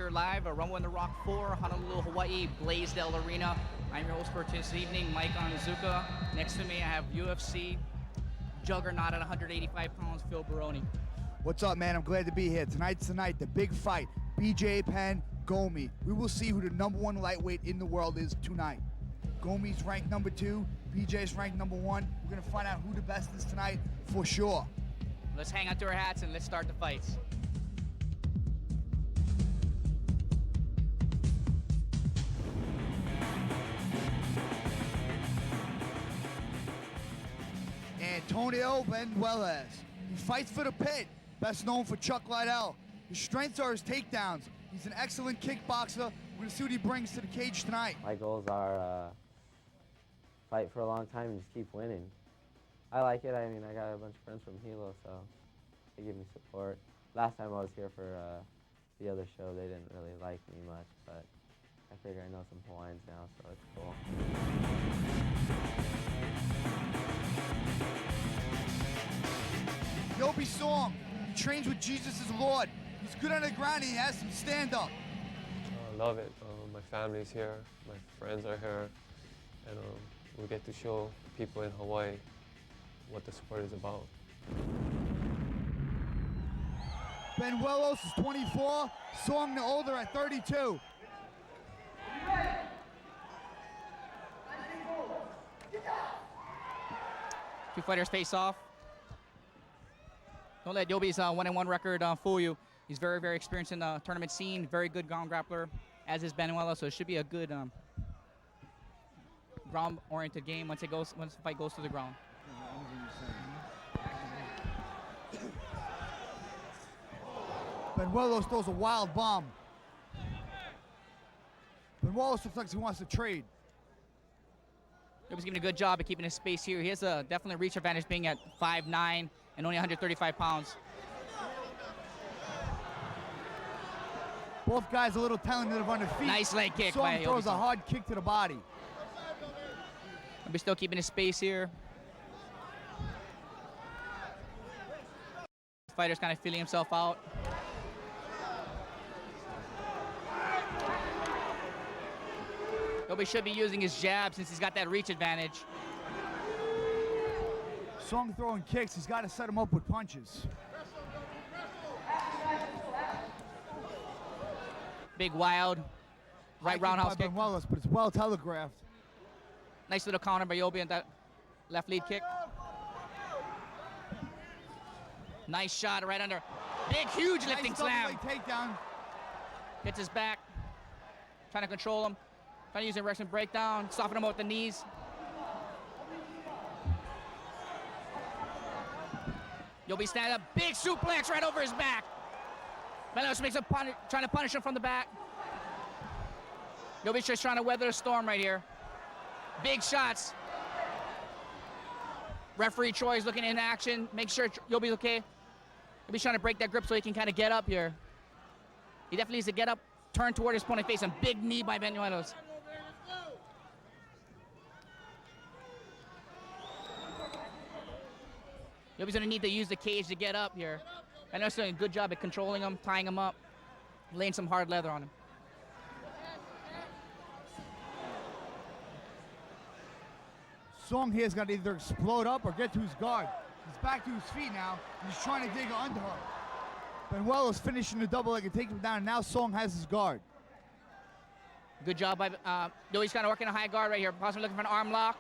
here live at Rumble in the Rock 4, Honolulu, Hawaii, Blaisdell Arena. I'm your host for this evening, Mike Onzuka. Next to me, I have UFC juggernaut at 185 pounds, Phil Baroni. What's up, man? I'm glad to be here. Tonight's the night, the big fight. BJ Penn, Gomi. We will see who the #1 lightweight in the world is tonight. Gomi's ranked number 2, BJ's ranked number 1. We're going to find out who the best is tonight for sure. Let's hang out to our hats and let's start the fights. Antonio Benuelos. He fights for the pit, best known for Chuck Liddell. His strengths are his takedowns. He's an excellent kickboxer. We're going to see what he brings to the cage tonight. My goals are fight for a long time and just keep winning. I like it. I mean, I got a bunch of friends from Hilo, so they give me support. Last time I was here for the other show, they didn't really like me much, but I figure I know some Hawaiians now, so it's cool. Yobi Song, he trains with Jesus as Lord. He's good on the ground, he has some stand-up. I love it. My family's here, my friends are here, and we get to show people in Hawaii what the sport is about. Benuelos is 24, Song the older at 32. Two fighters face off. Don't let Yobi's 1-1 record fool you. He's very, very experienced in the tournament scene. Very good ground grappler, as is Benuelos. So it should be a good ground-oriented game once the fight goes to the ground. Benuelos throws a wild bomb. Benuelos looks like he wants to trade. Yobi's giving a good job at keeping his space here. He has a definitely reach advantage being at 5'9" and only 135 pounds. Both guys a little talented on their feet. Nice leg kick Song by throws Yobi. a hard kick to the body. Yobi's still keeping his space here. Fighter's kind of feeling himself out. Yobi should be using his jab since he's got that reach advantage. Song throwing kicks, he's got to set him up with punches. Big wild right roundhouse kick. Benuelos, but it's well telegraphed. Nice little counter by Yobi on that left lead kick. Nice shot right under. Big, huge lifting slam. Nice takedown. Gets his back. Trying to control him. Trying to use a Russian breakdown. Soften him up with the knees. Yobi stand up. Big suplex right over his back. Benuelos makes a trying to punish him from the back. Yobi's just trying to weather the storm right here. Big shots. Referee Troy's looking in action. Make sure Yobi's okay. Yobi's trying to break that grip so he can kind of get up here. He definitely needs to get up, turn toward his opponent's face, and big knee by Benuelos. Yobi's gonna need to use the cage to get up here. Benuelos doing a good job at controlling him, tying him up, laying some hard leather on him. Song here's got to either explode up or get to his guard. He's back to his feet now. He's trying to dig under her. Benuelos finishing the double leg and taking him down. And now Song has his guard. Good job by Yobi's kind of working a high guard right here. Possibly looking for an arm lock.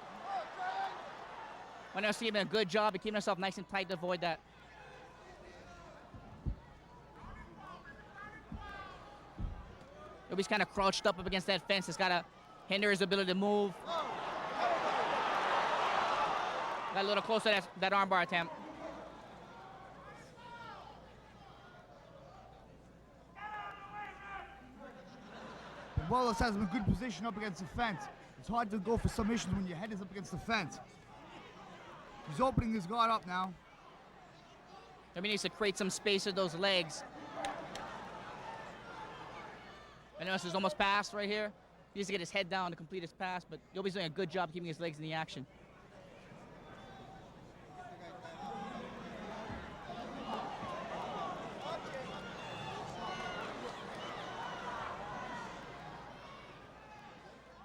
Benuelos doing a good job at keeping himself nice and tight to avoid that. Yobi's kind of crouched up against that fence. It's got to hinder his ability to move. Got a little closer to that armbar attempt. Benuelos has him in a good position up against the fence. It's hard to go for submissions when your head is up against the fence. He's opening his guard up now. Yobi needs to create some space with those legs. Benuelos is almost passed right here. He needs to get his head down to complete his pass, but Yobi's doing a good job keeping his legs in the action.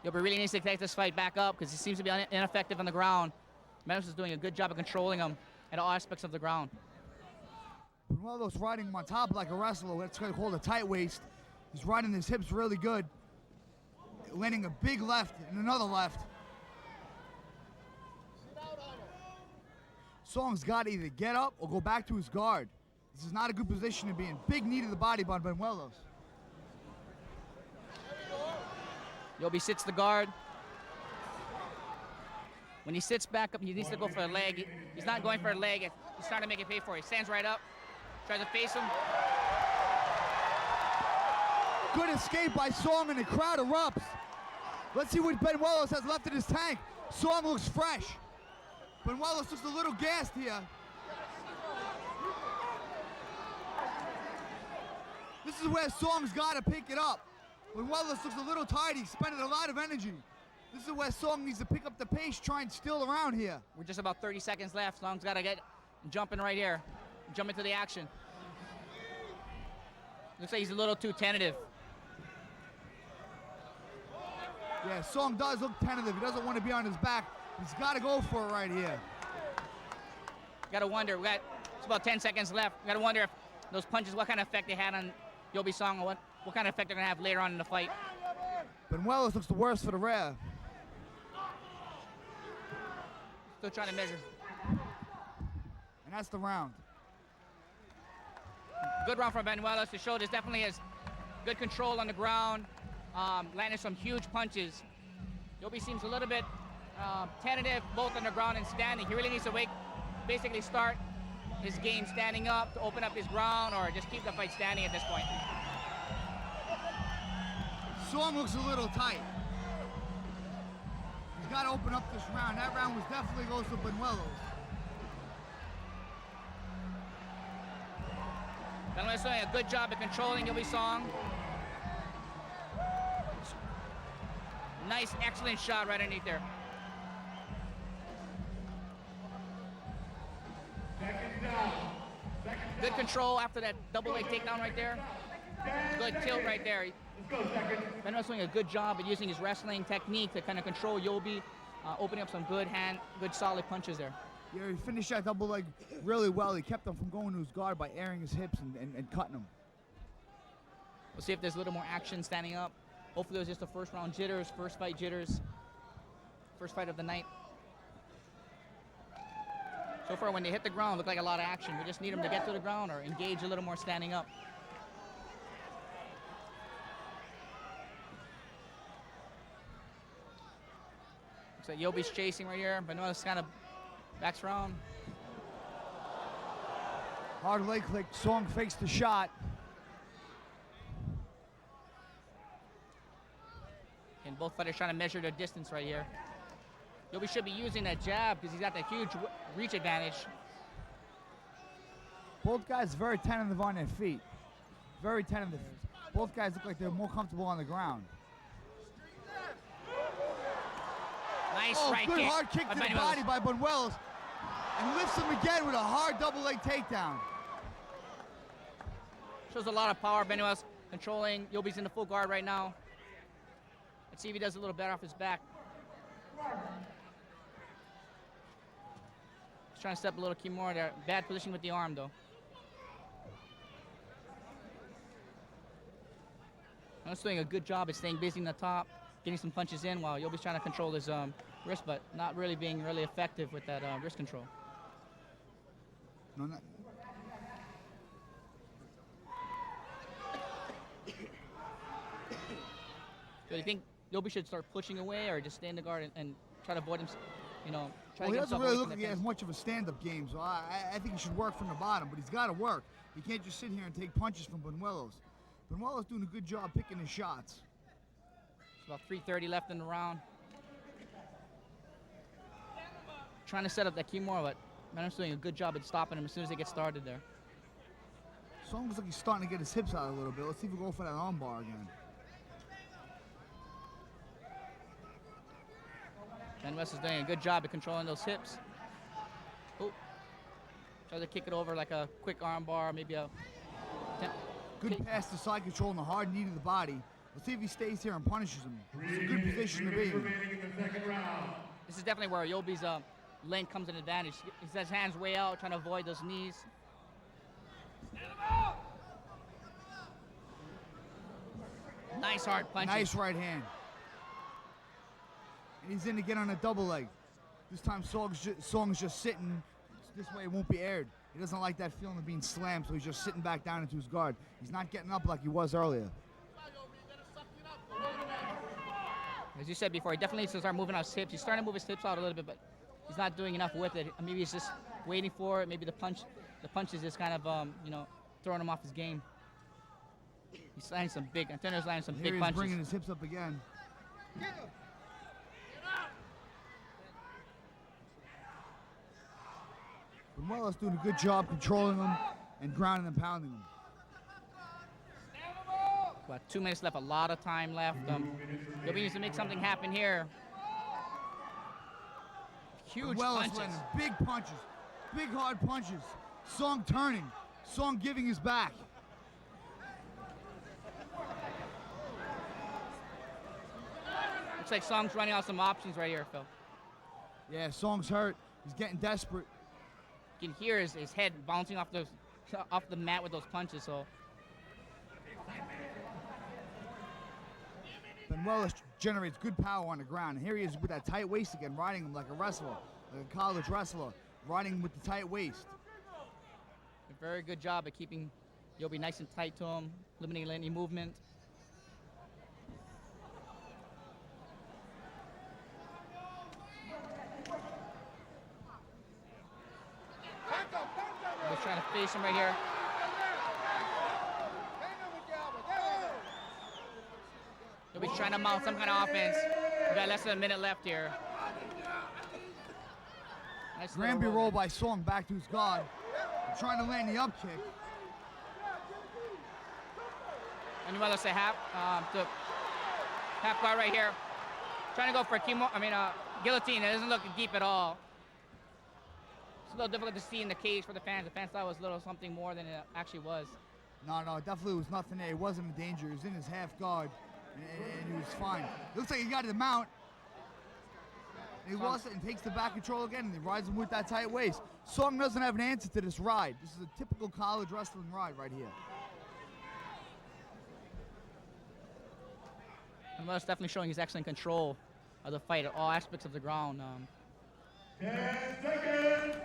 Yobi really needs to take this fight back up because he seems to be ineffective on the ground. Manuel is doing a good job of controlling him at all aspects of the ground. Benuelo's riding him on top like a wrestler. That's called a tight waist. He's riding his hips really good. Landing a big left and another left. Song's got to either get up or go back to his guard. This is not a good position to be in. Big knee to the body by Benuelos. Yobi sits the guard. When he sits back up, he needs to go for a leg. He's not going for a leg. He's trying to make it pay for it. He stands right up, tries to face him. Good escape by Song, and the crowd erupts. Let's see what Benuelos has left in his tank. Song looks fresh. Benuelos looks a little gassed here. This is where Song's got to pick it up. Benuelos looks a little tired. He expended a lot of energy. This is where Song needs to pick up the pace, try and steal around here. We're just about 30 seconds left. Song's got to get jumping right here. Jump into the action. Looks like he's a little too tentative. Yeah, Song does look tentative. He doesn't want to be on his back. He's got to go for it right here. Got to wonder. It's about 10 seconds left. Got to wonder if those punches, what kind of effect they had on Yobi Song, or what kind of effect they're going to have later on in the fight. Benuelos looks the worst for the rear. Still trying to measure. And that's the round. Good round from Benuelos to show this definitely has good control on the ground. Landed some huge punches. Yobi seems a little bit tentative both on the ground and standing. He really needs to basically start his game standing up to open up his ground, or just keep the fight standing at this point. Song looks a little tight. He's got to open up this round. That round was definitely goes to Benuelos. Benuelos doing a good job of controlling Yobi Song. Nice, excellent shot right underneath there. Good control after that double leg takedown right there. Good tilt right there. Benuelos doing a good job of using his wrestling technique to kind of control Yobi, opening up some good solid punches there. Yeah, he finished that double leg really well. He kept him from going to his guard by airing his hips and cutting him. We'll see if there's a little more action standing up. Hopefully it was just the first round jitters, first fight jitters, first fight of the night. So far, when they hit the ground, look like a lot of action. We just need them to get to the ground or engage a little more standing up. Looks like Yobi's chasing right here. Benuelos kind of backs around. Hard leg click. Song fakes the shot. And both fighters trying to measure their distance right here. Yobi should be using that jab because he's got that huge reach advantage. Both guys very tentative on their feet. Very tentative. Both guys look like they're more comfortable on the ground. Nice right good kick. hard kick to the Benuelos. body by Benuelos. And lifts him again with a hard double leg takedown. Shows a lot of power. Benuelos controlling. Yobi's in the full guard right now. Let's see if he does a little better off his back. He's trying to step a little key more there. Bad position with the arm, though. Benuelos doing a good job at staying busy in the top, getting some punches in while Yobi's trying to control his wrist, but not really being really effective with that wrist control. No, not. Do you think Yobi should start pushing away or just stay in the guard and try to avoid him, try Well, to he get doesn't himself really away look from like the he has fence? much of a stand-up game, so I think he should work from the bottom, but he's got to work. He can't just sit here and take punches from Benuelos. Benuelos doing a good job picking his shots. It's about 3:30 left in the round. Trying to set up that Kimura, but Benuelos doing a good job at stopping him as soon as they get started there. Song looks like he's starting to get his hips out a little bit. Let's see if we go for that arm bar again. Benuelos is doing a good job at controlling those hips. Oh, tries to kick it over like a quick arm bar, maybe a... Good pass to side control and a hard knee to the body. Let's see if he stays here and punishes him. It's a good position to be in. This is definitely where Yobi's length comes in advantage. He has his hands way out, trying to avoid those knees. Nice hard punches. Nice right hand. And he's in to get on a double leg. This time Song's just sitting. This way it won't be aired. He doesn't like that feeling of being slammed, so he's just sitting back down into his guard. He's not getting up like he was earlier. As you said before, he definitely needs to start moving out his hips. He's starting to move his hips out a little bit, but he's not doing enough with it. Maybe he's just waiting for it. Maybe the punch is just kind of, throwing him off his game. He's landing some big, Antonio's landing some big He's punches. bringing his hips up again. Benuelos doing a good job controlling him and grounding and pounding him. About 2 minutes left, a lot of time left. Yobi needs to make something happen here. Huge punches. Landing big punches, big hard punches. Song turning, Song giving his back. Looks like Song's running out some options right here, Phil. Yeah, Song's hurt. He's getting desperate. You can hear his head bouncing off the mat with those punches. So Benuelos generates good power on the ground. And here he is with that tight waist again, riding him like a wrestler, like a college wrestler, riding him with the tight waist. a very good job at keeping Yobi nice and tight to him, limiting any movement. Just trying to face him right here. Yobi's trying to mount some kind of offense. We got less than a minute left here. Nice Granby roll by Song back to his guard. Trying to land the up kick. And you want to say half guard right here. Trying to go for a guillotine. It doesn't look deep at all. It's a little difficult to see in the cage for the fans. The fans thought it was a little something more than it actually was. No, it definitely was nothing there. He wasn't in danger. He was in his half guard, and he was fine. Looks like he got the mount. And he lost it and takes the back control again, and he rides him with that tight waist. Song doesn't have an answer to this ride. This is a typical college wrestling ride right here. And that's definitely showing he's excellent control of the fight at all aspects of the ground. 10 seconds.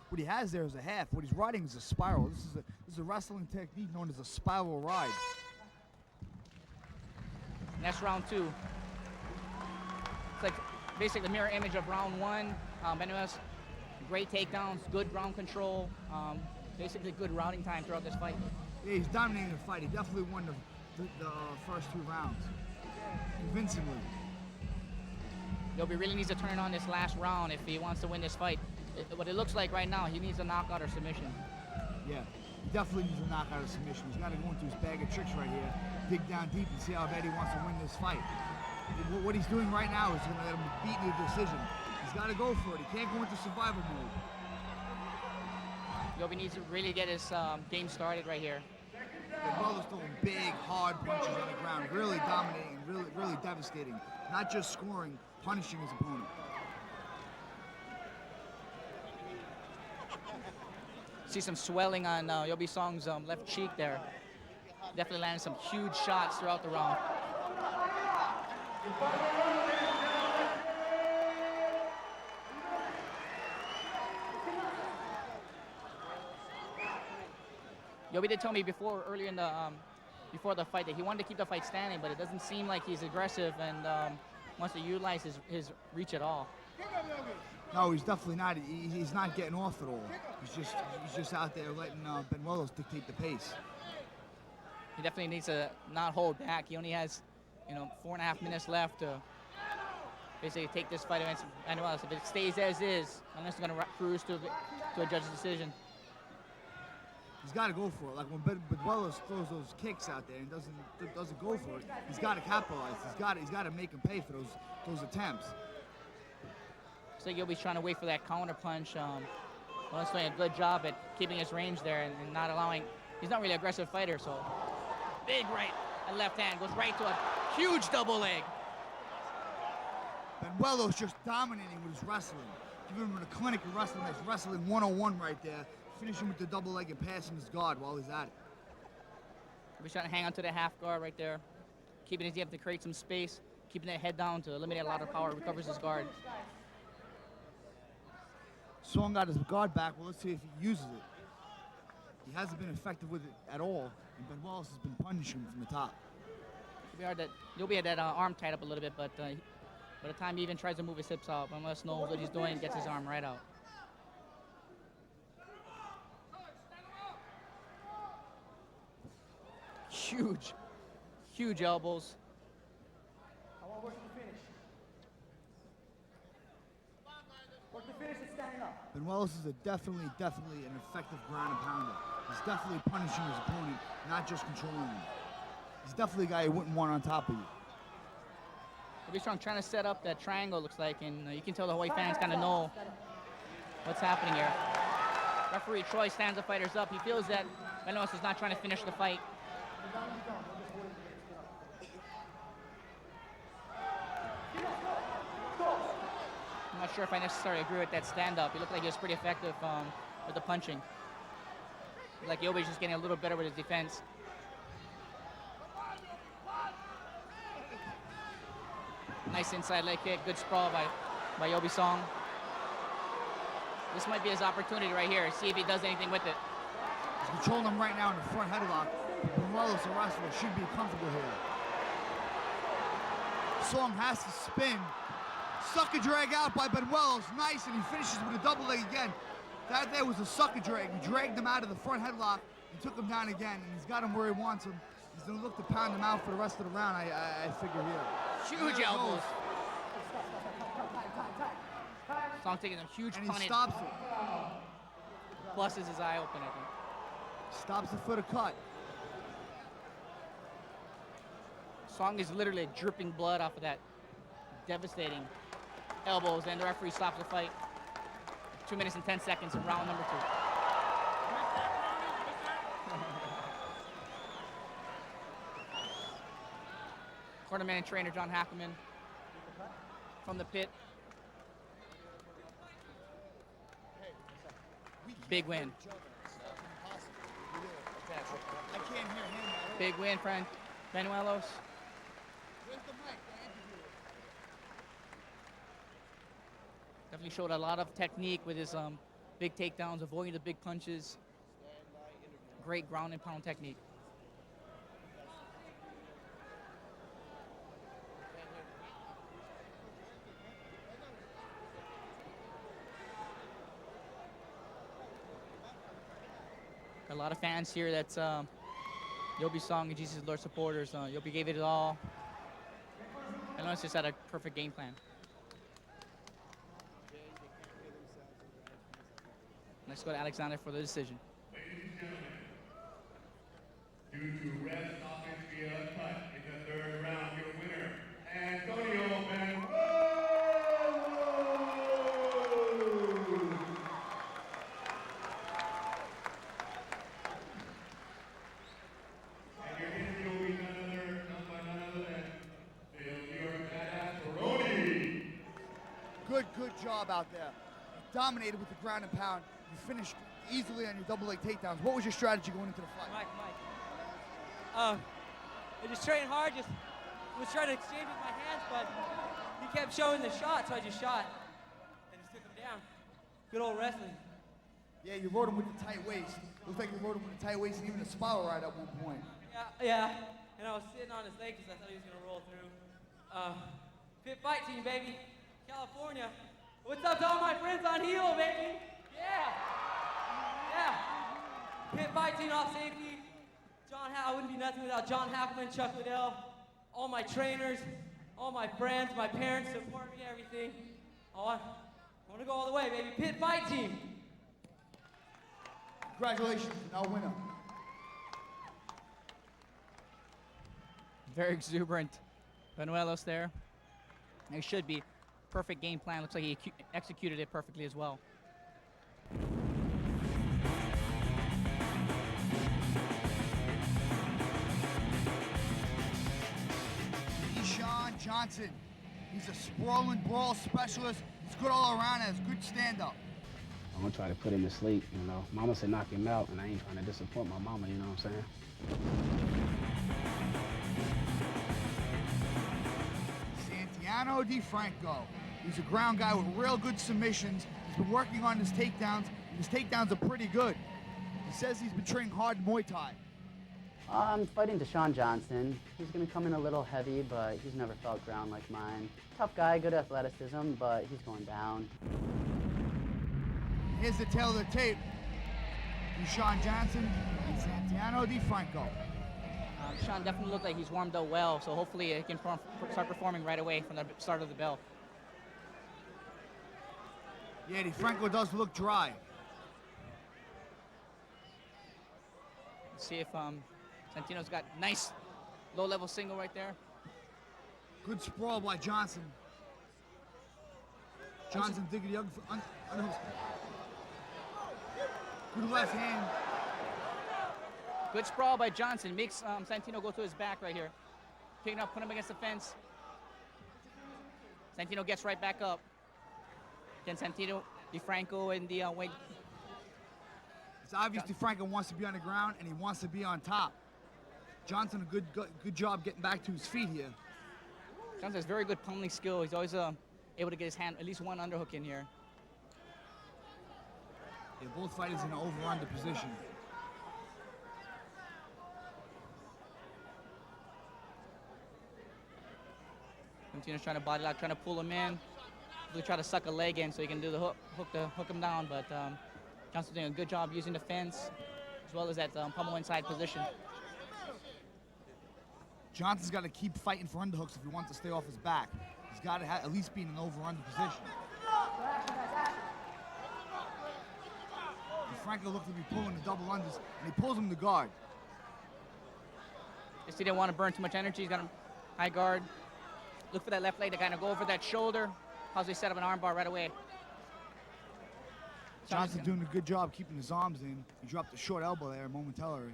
What he has there is a half. What he's riding is a spiral. This is a wrestling technique known as a spiral ride. And that's round 2. It's like basically the mirror image of round 1. Benuelos, great takedowns, good ground control, basically good routing time throughout this fight. Yeah, he's dominating the fight. He definitely won the first 2 rounds, convincingly. Yobi really needs to turn on this last round if he wants to win this fight. What it looks like right now, he needs a knockout or submission. Yeah, he definitely needs a knockout or submission. He's got to go into his bag of tricks right here, dig down deep and see how bad he wants to win this fight. What he's doing right now is going to let him beat the decision. He's got to go for it. He can't go into survival mode. Yobi needs to really get his game started right here. Benuelos throwing big, hard punches on the ground, really dominating and really devastating. Not just scoring, punishing his opponent. See some swelling on Yobi Song's left cheek there. Definitely landed some huge shots throughout the round. Yobi did tell me earlier in the before the fight that he wanted to keep the fight standing, but it doesn't seem like he's aggressive and wants to utilize his reach at all. No, he's definitely not. He's not getting off at all. He's just out there letting Benuelos dictate the pace. He definitely needs to not hold back. He only has, 4.5 minutes left to basically take this fight against Benuelos. If it stays as is, unless they're going to cruise to a judge's decision. He's got to go for it. Like when Benuelos throws those kicks out there and doesn't go for it, he's got to capitalize. He's got to make him pay for those attempts. Looks like Yobi's trying to wait for that counter punch. Benuelos doing a good job at keeping his range there and not allowing he's not really an aggressive fighter, so big right and left hand goes right to a huge double leg. Benuelo's just dominating with his wrestling. Giving him a clinic of wrestling. That's wrestling 101 right there. Finishing with the double leg and passing his guard while he's at it. He's trying to hang on to the half guard right there. Keeping his head to create some space. Keeping that head down to eliminate a lot of power. Recovers his guard. Song got his guard back. Well, let's see if he uses it. He hasn't been effective with it at all. And Benuelos has been punishing him from the top. It'll be hard that you'll be at that arm tied up a little bit, but by the time he even tries to move his hips out, Benuelos knows what he's doing and gets his arm right out. Huge, huge elbows. I want to work to the finish. Work to finish and standing up. Benuelos is definitely an effective ground and pounder. He's definitely punishing his opponent, not just controlling him. He's definitely a guy you wouldn't want on top of you. He's trying to set up that triangle, looks like, and you can tell the Hawaii fans kind of know what's happening here. Referee Troy stands the fighters up. He feels that Benuelos is not trying to finish the fight. I'm not sure if I necessarily agree with that stand-up. He looked like he was pretty effective with the punching. Like Yobi's just getting a little better with his defense. Nice inside leg kick, good sprawl by Yobi Song. This might be his opportunity right here. See if he does anything with it. He's controlling him right now in the front headlock. Benuelos, the wrestler, should be comfortable here. Song has to spin. Sucker drag out by Benuelos. Nice, and he finishes with a double leg again. That there was a sucker drag. He dragged him out of the front headlock and took him down again, and he's got him where he wants him. He's gonna look to pound him out for the rest of the round, I figure here. Huge elbows. Song taking a huge And punch. he stops it. Busts his eye open, I think. Stops it for the cut. Song is literally dripping blood off of that devastating elbows, and the referee stops the fight. 2 minutes and 10 seconds of round number 2. Cornerman and trainer John Hackelman from the pit. Big win. I can't hear him at all. Big win, friend. Benuelos. Where's the mic? The interviewer. Definitely showed a lot of technique with his big takedowns, avoiding the big punches. Great ground and pound technique. Got a lot of fans here that's Yobi Song and Jesus Lord supporters. Yobi gave it all. I know it's just had a perfect game plan. Let's go to Alexander for the decision. Ladies and gentlemen, due to red stoppage via cut in the third round, your winner, Antonio Benuelos. And your interview will be none other than Phil Badass Baroni. Good job out there. You dominated with the ground and pound. You finished easily on your double leg takedowns. What was your strategy going into the fight? Mike. I just trained hard, just was trying to exchange with my hands, but he kept showing the shot, so I just shot and just took him down. Good old wrestling. Yeah, you rode him with the tight waist. Looks like you rode him with the tight waist and even a spiral ride at one point. Yeah. And I was sitting on his leg because I thought he was gonna roll through. Pit fight team, baby. California. What's up to all my friends on heel, baby? Yeah. Pit fight team off safety. I wouldn't be nothing without John Hackelman, Chuck Liddell, all my trainers, all my friends, my parents support me, everything. I want to go all the way, baby. Pit fight team. Congratulations, now winner. Very exuberant Benuelos there. It should be perfect game plan. Looks like he executed it perfectly as well. Johnson, he's a sprawling brawl specialist. He's good all around and has good stand-up. I'm gonna try to put him to sleep, you know. Mama said knock him out, and I ain't trying to disappoint my mama, you know what I'm saying? Santiano DeFranco. He's a ground guy with real good submissions. He's been working on his takedowns, and his takedowns are pretty good. He says he's been training hard Muay Thai. I'm fighting Deshaun Johnson. He's going to come in a little heavy, but he's never felt ground like mine. Tough guy, good athleticism, but he's going down. Here's the tail of the tape. Deshaun Johnson and Santiano DeFranco. Sean definitely looked like he's warmed up well, so hopefully he can start performing right away from the start of the bell. Yeah, DeFranco does look dry. Let's see if Santino's got nice low-level single right there. Good sprawl by Johnson. Johnson digging the underhook. Good left hand. Good sprawl by Johnson. Makes Santino go to his back right here. Picking up, put him against the fence. Santino gets right back up. Then Santino, DeFranco, and the weight. It's obvious DeFranco wants to be on the ground and he wants to be on top. Johnson, a good job getting back to his feet here. Johnson has very good pummeling skill. He's always able to get his hand, at least one underhook in here. Yeah, both fighters in an over-under position. Santino's trying to body lock, trying to pull him in. Really try to suck a leg in so he can do the hook him down, but Johnson's doing a good job using the fence as well as that pummel inside position. Johnson's got to keep fighting for underhooks if he wants to stay off his back. He's got to at least be in an over-under position. DeFranco looked to be pulling the double unders, and he pulls him to guard. Just he didn't want to burn too much energy. He's got him high guard. Look for that left leg to kind of go over that shoulder. Possibly set up an armbar right away. Johnson's doing a good job keeping his arms in. He dropped a short elbow there momentarily.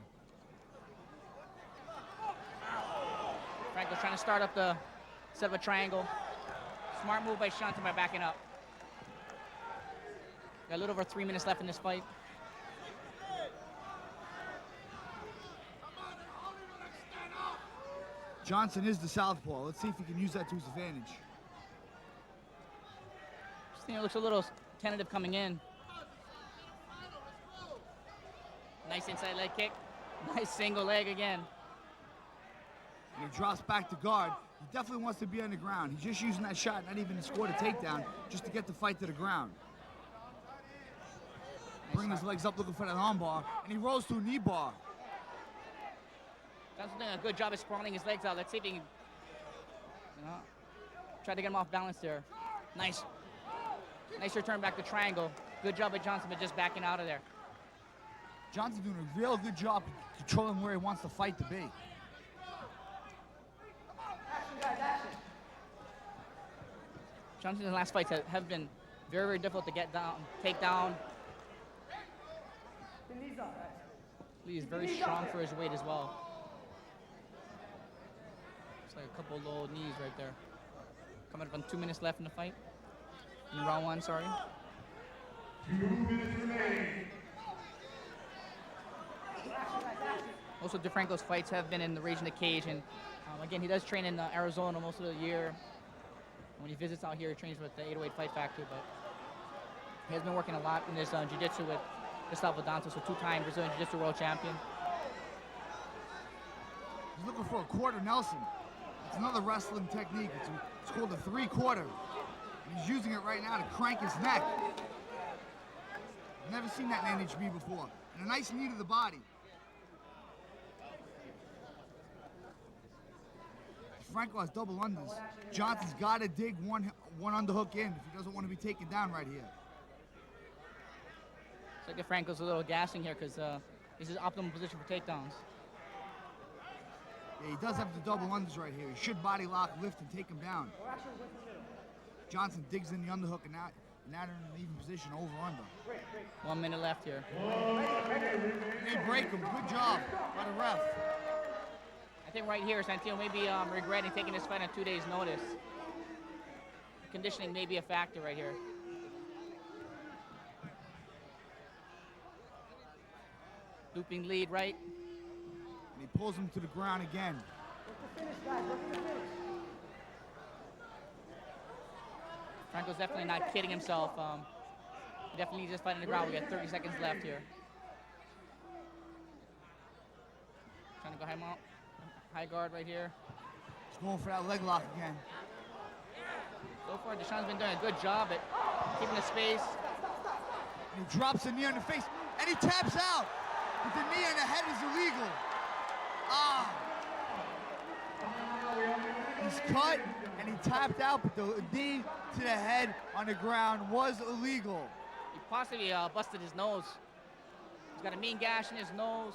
Franco's trying to start up the set of a triangle. Smart move by Shanti by backing up. Got a little over 3 minutes left in this fight. Johnson is the southpaw. Let's see if he can use that to his advantage. It looks a little tentative coming in. Nice inside leg kick. Nice single leg again. And he drops back to guard. He definitely wants to be on the ground. He's just using that shot, not even to score the takedown, just to get the fight to the ground. Bringing his legs up, looking for that armbar, and he rolls to a knee bar. Johnson's doing a good job of sprawling his legs out. Let's see if he can try to get him off balance there. Nice return back to triangle. Good job by Johnson, but just backing out of there. Johnson's doing a real good job controlling where he wants the fight to be. Johnson's last fights have been very, very difficult to get down, take down. He's very strong for his weight as well. It's like a couple low knees right there. Coming up on 2 minutes left in the fight. In round one, sorry. 2 minutes remaining. Most of DeFranco's fights have been in the Raging the Cage, and again, he does train in Arizona most of the year. When he visits out here, he trains with the 808 Fight Factory, but he has been working a lot in this jiu-jitsu with Gustavo Dantas, a two-time Brazilian Jiu-Jitsu world champion. He's looking for a quarter Nelson. It's another wrestling technique. It's called a three-quarter. And he's using it right now to crank his neck. I've never seen that in NHB before. And a nice knee to the body. Franco has double unders. Johnson's got to dig one underhook in if he doesn't want to be taken down right here. Looks like DeFranco's a little gassing here because this is optimal position for takedowns. Yeah, he does have the double unders right here. He should body lock, lift, and take him down. Johnson digs in the underhook and now in an even position, over under. 1 minute left here. They break him. Good job by the ref. I think right here, Santino may be regretting taking this fight on 2 days' notice. Conditioning may be a factor right here. Looping lead right. And he pulls him to the ground again. Franco's definitely not kidding himself. He definitely needs this fight on the ground. We got 30 seconds left here. Trying to go high mount, high guard right here. He's going for that leg lock again. So far, Deshaun's been doing a good job at keeping the space. And he drops a knee on the face, and he taps out. But the knee on the head is illegal. Ah. He's cut, and he tapped out, but the knee to the head on the ground was illegal. He possibly busted his nose. He's got a mean gash in his nose.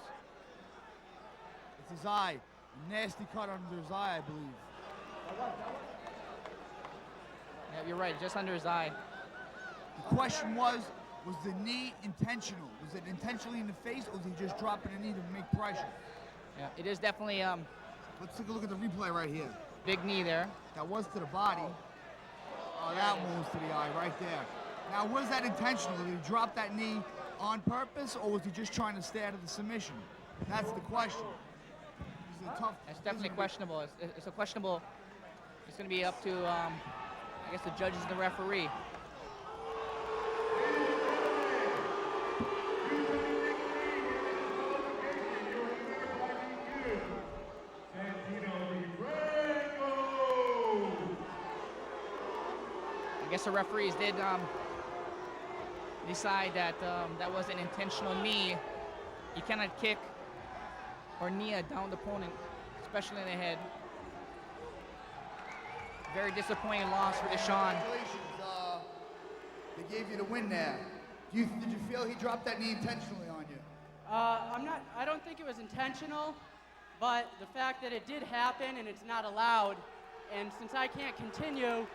It's his eye. Nasty cut under his eye, I believe. Yeah, you're right, just under his eye. The question was the knee intentional? Was it intentionally in the face, or was he just dropping the knee to make pressure? Yeah, it is definitely Let's take a look at the replay right here. big knee there. That was to the body. Oh, that one was to the eye right there. Now, was that intentional? Did he drop that knee on purpose, or was he just trying to stay out of the submission? That's the question. This is a tough. It's definitely questionable. It's a questionable. It's going to be up to, I guess, the judges and the referee. I guess the referees did decide that that was an intentional knee. You cannot kick or knee a downed opponent, especially in the head. Very disappointing loss for Deshaun. Congratulations. They gave you the win there. Did you feel he dropped that knee intentionally on you? I don't think it was intentional, but the fact that it did happen and it's not allowed, and since I can't continue,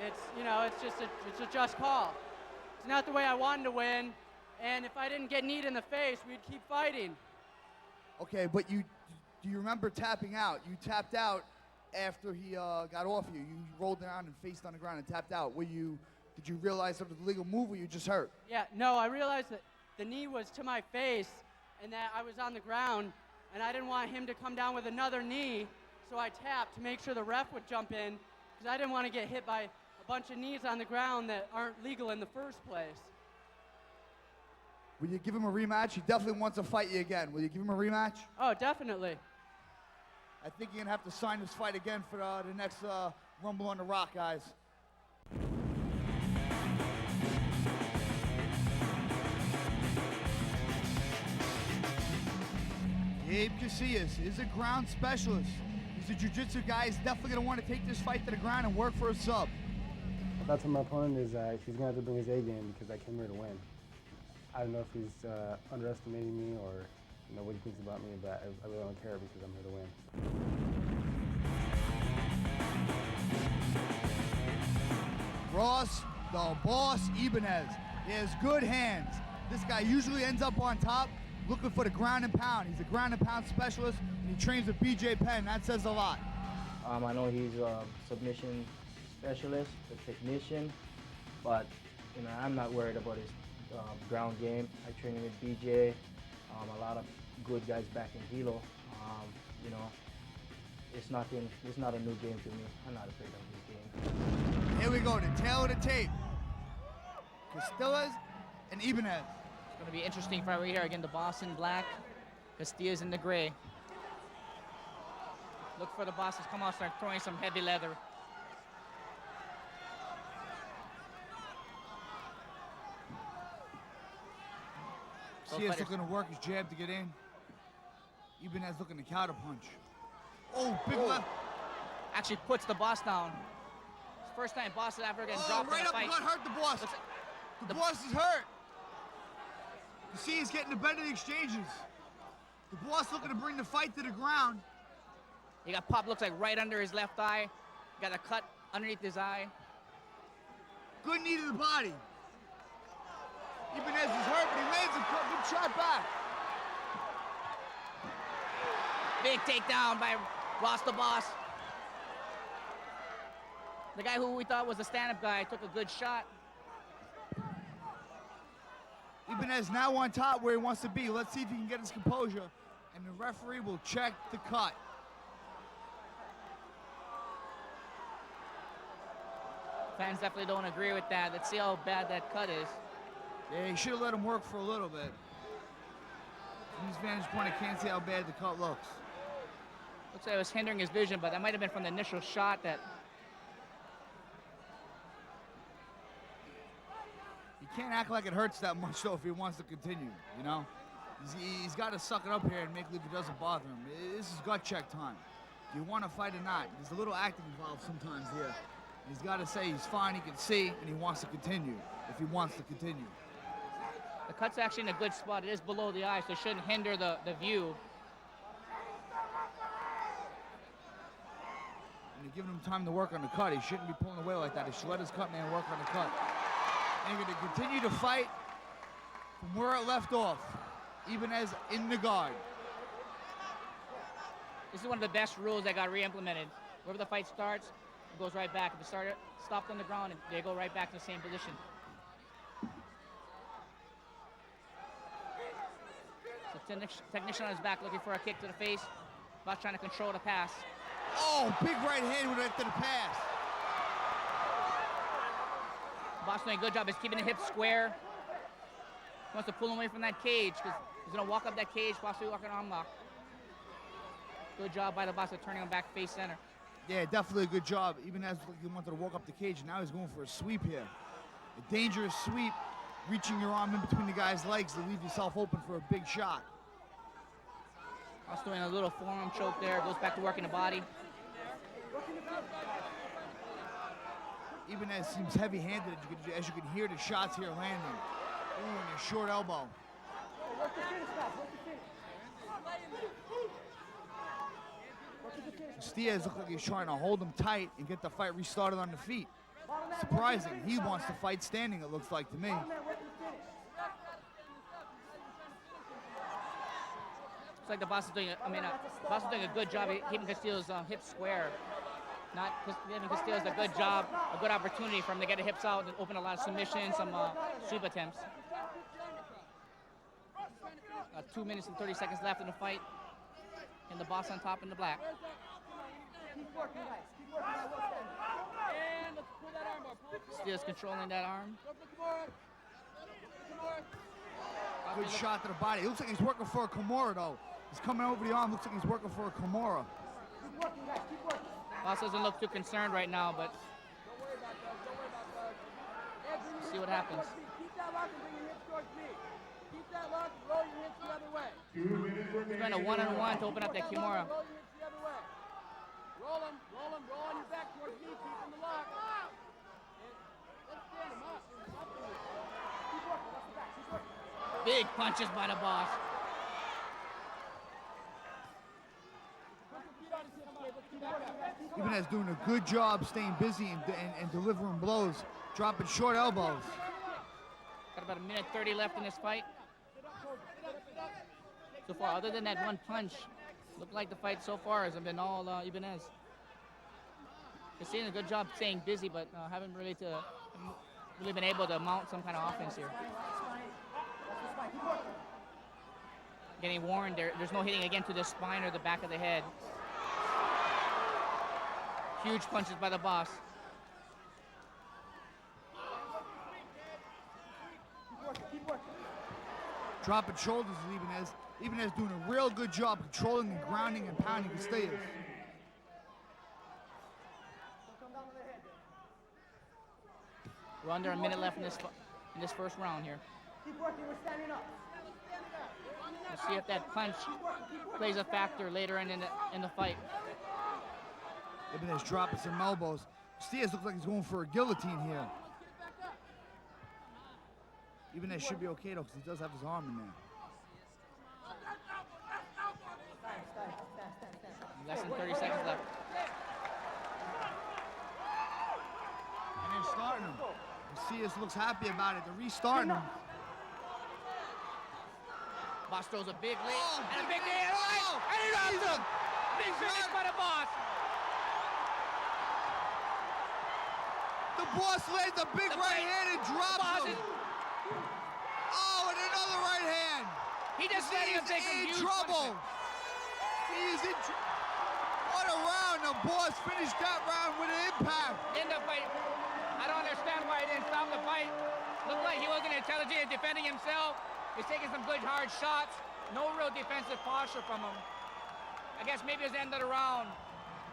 it's a just call. It's not the way I wanted to win, and if I didn't get kneed in the face, we'd keep fighting. Okay, but do you remember tapping out? You tapped out after he got off you. You rolled down and faced on the ground and tapped out. Did you realize it was a legal move, or you just hurt? Yeah, no, I realized that the knee was to my face and that I was on the ground, and I didn't want him to come down with another knee, so I tapped to make sure the ref would jump in, because I didn't want to get hit by a bunch of knees on the ground that aren't legal in the first place. Will you give him a rematch? He definitely wants to fight you again. Will you give him a rematch? Oh, definitely. I think you're going to have to sign this fight again for the next Rumble on the Rock, guys. Gabe Casillas is a ground specialist. He's a jiu-jitsu guy. He's definitely going to want to take this fight to the ground and work for a sub. That's what my opponent is. He's going to have to bring his A game because I came here to win. I don't know if he's underestimating me or what he thinks about me, but I really don't care because I'm here to win. Ross, the boss, Ibanez. He has good hands. This guy usually ends up on top looking for the ground and pound. He's a ground and pound specialist, and he trains with BJ Penn. That says a lot. I know he's a submission specialist, a technician, but I'm not worried about his ground game. I train with BJ, a lot of good guys back in Hilo. It's not a new game to me. I'm not afraid of this game. Here we go, the tail of the tape. Castillas and Ibanez. It's going to be interesting fight right here. Again, the boss in black, Castillas in the gray. Look for the boss to come out, start throwing some heavy leather. Casillas looking to work his jab to get in. Ibanez looking to counter punch. Oh, big left. Actually puts the boss down. It's the first time boss has ever gotten dropped right in a up fight. gut hurt the boss. The boss is hurt. You see he's getting the better of the exchanges. The boss looking to bring the fight to the ground. He got popped, looks like right under his left eye. Got a cut underneath his eye. Good knee to the body. Ibanez is hurt, but he lands a good shot back. Big takedown by Ross the Boss. The guy who we thought was a stand-up guy took a good shot. Ibanez now on top where he wants to be. Let's see if he can get his composure, and the referee will check the cut. Fans definitely don't agree with that. Let's see how bad that cut is. Yeah, he should have let him work for a little bit. From his vantage point, I can't see how bad the cut looks. Looks like it was hindering his vision, but that might have been from the initial shot that... He can't act like it hurts that much, though, if he wants to continue, you know? He's got to suck it up here and make believe it doesn't bother him. This is gut check time. Do you want to fight or not? There's a little acting involved sometimes here. He's got to say he's fine, he can see, and he wants to continue, if he wants to continue. The cut's actually in a good spot. It is below the eye, so it shouldn't hinder the view. And you're giving him time to work on the cut. He shouldn't be pulling away like that. He should let his cut man work on the cut. And you're going to continue to fight from where it left off, Ibanez in the guard. This is one of the best rules that got re-implemented. Wherever the fight starts, it goes right back. If it started, stopped on the ground, and they go right back to the same position. So technician on his back looking for a kick to the face. Boss trying to control the pass. Oh, big right hand with it to the pass. Boss doing a good job. He's keeping the hips square. He wants to pull him away from that cage because he's going to walk up that cage, possibly walk an arm lock. Good job by the boss of turning him back face center. Yeah, definitely a good job. Even as he wanted to walk up the cage, now he's going for a sweep here. A dangerous sweep, reaching your arm in between the guy's legs to leave yourself open for a big shot. Also doing a little forearm choke there, goes back to working the body. Ibanez seems heavy-handed, as you can hear the shots here landing. Ooh, and a short elbow. Diaz looks like he's trying to hold him tight and get the fight restarted on the feet. Surprising. He wants to fight standing, it looks like to me. Looks like the boss is doing a good job keeping Castillo's hips square. Not giving Castillo's a good job, a good opportunity for him to get the hips out and open a lot of submissions, some sweep attempts. 2 minutes and 30 seconds left in the fight. And the boss on top in the black. Castillo's controlling that arm. Good shot to the body. It looks like he's working for a Kimura, though. He's coming over the arm. Looks like he's working for a Kimura. Boss doesn't look too concerned right now, but we'll see what happens. Keep that lock and bring your hips towards me. Keep that lock and roll your hips the other way. 2 minutes remaining. He's going to one-on-one to open up that Kimura. Roll your hips the other way. Roll them, roll on your back towards me, keeping the lock. Let's stand him up. Keep working, watch the back, keep working. Big punches by the boss. Ibanez doing a good job staying busy and delivering blows, dropping short elbows. Got about 1:30 left in this fight. So far, other than that one punch, looked like the fight so far has been all Ibanez. He's doing a good job staying busy, but haven't really been able to mount some kind of offense here. Getting warned, there's no hitting again to the spine or the back of the head. Huge punches by the boss. Dropping shoulders is Ibanez. Ibanez doing a real good job controlling and grounding and pounding Castillo. We're under a minute left in this first round here. Keep working, we're standing up. Let's see if that punch plays a factor later in the fight. Ibanez dropping some elbows. Castillo looks like he's going for a guillotine here. Ibanez should be okay though, because he does have his arm in there. Less than 30 seconds left. And they're starting him. Castillo looks happy about it. They're restarting him. Boss throws a big leg Oh, and a big big knee, leg. and he drops him. Big He's finish hurt. by the Boss. The Boss lands a big The right fight- hand and drops Boss him. is- Oh, and another right hand. He just letting him take some He's in huge trouble. punishment. He is in trouble. What a round. The Boss finished that round with an impact. In the fight, I don't understand why he didn't stop the fight. Looked like he wasn't intelligent in defending himself. He's taking some good hard shots. No real defensive posture from him. I guess maybe it was the end of the round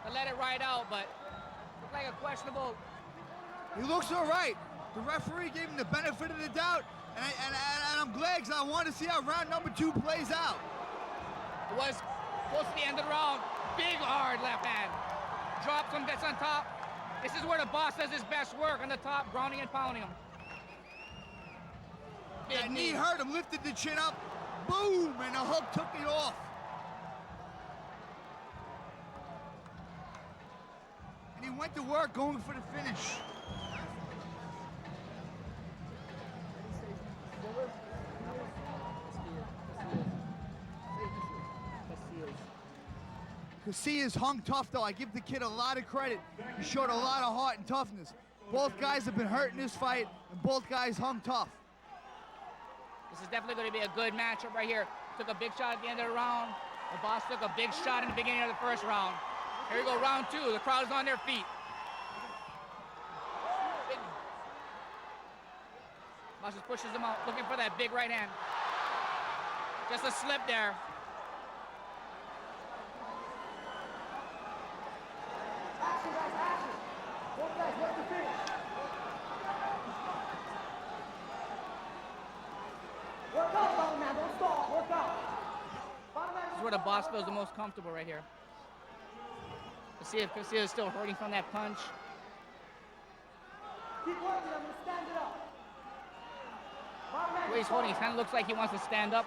to let it ride out, but looked like a questionable. He looks all right. The referee gave him the benefit of the doubt, and I'm glad because I want to see how round number 2 plays out. It was close to the end of the round. Big hard left hand. Drops him, gets on top. This is where the Boss does his best work, on the top, grounding and pounding him. Big That knee hurt him, lifted the chin up, boom, and the hook took it off. And he went to work going for the finish. Casillas hung tough though. I give the kid a lot of credit. He showed a lot of heart and toughness. Both guys have been hurt in this fight, and both guys hung tough. This is definitely going to be a good matchup right here. Took a big shot at the end of the round. The Boss took a big shot in the beginning of the first round. Here we go, round 2. The crowd's on their feet. Big. Boss just pushes him out, looking for that big right hand. Just a slip there. Action, guys, action. Both guys, work to finish. Work out, bottom man, don't stall, work out. Bottom man, This is where the Boss feels the most comfortable right here. Let's see if Casillas is still hurting from that punch. keep working, I'm gonna stand it up. Bottom man, The way he's holding, he kind of looks like he wants to stand up.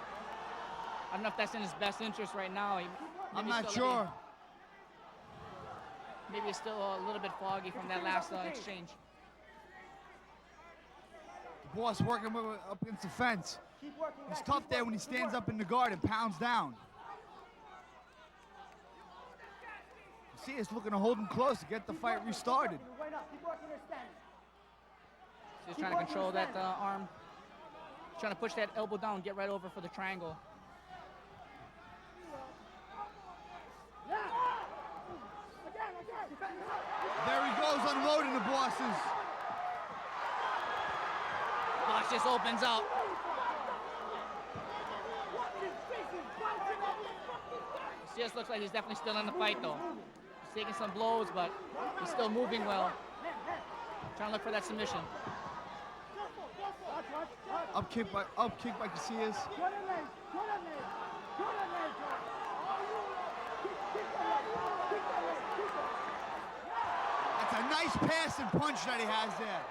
I don't know if that's in his best interest right now. I'm not sure. Maybe it's still a little bit foggy from that last exchange. The Boss working up against the fence. keep working, It's guys, tough keep there working, when he good stands work. up in the guard and pounds down. Casillas looking to hold him close to get the fight restarted. Right up, keep working your standing. He's trying to control that arm. Trying to push that elbow down, get right over for the triangle. There he goes, unloading the Bosses. Boss just opens up. Just looks like he's definitely still in the fight though. He's taking some blows, but he's still moving well. Trying to look for that submission. Up kick by Casillas. That's a nice pass and punch that he has there.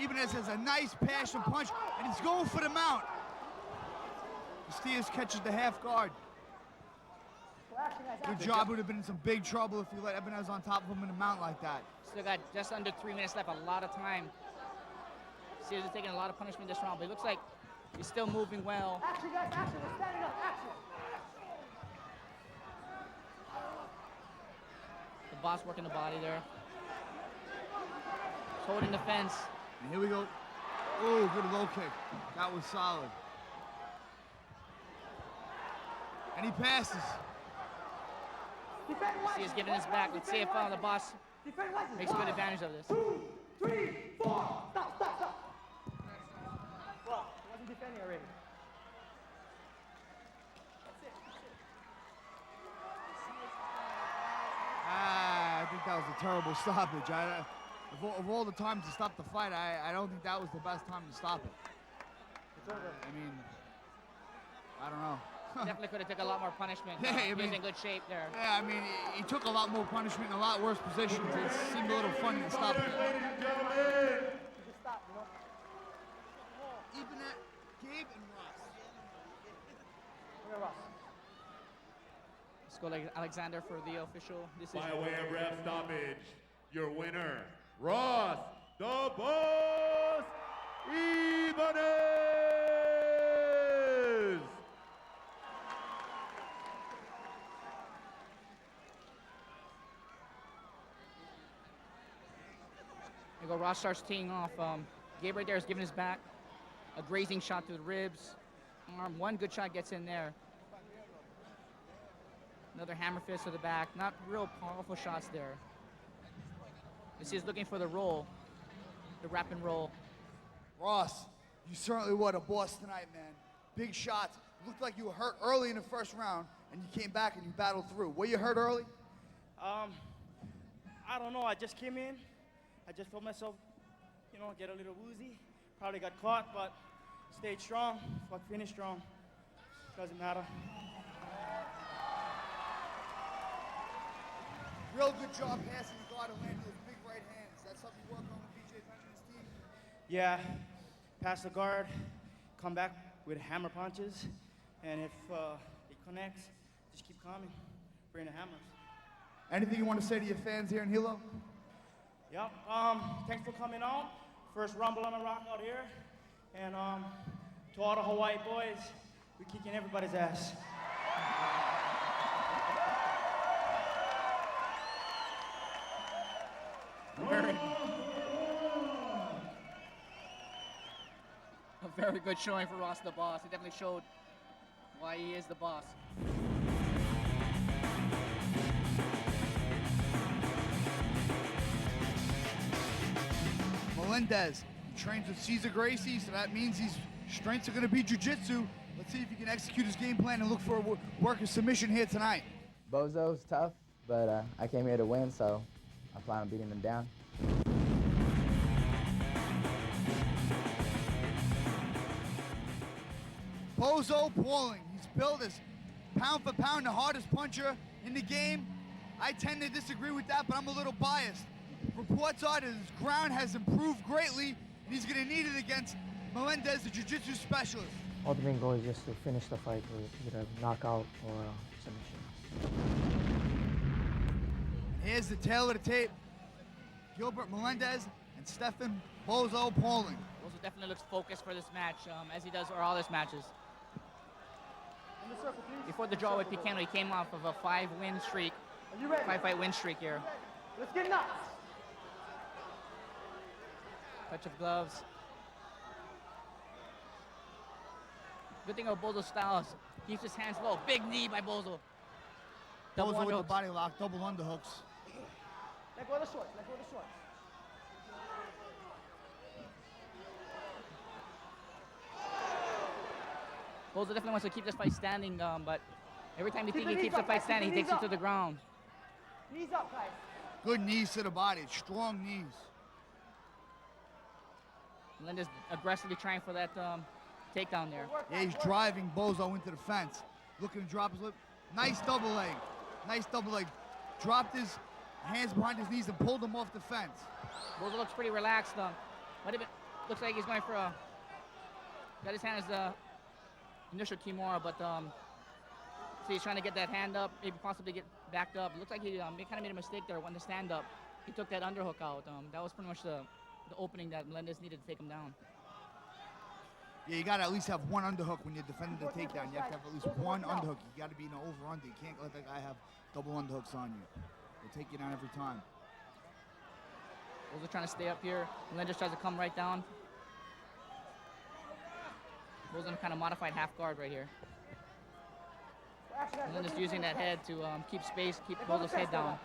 Ibanez has a nice pass and punch, and he's going for the mount. Casillas catches the half guard. Good job. Would have been in some big trouble if you let Ibanez on top of him in a mount like that. Still got just under 3 minutes left, a lot of time. Sears is taking a lot of punishment this round, but it looks like he's still moving well. Action, guys, action, we're standing up, action. The Boss working the body there. He's holding the fence. And here we go. Oh, good low kick. That was solid. And he passes. Sears giving his back. Let's see if the Boss makes good advantage of this. 2, 3, 4. Stop. Well, he wasn't defending already. I think that was a terrible stoppage. Of all the times to stop the fight, I don't think that was the best time to stop it. It's over. I mean, I don't know. Definitely could have took a lot more punishment. Yeah, I He was mean- in good shape there. Yeah, I mean, he took a lot more punishment in a lot worse positions. It seemed a little funny to stop it. Ladies and gentlemen, Just stop, you know? Ibanez, Gabe, and Ross. Where Ross? Let's go like Alexander for the official decision. by way of ref stoppage, your winner, Ross the Boss Ibanez. go. Ross starts teeing off. Gabe right there is giving his back. A grazing shot to the ribs. Arm. One good shot gets in there. Another hammer fist to the back. Not real powerful shots there. This is looking for the roll. The wrap and roll. Ross, you certainly were the boss tonight, man. Big shots. Looked like you were hurt early in the first round, and you came back and you battled through. Were you hurt early? I don't know. I just came in. I just felt myself, get a little woozy. Probably got caught, but stayed strong. Finished strong. Doesn't matter. Real good job passing the guard and landing those big right hands. That's something you work on with BJ Penn and his team? Yeah. Pass the guard, come back with hammer punches, and if it connects, just keep coming. Bring the hammers. Anything you want to say to your fans here in Hilo? Yep. Thanks for coming out. First Rumble on the Rock out here. And to all the Hawaii boys, we're kicking everybody's ass. A very good showing for Ross the Boss. He definitely showed why he is the boss. Melendez, he trains with Cesar Gracie, so that means his strengths are going to be jiu-jitsu. Let's see if he can execute his game plan and look for a work of submission here tonight. Bozo's tough, but I came here to win, so I plan on beating him down. Bozo Pauling, he's billed as pound for pound the hardest puncher in the game. I tend to disagree with that, but I'm a little biased. Reports are that his ground has improved greatly, and he's going to need it against Melendez, the jiu-jitsu specialist. Ultimate goal is just to finish the fight with either a knockout or a submission. Here's the tail of the tape. Gilbert Melendez and Stefan Bozo Pauling. Bozo definitely looks focused for this match, as he does for all his matches. Before the draw with Picano, he came off of a 5-win streak, 5-fight win streak here. Let's get nuts. Touch of gloves. Good thing about Bozo's style is keeps his hands low. Big knee by Bozo. Double Bozo with the underhooks. body lock, double underhooks. Let go of the shorts. Let go of the shorts. Bozo definitely wants to keep this fight standing, but every time you think he keeps the fight standing, he takes it to the ground. Knees up, guys. Good knees to the body, strong knees. Melendez aggressively trying for that takedown there. Yeah, he's driving Bozo into the fence. Looking to drop his lip. Nice double leg. Nice double leg. Dropped his hands behind his knees and pulled him off the fence. Bozo looks pretty relaxed. Looks like he's going for a. Got his hand as the initial Kimura, but so he's trying to get that hand up, maybe possibly get backed up. It looks like he kind of made a mistake there when the stand up. He took that underhook out. That was pretty much the opening that Melendez needed to take him down. Yeah, you gotta at least have one underhook when you're defending the takedown. You have to have at least one underhook. You gotta be in an over-under. You can't let that guy have double underhooks on you. They'll take you down every time. Bozo trying to stay up here. Melendez tries to come right down. Bozo in a kind of modified half guard right here. Melendez using that head to keep space, keep Bozo's head down.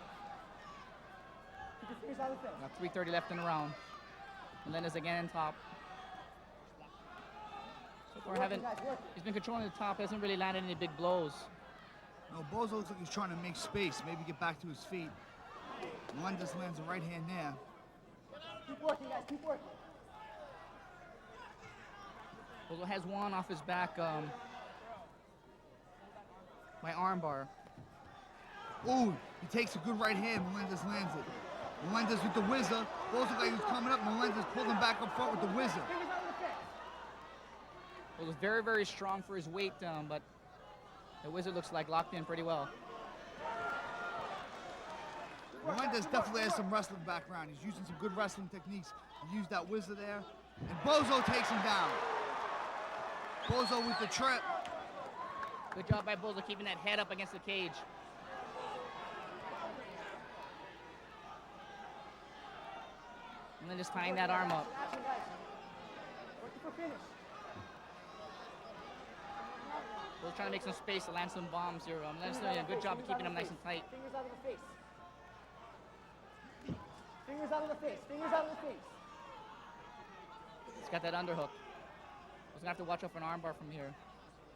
Got 3:30 left in the round. Melendez again in top. So far, he's been controlling the top, hasn't really landed any big blows. No, Bozo looks like he's trying to make space, maybe get back to his feet. Melendez lands a right hand there. Keep working, guys. Keep working. Bozo has one off his back by armbar. Ooh, he takes a good right hand. Melendez lands it. Melendez with the whizzer. Bozo like he was coming up. Melendez pulled him back up front with the whizzer. Bozo's very, very strong for his weight, but the whizzer looks like locked in pretty well. Melendez definitely has some wrestling background. He's using some good wrestling techniques. He used that whizzer there. And Bozo takes him down. Bozo with the trip. Good job by Bozo keeping that head up against the cage. Melendez tying that arm up. Action, guys. Working for finish. Both trying to make some space to land some bombs here. Melendez doing a good job of keeping him nice and tight. Fingers out of the face. Fingers out of the face. Fingers out of the face. He's got that underhook. He's gonna have to watch out for an armbar from here.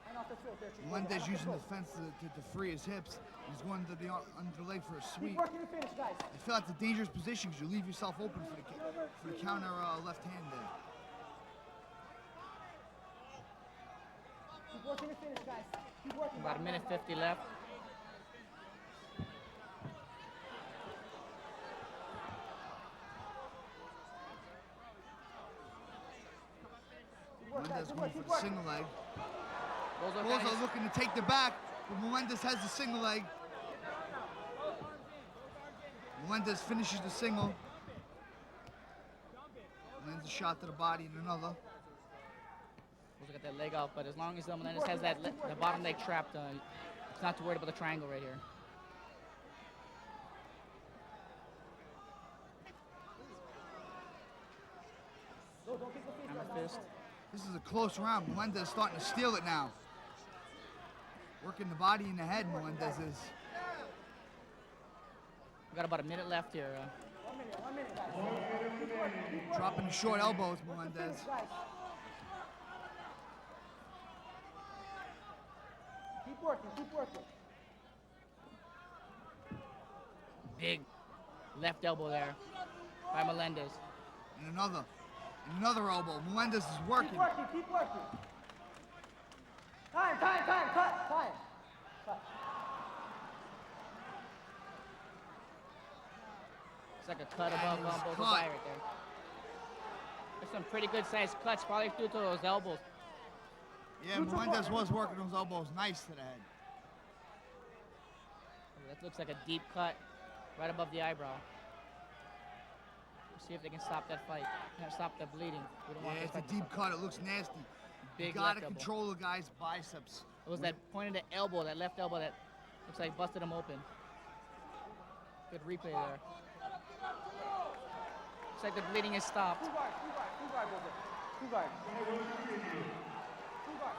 And off the throat there, Chief. Melendez Off the using the throat. fence to free his hips. He's going under the leg for a Keep sweep. working to finish, guys. I feel that's a dangerous position because you leave yourself open for the counter left hand there. Keep working to finish, guys. Keep working. About a minute 50 left. Melendez going for the single leg. Bozo Bozo looking to take the back, but Melendez has the single leg. Melendez finishes the single. Lands a shot to the body and another. Bozo got that leg out, but as long as Melendez has that the bottom leg trapped, he's not too worried about the triangle right here. Hammer fist. This is a close round. Melendez starting to steal it now. Working the body and the head, Melendez is. We got about a minute left here. 1 minute, guys. Dropping the short elbows, Melendez. Guys. Keep working, keep working. Big left elbow there by Melendez. And another elbow. Melendez is working. Keep working, keep working. Time, cut, time. Cut. It's like a cut above Bozo's cut. eye right there. There's some pretty good sized cuts, probably due to those elbows. Yeah, Melendez was working those elbows nice to the head. That looks like a deep cut right above the eyebrow. Let's see if they can stop that fight. Stop the bleeding. We don't want Yeah, this it's a fight to deep stop. cut. It looks nasty. Big You gotta left elbow. control the guy's biceps. It was that point of the elbow, that left elbow that looks like busted him open. Good replay there. Looks like the bleeding is stopped. Two guard, Bozo. Two guard. Two guard.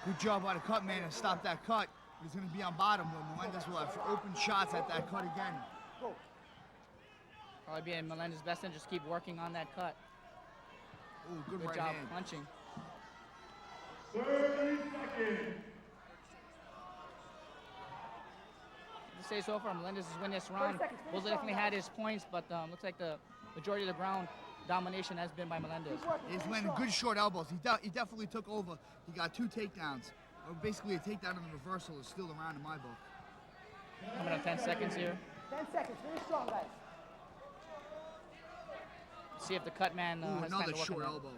Good job by the cut man to stop that cut. He's gonna be on bottom though. Melendez will have open shots at that cut again. Go. Probably be in Melendez's best interest, keep working on that cut. Ooh, good right job hand. punching. 30 seconds. To say so far, Melendez has won this round. Bozo definitely had his points, but looks like the majority of the ground domination has been by Melendez. He's landing good short elbows. He definitely took over. He got 2 takedowns. Basically a takedown and a reversal is still around in my book. Coming up 10 seconds here. 10 seconds, finish strong, guys. See if the cut man Ooh, has time another to work short on that. elbow.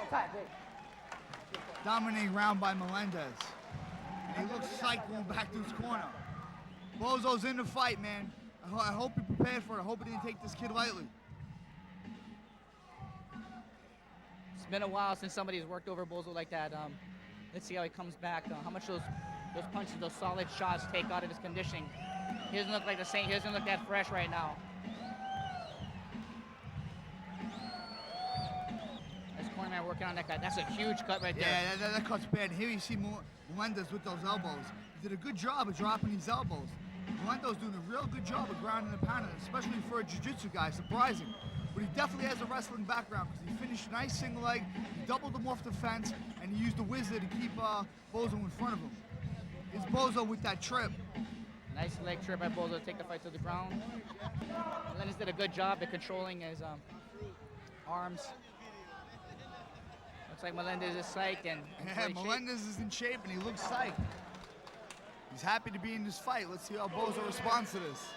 Time, big. Dominating round by Melendez. And he looks psyched going back to his corner. Bozo's in the fight, man. I hope he prepared for it. I hope he didn't take this kid lightly. It's been a while since somebody's worked over Bozo like that. Let's see how he comes back. How much those punches, those solid shots take out of his conditioning. He doesn't look like the same. He doesn't look that fresh right now. Nice corner man working on that guy. That's a huge cut right there. Yeah, that cut's bad. Here you see Melendez with those elbows. He did a good job of dropping these elbows. Melendez doing a real good job of grounding and pounding, especially for a jiu-jitsu guy. Surprising. But he definitely has a wrestling background because he finished a nice single leg, he doubled him off the fence, and he used the wizard to keep Bozo in front of him. It's Bozo with that trip. Nice leg trip by Bozo to take the fight to the ground. Melendez did a good job at controlling his arms. Looks like Melendez is psyched and in Yeah, great shape. Melendez is in shape and he looks psyched. He's happy to be in this fight. Let's see how Bozo responds to this.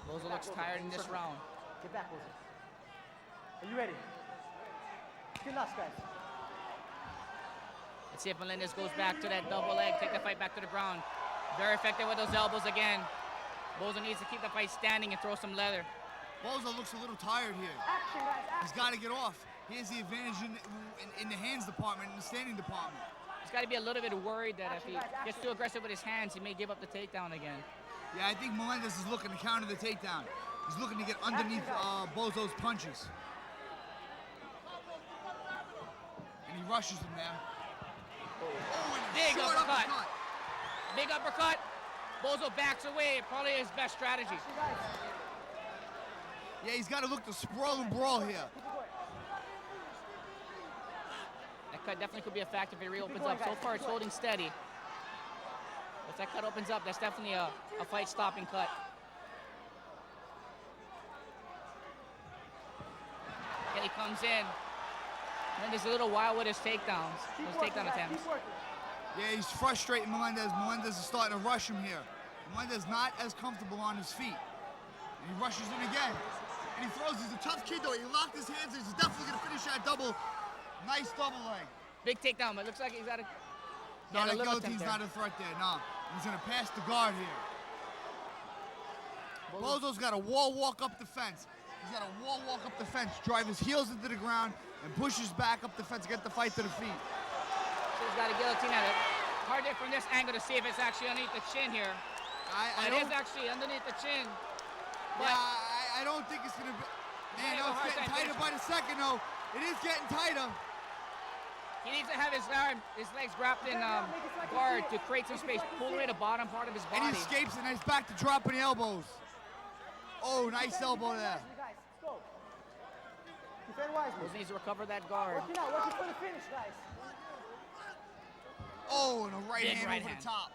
Bozo looks tired in this round. Get back, Bozo. Are you ready? Good luck, guys. Let's see if Melendez goes back to that double leg, take the fight back to the ground. Very effective with those elbows again. Bozo needs to keep the fight standing and throw some leather. Bozo looks a little tired here. He's got to get off. He has the advantage in the hands department, in the standing department. He's got to be a little bit worried that if he gets too aggressive with his hands, he may give up the takedown again. Yeah, I think Melendez is looking to counter the takedown. He's looking to get underneath Bozo's punches. And he rushes him there. Oh, and a Big short uppercut. Big uppercut. Bozo backs away. Probably his best strategy. Yeah, he's got to look to sprawl and brawl here. That cut definitely could be a factor if it reopens up. So far, it's holding steady. If that cut opens up, that's definitely a fight-stopping cut. And he comes in. And he's a little wild with his takedowns, his takedown attempts. Yeah, he's frustrating Melendez. Melendez is starting to rush him here. Melendez not as comfortable on his feet. And he rushes him again. And he throws. He's a tough kid, though. He locked his hands. He's definitely going to finish that double. Nice double leg. Big takedown, but it looks like he's got a... No, that guillotine's not a threat there. No. He's going to pass the guard here. Bozo's got a wall walk up the fence. He's got a wall walk up the fence, drive his heels into the ground, and pushes back up the fence, get the fight to the feet. So he's got a guillotine at it. Hard to from this angle to see if it's actually underneath the chin here. It is actually underneath the chin. But yeah, I don't think it's going to be... Man, no, it's getting tighter by the second, though. It is getting tighter. He needs to have his legs wrapped in guard to create some space, pull away the bottom part of his body. And he escapes, and he's back to dropping the elbows. Oh, nice elbow there. Bozo needs to recover that guard. Working for the finish, guys. Oh, and a right Big hand right over hand. the top.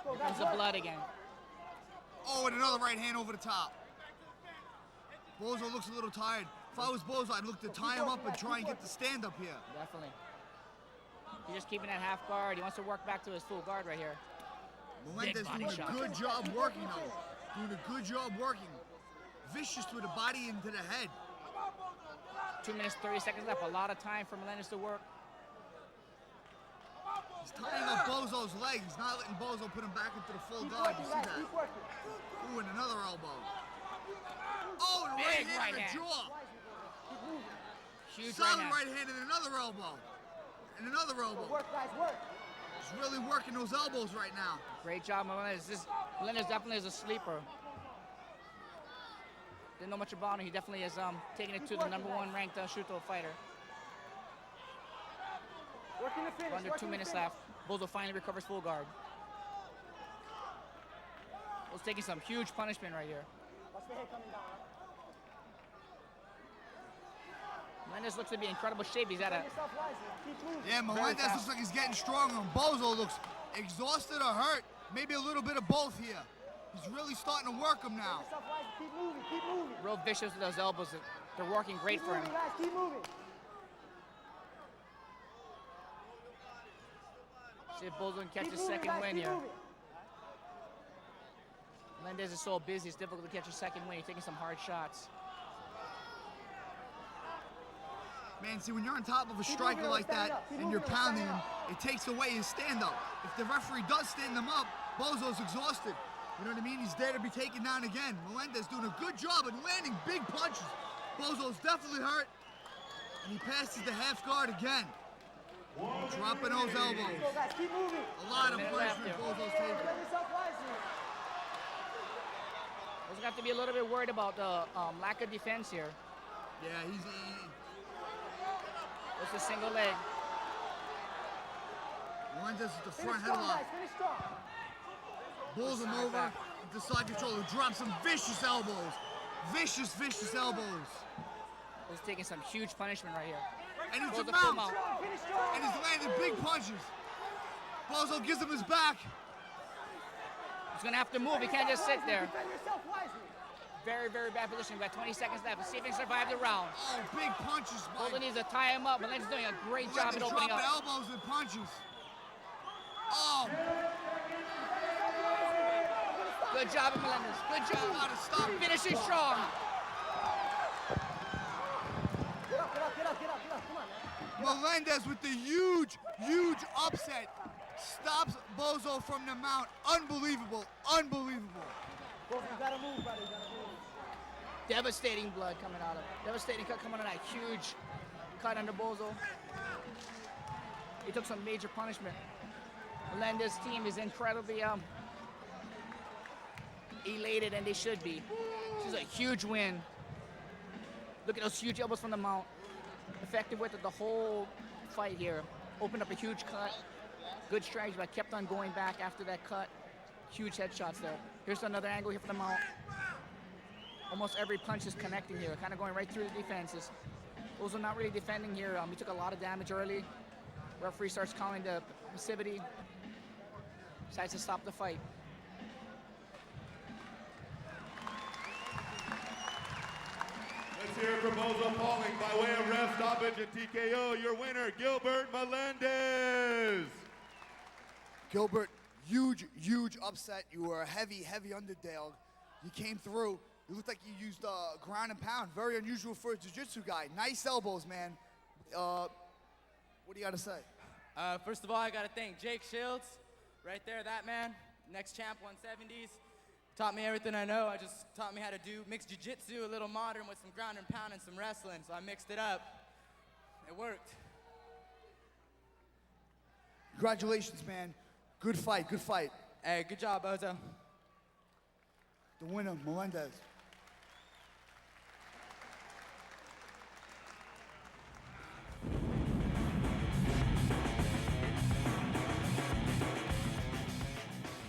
Here comes the blood again. Oh, and another right hand over the top. Bozo looks a little tired. If I was Bozo, I'd look to tie him up and try and get the stand up here. Definitely. He's just keeping that half guard. He wants to work back to his full guard right here. Melendez doing a good job working, though. Doing a good job working. Vicious with the body into the head. 2 minutes, 30 seconds left. A lot of time for Melendez to work. He's tying up Bozo's legs. He's not letting Bozo put him back into the full guard. You see that? Ooh, and another elbow. Oh, and a Big right hand in the jaw. Huge Solid right hand. right hand and another elbow. And another elbow. Work, guys, work. He's really working those elbows right now. Great job, Melendez. Melendez definitely is a sleeper. Didn't know much about him. He definitely is taking it to the #1 ranked Shooto fighter. Under 2 minutes left. Bozo finally recovers full guard. Bozo's taking some huge punishment right here. Watch the head coming down. Melendez looks to be in incredible shape. He's at a... Yeah, Melendez looks like he's getting stronger, and Bozo looks exhausted or hurt. Maybe a little bit of both here. He's really starting to work him now. Keep moving, keep moving. Real vicious with those elbows. They're working great for him. Guys, keep moving. See if Bozo can catch his second win here. Melendez is so busy, it's difficult to catch a second win. He's taking some hard shots. Man, see, when you're on top of a striker like that and you're pounding him, it takes away his stand-up. If the referee does stand him up, Bozo's exhausted. You know what I mean? He's there to be taken down again. Melendez doing a good job at landing big punches. Bozo's definitely hurt. And he passes the half guard again. Dropping those elbows. Keep moving. A lot of punishment Bozo's taking. Bozo's got to be a little bit worried about the lack of defense here. Yeah, It's a single leg. Melendez with the front headlock. Pulls him over into side control and drops some vicious elbows. Vicious, vicious elbows. He's taking some huge punishment right here. And it's Bozo a full mount. mount. And he's landing big punches. Bozo gives him his back. He's going to have to move. He can't just sit there. Very, very bad position. We've got 20 seconds left. Let's see if he can survive the round. Oh, big punches. Bozo needs to tie him up. Melendez is doing a great job at opening up. Dropping elbows and punches. Oh. Good job, Melendez. Good job. Gotta stop. Finishing strong. Get up, come on, man. Melendez with the huge, huge upset. Stops Bozo from the mount. Unbelievable, unbelievable. Bozo, you gotta move, brother, you gotta move. Devastating blood coming out of it. Devastating cut coming out of that huge cut under Bozo. He took some major punishment. Melendez's team is incredibly elated, and they should be. This is a huge win. Look at those huge elbows from the mount. Effective with it the whole fight here. Opened up a huge cut. Good strategy, but kept on going back after that cut. Huge headshots there. Here's another angle here from the mount. Almost every punch is connecting here, kind of going right through the defenses. Bozo not really defending here. He took a lot of damage early. Referee starts calling the passivity. Decides to stop the fight. Let's hear it for Bozo falling by way of ref stoppage and TKO. Your winner, Gilbert Melendez. Gilbert, huge upset. You were a heavy underdog. You came through. You looked like you used ground and pound. Very unusual for a jiu-jitsu guy. Nice elbows, man. What do you got to say? First of all, I got to thank Jake Shields. Right there, that man. Next champ 170s. Taught me everything I know. I just taught me how to do mixed jiu-jitsu, a little modern with some ground and pound and some wrestling. So I mixed it up. It worked. Congratulations, man. Good fight, good fight. Hey, good job, Bozo. The winner, Melendez.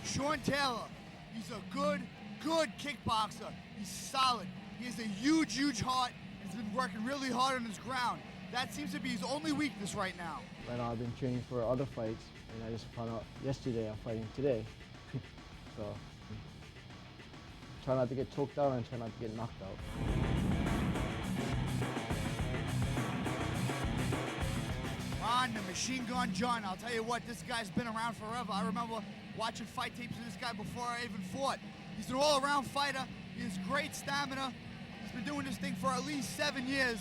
Sean Taylor, he's a good kickboxer. He's solid. He has a huge heart. He's been working really hard on his ground. That seems to be his only weakness right now. Right now I've been training for other fights, and I just found out yesterday I'm fighting today. So try not to get choked out and try not to get knocked out. Ron, the Machine Gun John, I'll tell you what, this guy's been around forever. I remember watching fight tapes of this guy before I even fought. He's an all-around fighter. He has great stamina. He's been doing this thing for at least 7 years.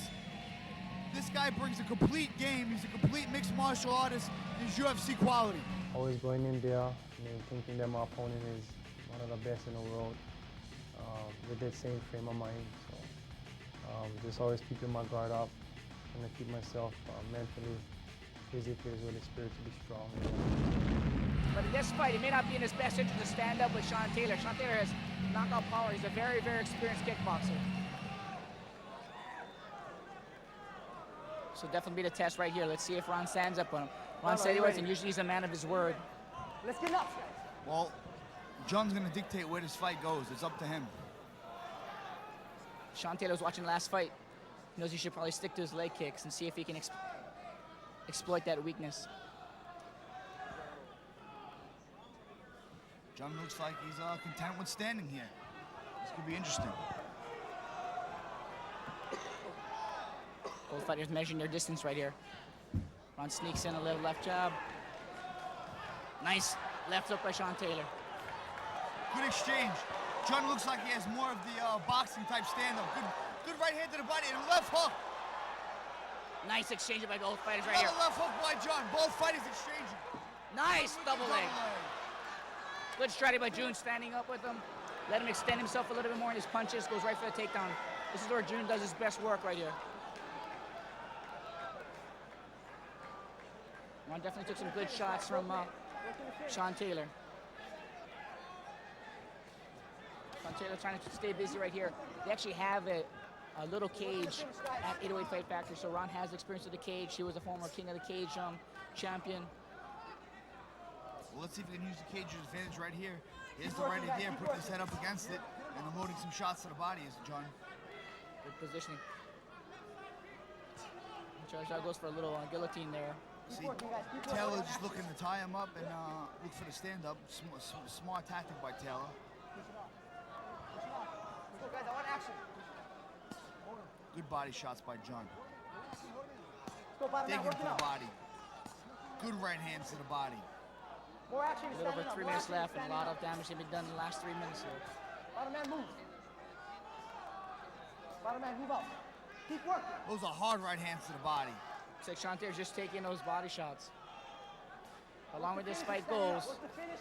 This guy brings a complete game. He's a complete mixed martial artist. He's UFC quality. Always going in there, thinking that my opponent is one of the best in the world with that same frame of mind. So just always keeping my guard up, trying to keep myself mentally, physically, as well as spiritually strong. But in this fight, it may not be in his best interest to stand up with Sean Taylor. Sean Taylor has knockout power. He's a very experienced kickboxer. So definitely be the test right here. Let's see if Ron stands up on him. Ron said he was, and usually he's a man of his word. Let's get up. Well, John's gonna dictate where this fight goes. It's up to him. Sean Taylor's watching the last fight. He knows he should probably stick to his leg kicks and see if he can exploit that weakness. John looks like he's content with standing here. This could be interesting. Both fighters measuring their distance right here. Ron sneaks in a little left jab. Nice left hook by Sean Taylor. Good exchange. John looks like he has more of the boxing type stand-up. Good right hand to the body and a left hook. Nice exchange by both fighters right here. Another left hook by John. Both fighters exchanging. Nice double leg. Good strategy by June, standing up with him. Let him extend himself a little bit more in his punches. Goes right for the takedown. This is where June does his best work right here. Ron definitely took some good shots from Sean Taylor. Sean Taylor trying to stay busy right here. They actually have a little cage at 808 Fight Factory, so Ron has experience with the cage. He was a former King of the Cage champion. Well, let's see if we can use the cage's advantage right here. Here's the right idea, put his head up against it, and unloading some shots to the body, John. Good positioning. Charles goes for a little guillotine there. See, Taylor just looking to tie him up and look for the stand-up. Smart tactic by Taylor. Good body shots by John. Digging to the body. Good right hands to the body. A little over 3 minutes left, and a lot of damage has been done in the last 3 minutes here. Bottom man, move. Bottom man, move up. Keep working. Those are hard right hands to the body. Looks like Sean Taylor's just taking those body shots. The longer this fight goes,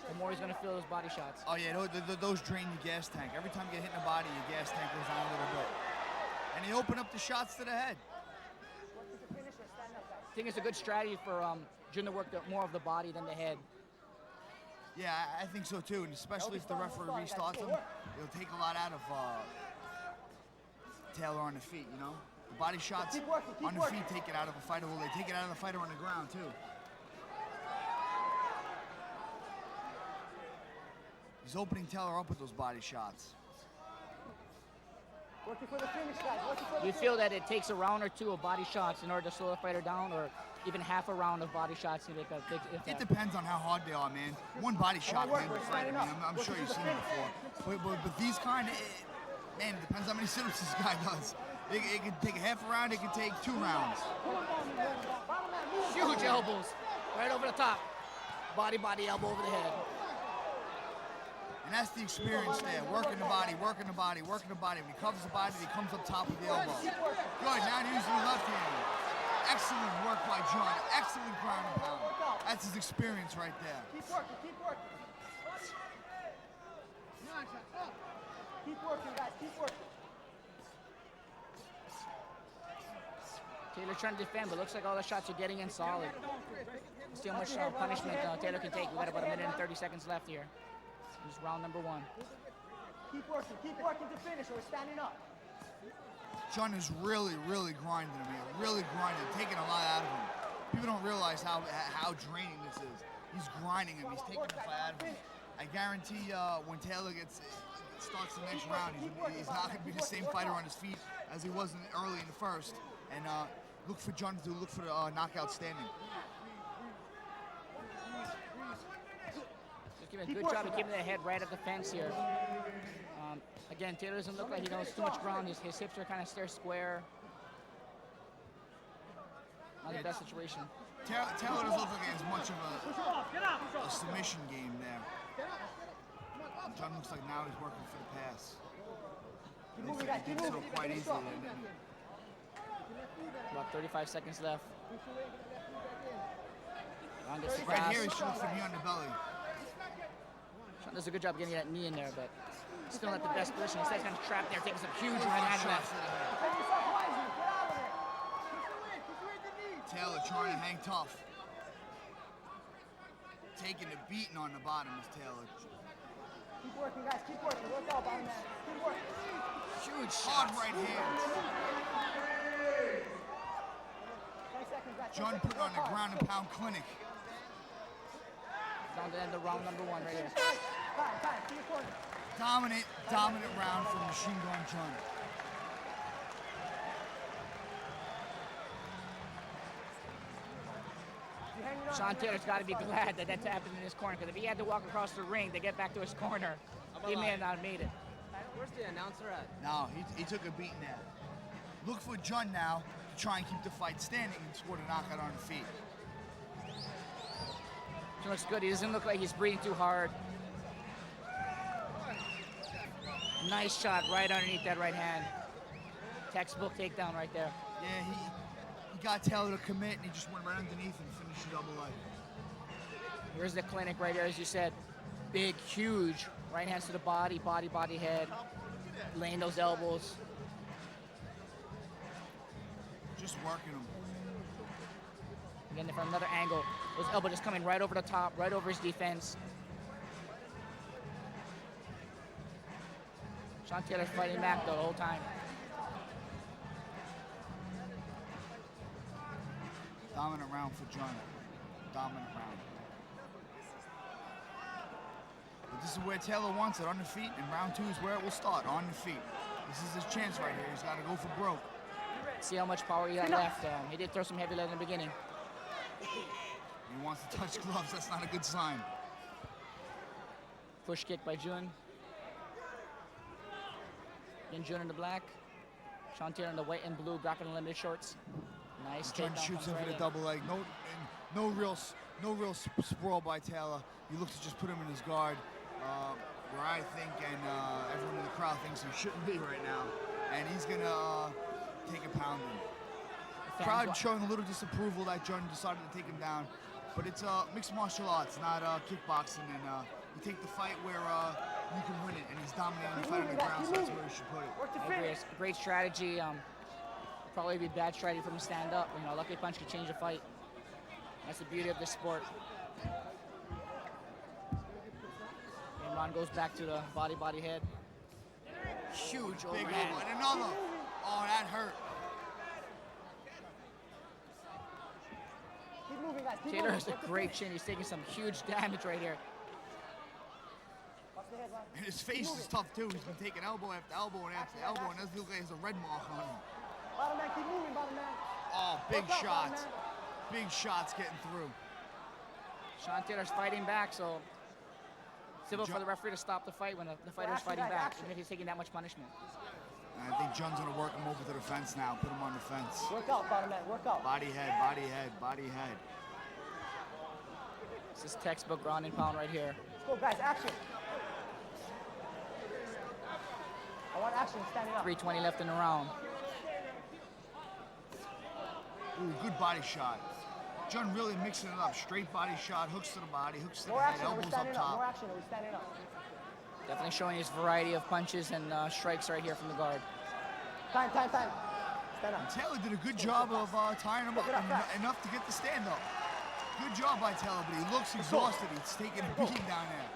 the more he's going to feel those body shots. Oh, yeah, those drain your gas tank. Every time you get hit in the body, your gas tank goes on a little bit. And he opened up the shots to the head. I think it's a good strategy for Jun to work more of the body than the head. Yeah, I think so too, and especially if the referee restarts him, it'll take a lot out of Taylor on the feet, you know? The body shots on the feet take it out of a fighter. Well, they take it out of the fighter on the ground too. He's opening Taylor up with those body shots. Working for the finish, guys. Do you feel that it takes a round or two of body shots in order to slow the fighter down, or even half a round of body shots to make a big impact? It depends on how hard they are, man. One body shot can end the fight. I mean, I'm sure you've seen it before. But these kind of, man, it depends how many sit-ups this guy does. It can take a half a round, it can take 2 rounds. Huge elbows, right over the top. Body, elbow over the head. And that's the experience there. Working the body, working the body, working the body. When he covers the body, he comes up top with the elbow. Good, now using the left hand. Excellent work by John. Excellent ground and pound. That's his experience right there. Keep working, keep working. Keep working, guys, keep working. Taylor trying to defend, but looks like all the shots are getting in solid. Let's see how much punishment Taylor can take. We got about a minute and 30 seconds left here. This is round number 1. Keep working to finish, or standing up. John is really grinding him here. Really grinding, taking a lot out of him. People don't realize how draining this is. He's grinding him. He's taking the fight out of him. I guarantee when Taylor starts the next round, he's not going to be the same fighter on his feet as he was early in the first. And look for John to look for the knockout standing. Just giving a good job of keeping the head right at the fence here. Again, Taylor doesn't look like he knows too much ground. His hips are kind of square. Not the best situation. Taylor doesn't look like he has much of a submission game there. John looks like now he's working for the pass. He did so quite easily. About 35 seconds left. John gets the Right pass. here, he shoots from here on the belly. John does a good job getting that knee in there, but still not the best position. Instead, he's kind of trapped there, taking some huge right hand shots. Taylor trying to hang tough. Taking the beating on the bottom is Taylor. Keep working, guys, keep working. Work out, bottom man. Keep working. Huge hard right hand. 20 seconds, guys. John put on the ground and pound clinic. Down to end the round number 1 right here. Time, to your corner. Dominant round from Machine Gun John. Sean Taylor's got to be glad that that's happened in his corner, because if he had to walk across the ring to get back to his corner, he may have not made it. Where's the announcer at? No, he took a beating there. Look for John now to try and keep the fight standing and score the knockout on the feet. He looks good. He doesn't look like he's breathing too hard. Nice shot right underneath that right hand. Textbook takedown right there. Yeah, he got Taylor to commit, and he just went right underneath and finished the double leg. Here's the clinic right here, as you said. Big, huge right hands to the body, head. Laying those elbows. Just working him. Again, from another angle. Those elbows just coming right over the top, right over his defense. Sean Taylor's fighting back though the whole time. Dominant round for John. Dominant round. But this is where Taylor wants it, on the feet, and round 2 is where it will start, on the feet. This is his chance right here. He's got to go for broke. See how much power he got left. He did throw some heavy lead in the beginning. He wants to touch gloves. That's not a good sign. Push kick by Jun. Then Jun in the black. Sean Taylor in the white and blue grappling limited shorts. Nice John takedown. shoots Comes him right for the in. double leg. No real sprawl by Taylor. He looks to just put him in his guard, where I think, and everyone in the crowd thinks he shouldn't be right now. And he's gonna take a pounding. Crowd showing a little disapproval that John decided to take him down, but it's mixed martial arts, not kickboxing, and you take the fight where you can win it, and he's dominating the fight on the ground, so that's where you should put it. I agree. It's a great strategy. Probably be a bad strategy for him to stand up. You know, a lucky punch could change a fight. That's the beauty of this sport. And Ron goes back to the body head. Huge Big overhand. elbow, and another. Oh, that hurt. Keep moving, guys. Keep Taylor moving. has a great chin. He's taking some huge damage right here. Watch the head, Ron. And his face is tough, too. He's been taking elbow after elbow and after elbow, and doesn't look like he has a red mark on him. Bottom man, keep moving, bottom man. Oh, big Look out, bottom shots. man. Big shots getting through. Sean Taylor's fighting back, so civil for the referee to stop the fight when the fighter's fighting back, even if he's taking that much punishment. And I think John's going to work him over to the fence now, put him on the fence. Work out, bottom man, work out. Body head, body head, body head. This is textbook ground and pound right here. Let's go, guys, action. I want action, standing up. 3:20 left in the round. Ooh, good body shot. John really mixing it up. Straight body shot, hooks to the body, hooks to the More head, action, we're elbows up standing up. top. More action, we're standing up. Definitely showing his variety of punches and strikes right here from the guard. Time. Stand up. And Taylor did a good job of tying him up enough to get the stand up. Good job by Taylor, but he looks exhausted. He's taking a beating down there.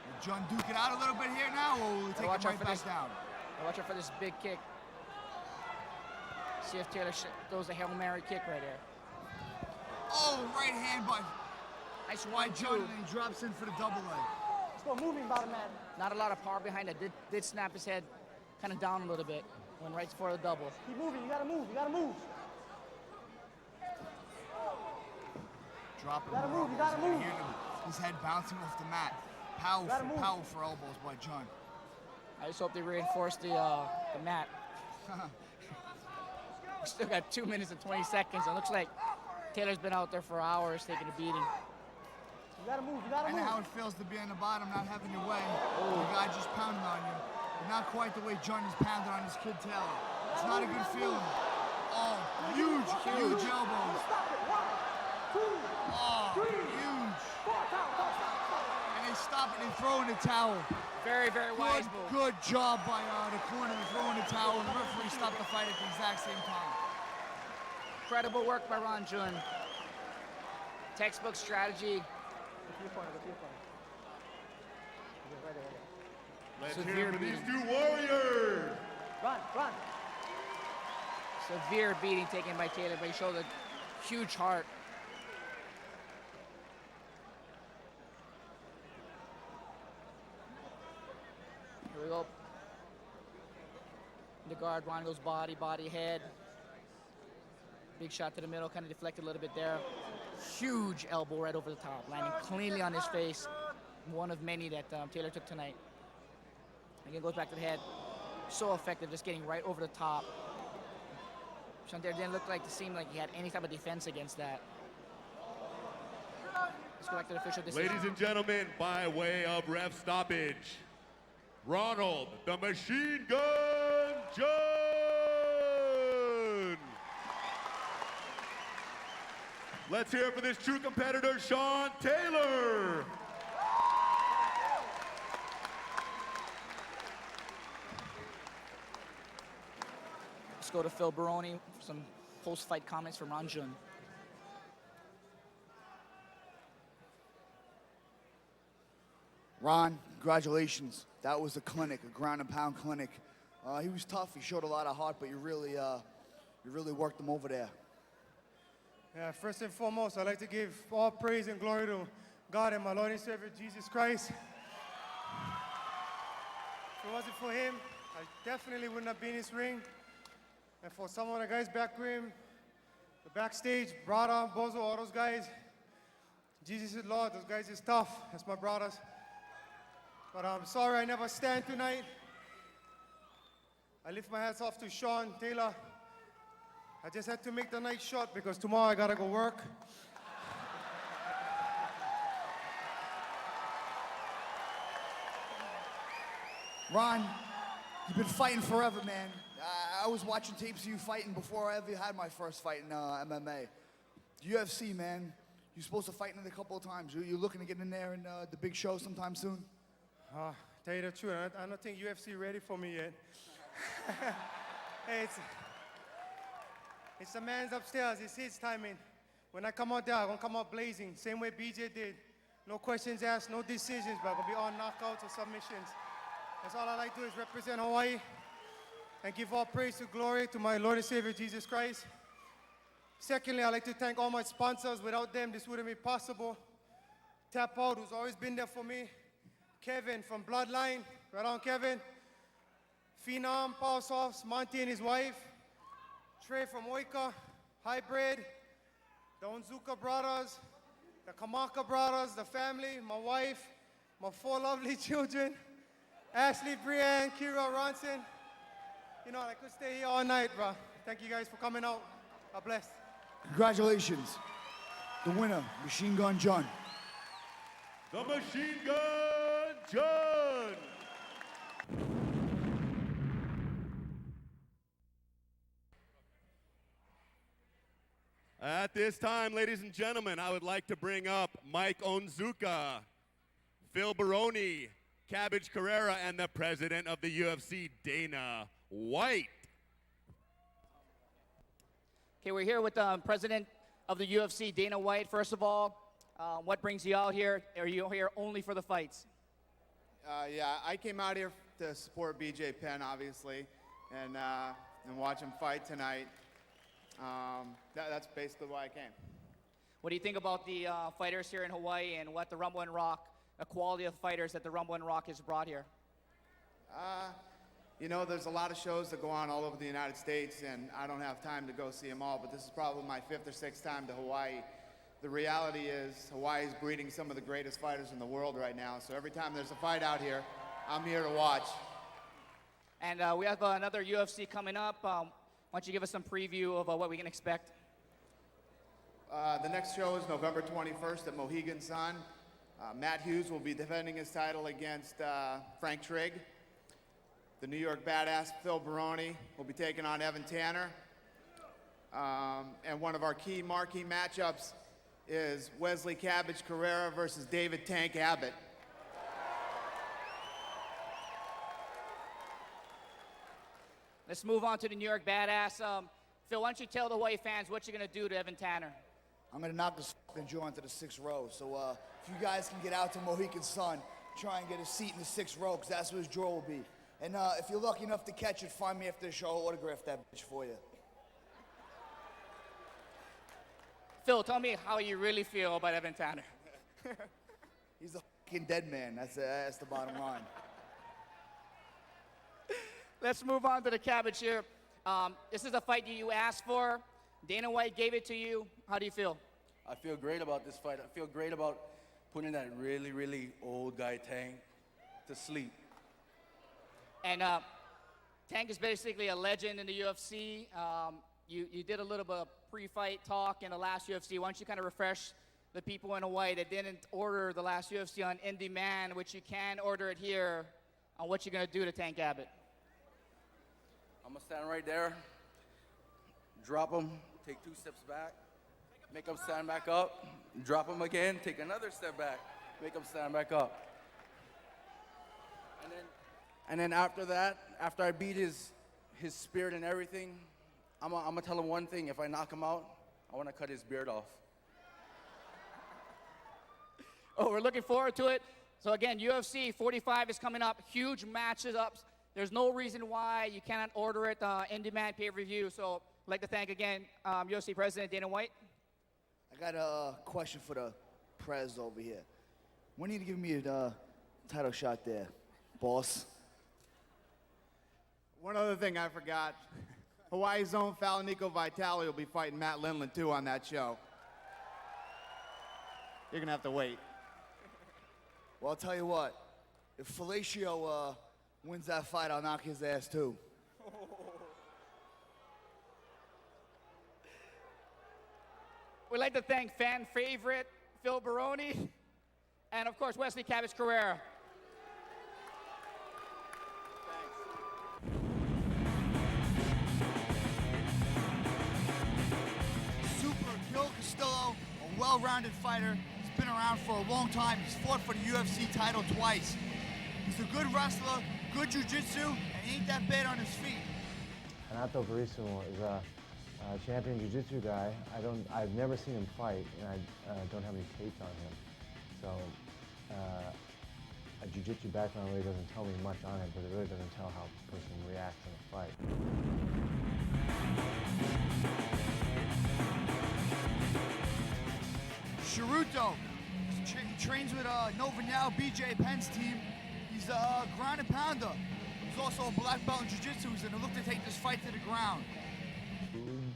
Will John duke it out a little bit here now, or will he take it right back down? Watch out for this big kick. See if Taylor throws a Hail Mary kick right here. Oh, right hand by Nice wide 1-2. John, and he drops in for the double leg. Let's go, moving, bottom man. Not a lot of power behind it. Did snap his head kind of down a little bit. Went right for the double. Keep moving, you gotta move, you gotta move. Dropping You gotta the move, you elbows. gotta And move. hear his head bouncing off the mat. Powerful elbows by John. I just hope they reinforce the mat. We still got 2 minutes and 20 seconds. It looks like Taylor's been out there for hours taking a beating. You gotta move, you gotta And move. how it feels to be on the bottom, not having your way. The guy just pounding on you. But not quite the way John is pounding on his kid Taylor. It's not a good feeling. Oh, huge elbows. Stop it. 1, 2, Oh, 3, huge. 4. Stop. And they stop it and throw in the towel. Very, very wise move. Good job by the corner to throw in the towel. And the referee stopped the fight at the exact same time. Incredible work by Ron Jun. Textbook strategy. Go to your corner. Right there. Let's Severe hear it for these beating. two warriors. Run. Severe beating taken by Taylor, but he showed a huge heart. Here we go. The guard, Ron goes body, head. Big shot to the middle, kind of deflected a little bit there. Huge elbow right over the top, landing cleanly on his face. One of many that Taylor took tonight. Again, goes back to the head. So effective, just getting right over the top. Shantair didn't look like to seem like he had any type of defense against that. Let's go back to the official decision. Ladies and gentlemen, by way of ref stoppage, Ronald the Machine Gun John. Let's hear it for this true competitor, Sean Taylor. Let's go to Phil Baroni for some post-fight comments from Ron Jun. Ron, congratulations. That was a clinic, a ground and pound clinic. He was tough. He showed a lot of heart, but you really worked him over there. Yeah, first and foremost, I'd like to give all praise and glory to God and my Lord and Savior, Jesus Christ. If it wasn't for him, I definitely would not be in this ring. And for some of the guys back room, the backstage, Brada, Bozo, all those guys, Jesus is Lord, those guys is tough. That's my brothers. But I'm sorry I never stand tonight. I lift my hats off to Sean Taylor. I just had to make the night short because tomorrow I gotta go work. Ron, you've been fighting forever, man. I was watching tapes of you fighting before I ever had my first fight in MMA. UFC, man. You're supposed to fight in it a couple of times. You're looking to get in there in the big show sometime soon? Tell you the truth, I don't think UFC ready for me yet. Hey, it's the man's upstairs. It's his timing. When I come out there, I'm going to come out blazing, same way BJ did. No questions asked, no decisions, but I'm going to be all knockouts or submissions. That's all I like to do is represent Hawaii and give all praise to glory to my Lord and Savior, Jesus Christ. Secondly, I'd like to thank all my sponsors. Without them, this wouldn't be possible. Tap Out, who's always been there for me. Kevin from Bloodline, right on Kevin. Phenom, Paul Softs, Monty and his wife. Trey from Oika, Hybrid. The Onzuka brothers, the Kamaka brothers, the family, my wife, my 4 lovely children. Ashley, Brianne, Kira, Ronson. You know, I could stay here all night, bro. Thank you guys for coming out. God bless. Congratulations. The winner, Machine Gun John. The Machine Gun John. At this time, ladies and gentlemen, I would like to bring up Mike Onzuka, Phil Baroni, Cabbage Carrera, and the president of the UFC, Dana White. Okay, we're here with the president of the UFC, Dana White. First of all, what brings you out here? Are you here only for the fights? Yeah, I came out here to support BJ Penn, obviously, and watch him fight tonight. That's basically why I came. What do you think about the fighters here in Hawaii and what the Rumble and Rock, the quality of fighters that the Rumble and Rock has brought here? You know, there's a lot of shows that go on all over the United States, and I don't have time to go see them all, but this is probably my 5th or 6th time to Hawaii. The reality is Hawaii is breeding some of the greatest fighters in the world right now, so every time there's a fight out here, I'm here to watch. And we have another UFC coming up. Why don't you give us some preview of what we can expect? The next show is November 21st at Mohegan Sun. Matt Hughes will be defending his title against Frank Trigg. The New York Badass Phil Baroni will be taking on Evan Tanner. And one of our key marquee matchups is Wesley Cabbage Carrera versus David Tank Abbott. Let's move on to the New York Badass. Phil, why don't you tell the Hawaii fans what you're going to do to Evan Tanner? I'm going to knock this fucking jaw into the 6th row. So if you guys can get out to Mohegan Sun, try and get a seat in the 6th row, because that's where his jaw will be. And if you're lucky enough to catch it, find me after the show. I'll autograph that bitch for you. Phil, tell me how you really feel about Evan Tanner. He's a fucking dead man. That's the bottom line. Let's move on to the Cabbage here. This is a fight you asked for. Dana White gave it to you. How do you feel? I feel great about this fight. I feel great about putting that really, really old guy Tank to sleep. And Tank is basically a legend in the UFC. You did a little bit of pre-fight talk in the last UFC. Why don't you kind of refresh the people in Hawaii that didn't order the last UFC on In Demand, which you can order it here, on what you're going to do to Tank Abbott? I'm going to stand right there, drop him, take 2 steps back, make him stand back up, drop him again, take another step back, make him stand back up. And then after that, after I beat his spirit and everything, I'm gonna tell him one thing. If I knock him out, I want to cut his beard off. Oh, we're looking forward to it. So again, UFC 45 is coming up. Huge matches up. There's no reason why you cannot order it in-demand pay-per-view. So I'd like to thank again UFC President Dana White. I got a question for the Prez over here. When are you giving me a title shot there, boss? One other thing I forgot. Hawaii's own Falanico Vitale will be fighting Matt Lindland, too, on that show. You're going to have to wait. Well, I'll tell you what. If Felicio wins that fight, I'll knock his ass, too. We'd like to thank fan favorite Phil Baroni and, of course, Wesley Cabbage Carrera. Gil Castillo, a well-rounded fighter. He's been around for a long time. He's fought for the UFC title twice. He's a good wrestler, good jiu-jitsu, and he ain't that bad on his feet. Renato Verissimo is a champion jiu-jitsu guy. I've never seen him fight, and I don't have any tapes on him. So a jiu-jitsu background really doesn't tell me much on him, but it really doesn't tell how a person reacts in a fight. Sharuto, he trains with Nova now, BJ Penn's team. He's a ground and pounder. He's also a black belt in jiu-jitsu. He's gonna look to take this fight to the ground.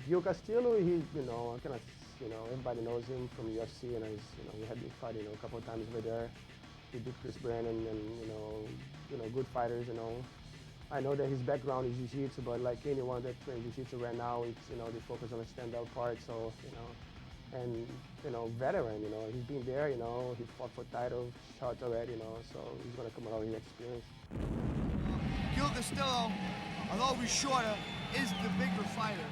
Gil Castillo, he's, everybody knows him from UFC, and we had been fighting, a couple of times over there. He beat Chris Brandon, and good fighters, I know that his background is jiu-jitsu, but like anyone that trains jiu-jitsu right now, it's, they focus on the stand-up part, so, and, veteran, he's been there, he fought for title shots already, so he's gonna come out with experience. Gil Castillo, although he's shorter, is the bigger fighter.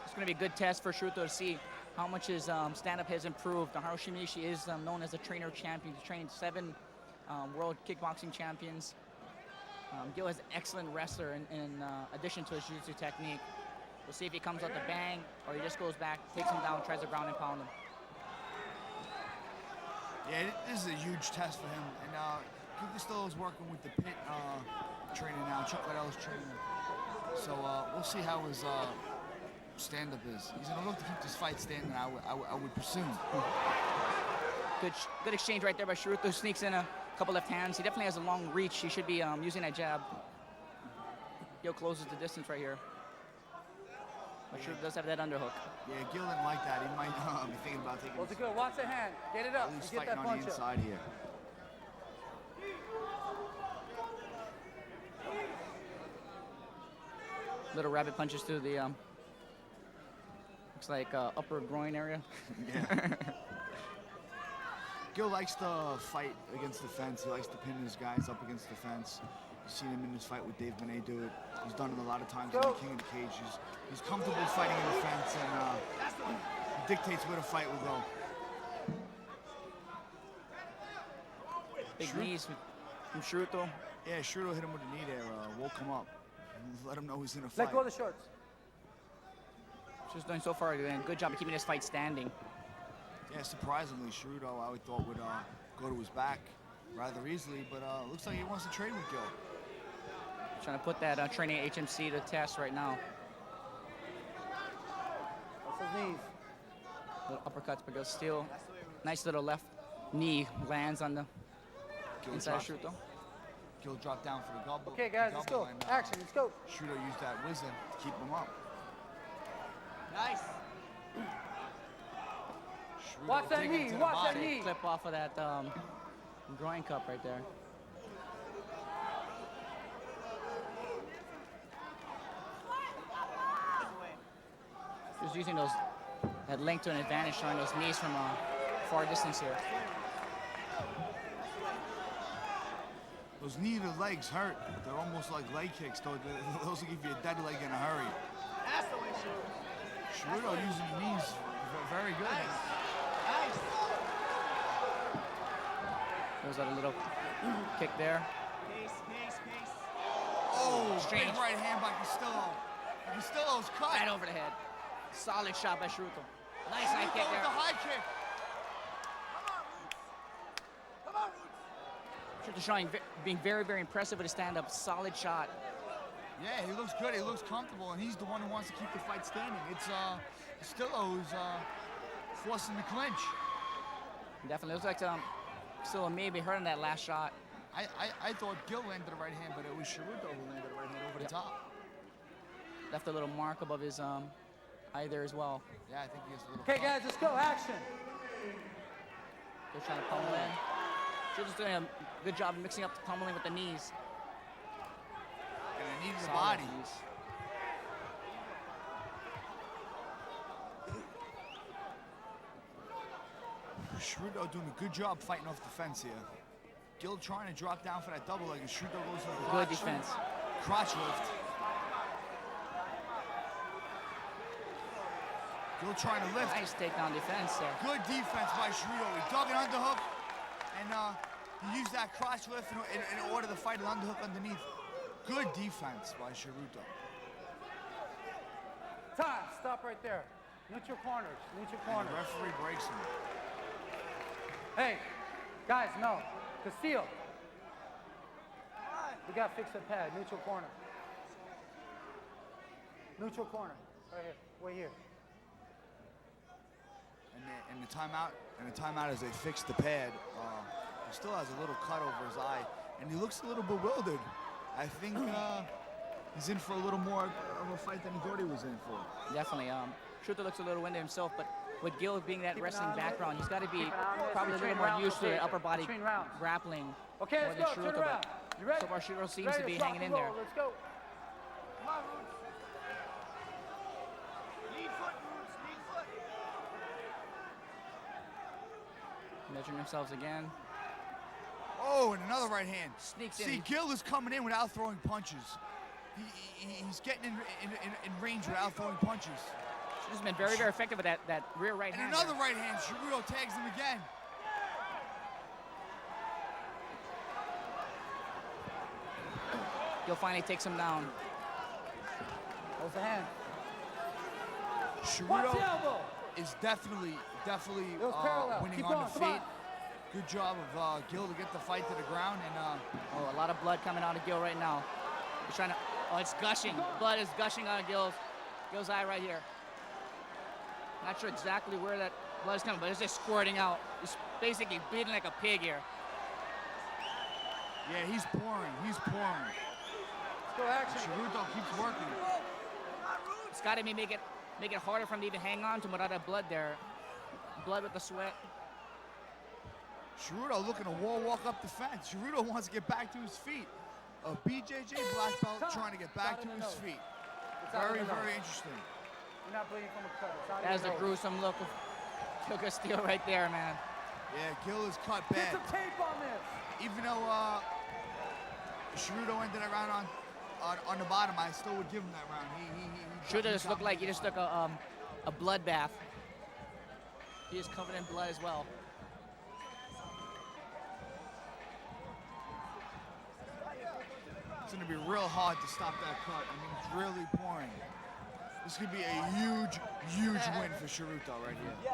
It's going to be a good test for Sharuto to see how much his stand-up has improved. Naharu Shimizu is known as a trainer champion. He's trained 7 world kickboxing champions. Gil is an excellent wrestler in addition to his jiu-jitsu technique. We'll see if he comes out the bang or he just goes back, takes him down, tries to ground and pound him. Yeah, this is a huge test for him. And Gil Castillo's working with the Pit trainer now, Chuck Liddell's trainer. So we'll see how his stand-up is. He's going to look to keep this fight standing, I would presume. Good exchange right there by Sharuto. Sneaks in a couple left hands. He definitely has a long reach. He should be using that jab. Gil closes the distance right here. But Sharuto does have that underhook. Yeah, Gil didn't like that. He might be thinking about taking Well, good. Watch the hand. Get it up. He's Get fighting that on punch the inside here. Little rabbit punches through the looks like upper groin area. Yeah. Gil likes to fight against the fence. He likes to pin his guys up against the fence. You've seen him in his fight with Dave Benet do it. He's done it a lot of times in the King of the Cage. He's comfortable fighting in the fence, and he dictates where the fight will go. Big knees from Sharuto. Yeah, Sharuto hit him with a knee there. Woke him up. Let him know he's in a fight. Let go of the shorts. Just doing so far a good job of keeping this fight standing. Yeah, surprisingly, Sharuto I would thought would go to his back rather easily, but looks like he wants to trade with Gil. Trying to put that training at HMC to test right now. What's his knees? Little uppercuts, but Gil still nice little left knee lands on the inside of Sharuto. Gil dropped down for the gobble. Okay, guys, let's go. And, Action, let's go. Sharuto used that wisdom to keep him up. Nice. Watch that knee, watch that knee. Clip off of that groin cup right there. Just using that length to an advantage, showing those knees from a far distance here. Those knee to legs hurt. They're almost like leg kicks. Those will give you a dead leg in a hurry. That's the way Sharuto. Sharuto using the knees very good. Nice. There's that little kick there. Pace. Oh, Strange. big right hand by Castillo. Castillo's cut. Right over the head. Solid shot by Sharuto. Nice high kick there. The high kick. Sharuto showing being very impressive with his stand-up. Solid shot. Yeah, he looks good. He looks comfortable, and he's the one who wants to keep the fight standing. It's Castillo who's forcing the clinch. Definitely looks like Castillo maybe hurt in that last shot. I thought Gil landed the right hand, but it was Sharuto who landed the right hand over the top. Left a little mark above his eye there as well. Yeah, I think he has a little. Okay, guys, let's go. Action. They're trying to pummel in. Sharuto's doing a good job of mixing up the pummeling with the knees. And a knee to the Solid body. knees. Sharuto doing a good job fighting off the fence here. Gil trying to drop down for that double leg, and Sharuto goes to the Good defense. crotch lift. Gil trying to lift. Nice takedown defense there. Good defense by Sharuto. He dug an underhook, and He used that crotch lift in order to fight an underhook underneath. Good defense by Shiruto. Time. Stop right there. Neutral corners. Neutral corners. And the referee breaks him. Hey, guys, no. Castillo. We got to fix the pad. Neutral corner. Neutral corner. Right here. Wait here. And the timeout as they fix the pad. He still has a little cut over his eye, and he looks a little bewildered. I think he's in for a little more of a fight than he thought he was in for. Definitely. Shooter looks a little winded himself, but with Gil being that wrestling background, he's got to be probably a little more used to the upper body grappling Okay, more let's than go. Turn Shooter. around. You ready? So far, Shooter seems Ready? to be Let's rock hanging in and there. roll. Let's go. Come on, Roots. Lead foot, Roots, lead foot. Measuring themselves again. Oh, and another right hand. Sneaks See, in. Gil is coming in without throwing punches. He's getting in range without throwing punches. Shooter's been very, very effective with that rear right And hand. another right hand. Shiruto tags him again. Gil finally takes him down. What's the hand? Shiruto Watch the elbow. is definitely was parallel. winning Keep on on, the come feet. Good job of Gil to get the fight to the ground. And Oh, a lot of blood coming out of Gil right now. He's trying to, oh, it's gushing. Blood is gushing out of Gil's eye right here. Not sure exactly where that blood is coming, but it's just squirting out. He's basically bleeding like a pig here. yeah, he's pouring. He's pouring. Let's go action. Shiruto keeps working. It's got to be make it harder for him to even hang on to him without that blood there. Blood with the sweat. Shiruto looking to wall walk up the fence. Shiruto wants to get back to his feet. A BJJ black belt trying to get back to his feet. Very, very interesting. You're not bleeding from a cut. It's out of That is your a nose. gruesome look of Gil Castillo right there, man. Yeah, Gil is cut Get bad. some tape on this. Even though Shiruto ended that round on the bottom, I still would give him that round. Shooter just looked like he just took a bloodbath. He is covered in blood as well. It's going to be real hard to stop that cut. I mean, it's really pouring. This could be a huge, huge win for Shiruto right here.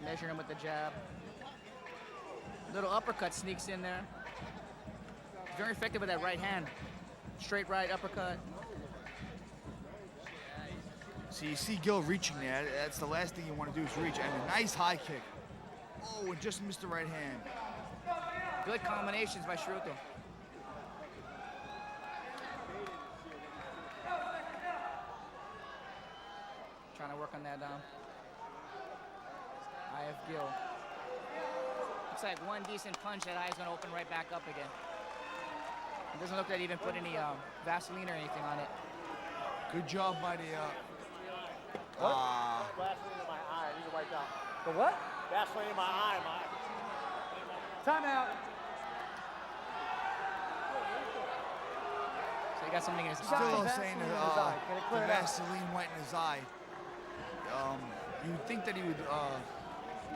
Measuring him with the jab. Little uppercut sneaks in there. Very effective with that right hand. Straight right uppercut. So you see Gil reaching there. That's the last thing you want to do is reach. And a nice high kick. Oh, and just missed the right hand. Good combinations by Shiruto. Trying to work on that eye of Gil. Looks like one decent punch, that eye's gonna open right back up again. It doesn't look like they even put any Vaseline or anything on it. Good job by the. Vaseline in my eye. I need to wipe out. The what? Vaseline in my eye. Timeout. So he got something in his Still eye. saying Vaseline in his eye. Can it the clear it out? Vaseline went in his eye. You'd think that he would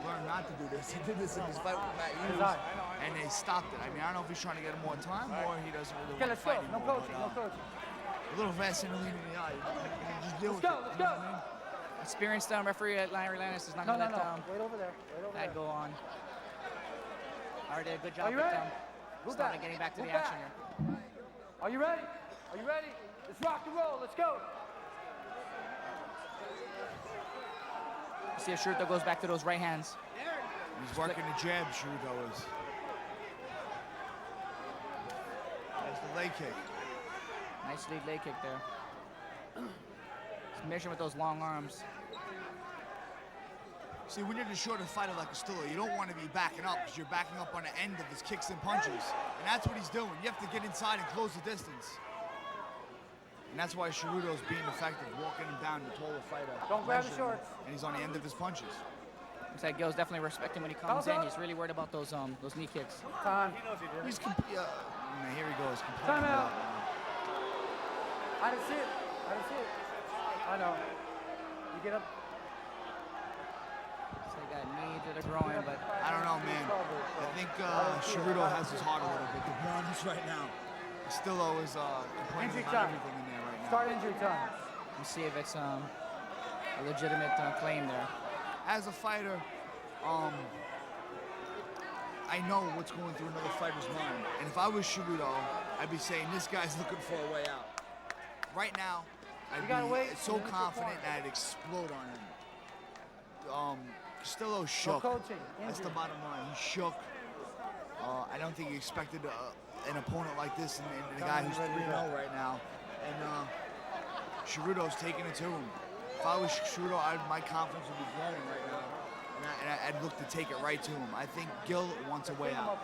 learn not to do this. He did this in his fight with Matt Hughes, and they stopped it. I mean, I don't know if he's trying to get him more time or he doesn't really Okay, want to let's go. fight No anymore. coaching. but, No coaching. A little Vaseline in the eye. You just deal Let's with go. it. Let's You know go. what I mean? Experienced referee at Larry Lannis is not No, gonna no, let no. Wait over there. Wait over that there. go on. Already did a good Are job you with ready? Move starting back. getting back to Move the action back. here. Are you ready? Are you ready? Let's rock and roll. Let's go. See if Shiruto goes back to those right hands. He's working the jab, Shiruto is. That's the leg kick. Nice lead leg kick there. He's measuring with those long arms. See, when you're the shorter fighter like Castillo, you don't want to be backing up because you're backing up on the end of his kicks and punches. And that's what he's doing. You have to get inside and close the distance. And that's why Shiruto's being effective, walking him down, the taller fighter. Don't grab the measuring him, shorts. And he's on the end of his punches. Looks like Gil's definitely respecting when he comes in. He's really worried about those knee kicks. Time. He's here he goes. Time out. I didn't see it. I didn't see it. I know. You get up. So Take that knee to the groin, but I don't know, man. I think Ceruto has his heart a little bit, to be honest, right now. Castillo is complaining about everything in there right now. Start injury time. Let's see if it's a legitimate claim there. As a fighter, I know what's going through another fighter's mind. And if I was Ceruto, I'd be saying, this guy's looking for a way out. Right now, I'd be so confident that I'd explode on him. Castillo shook. That's the bottom line. He shook. I don't think he expected an opponent like this and a guy who's 3-0 right now. And Ceruto's taking it to him. If I was Ceruto, my confidence would be growing right now. And I'd look to take it right to him. I think Gil wants a way out.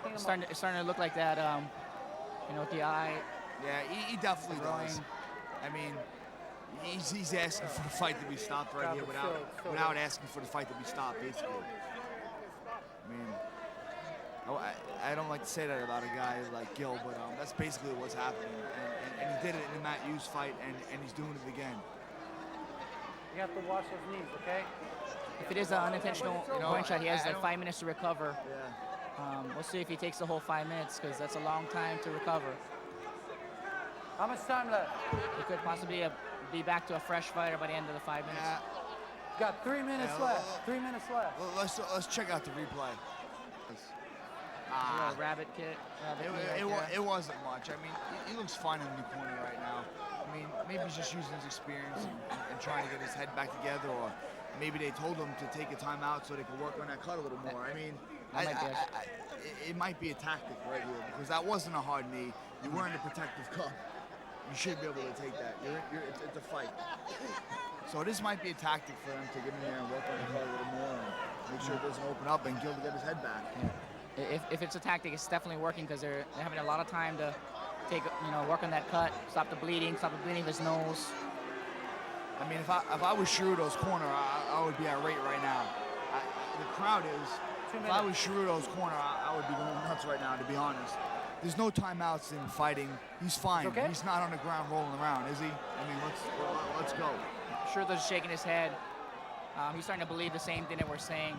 It's starting to look like that, with the eye. Yeah, he definitely does. I mean, he's asking for the fight to be stopped right here without asking for the fight to be stopped, basically. I mean, I don't like to say that about a guy like Gil, but that's basically what's happening. And he did it in the Matt Hughes fight, and he's doing it again. You have to watch those knees, okay? If it is an unintentional point shot, he has like 5 minutes to recover. Yeah. We'll see if he takes the whole 5 minutes, because that's a long time to recover. How much time left? He could possibly be back to a fresh fighter by the end of the 5 minutes. Got 3 minutes left. 3 minutes left. Let's check out the replay. Rabbit kick. It wasn't much. I mean, he looks fine in the corner right now. I mean, maybe he's just using his experience and trying to get his head back together, or maybe they told him to take a timeout so they could work on that cut a little more. I mean, it might be a tactic right here, because that wasn't a hard knee. You weren't a protective cup. You should be able to take that. It's a fight. So this might be a tactic for them to get in there and work on the cut a little more and make sure it doesn't open up and Gil to get his head back. Yeah. If it's a tactic, it's definitely working, because they're having a lot of time to work on that cut, stop the bleeding of his nose. I mean, if I was Ceruto's corner, I would be irate right now. The crowd is. If I was Ceruto's corner, I would be going nuts right now, to be honest. There's no timeouts in fighting. He's fine. Okay. He's not on the ground rolling around, is he? I mean, let's go. Ceruto's shaking his head. He's starting to believe the same thing that we're saying.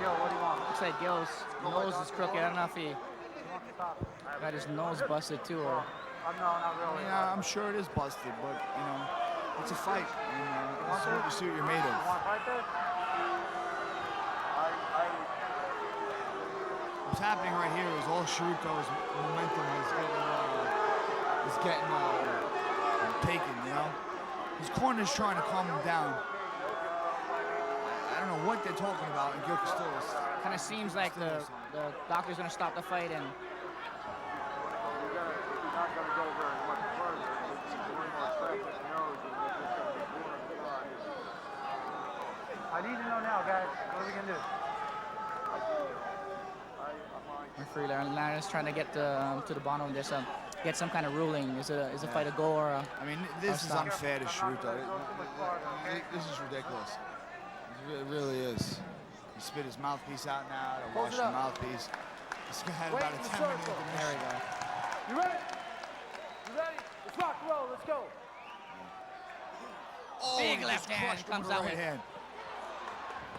Gil, what do you want? Looks like Gil's nose is crooked. I don't know if he got his nose busted too, or. No, not really. Yeah, I'm sure it is busted, but it's a fight. You see what you're made of. What's happening right here is all Ceruto's momentum is getting taken. His corner's trying to calm him down. I don't know what they're talking about in Gil Castillo's. Kind of seems like the doctor's going to stop the fight and. I need to know now, guys. What are we gonna do? Referee Larry's trying to get to the bottom of this, get some kind of ruling. Is a fight a go or a? I mean, this is unfair to Ceruto. This is ridiculous. It really is. He spit his mouthpiece out now to wash the mouthpiece. This guy had about a 10-minute intermission. There we go. You ready? You ready? Let's rock and roll. Let's go. Oh, big left hand comes out right hand.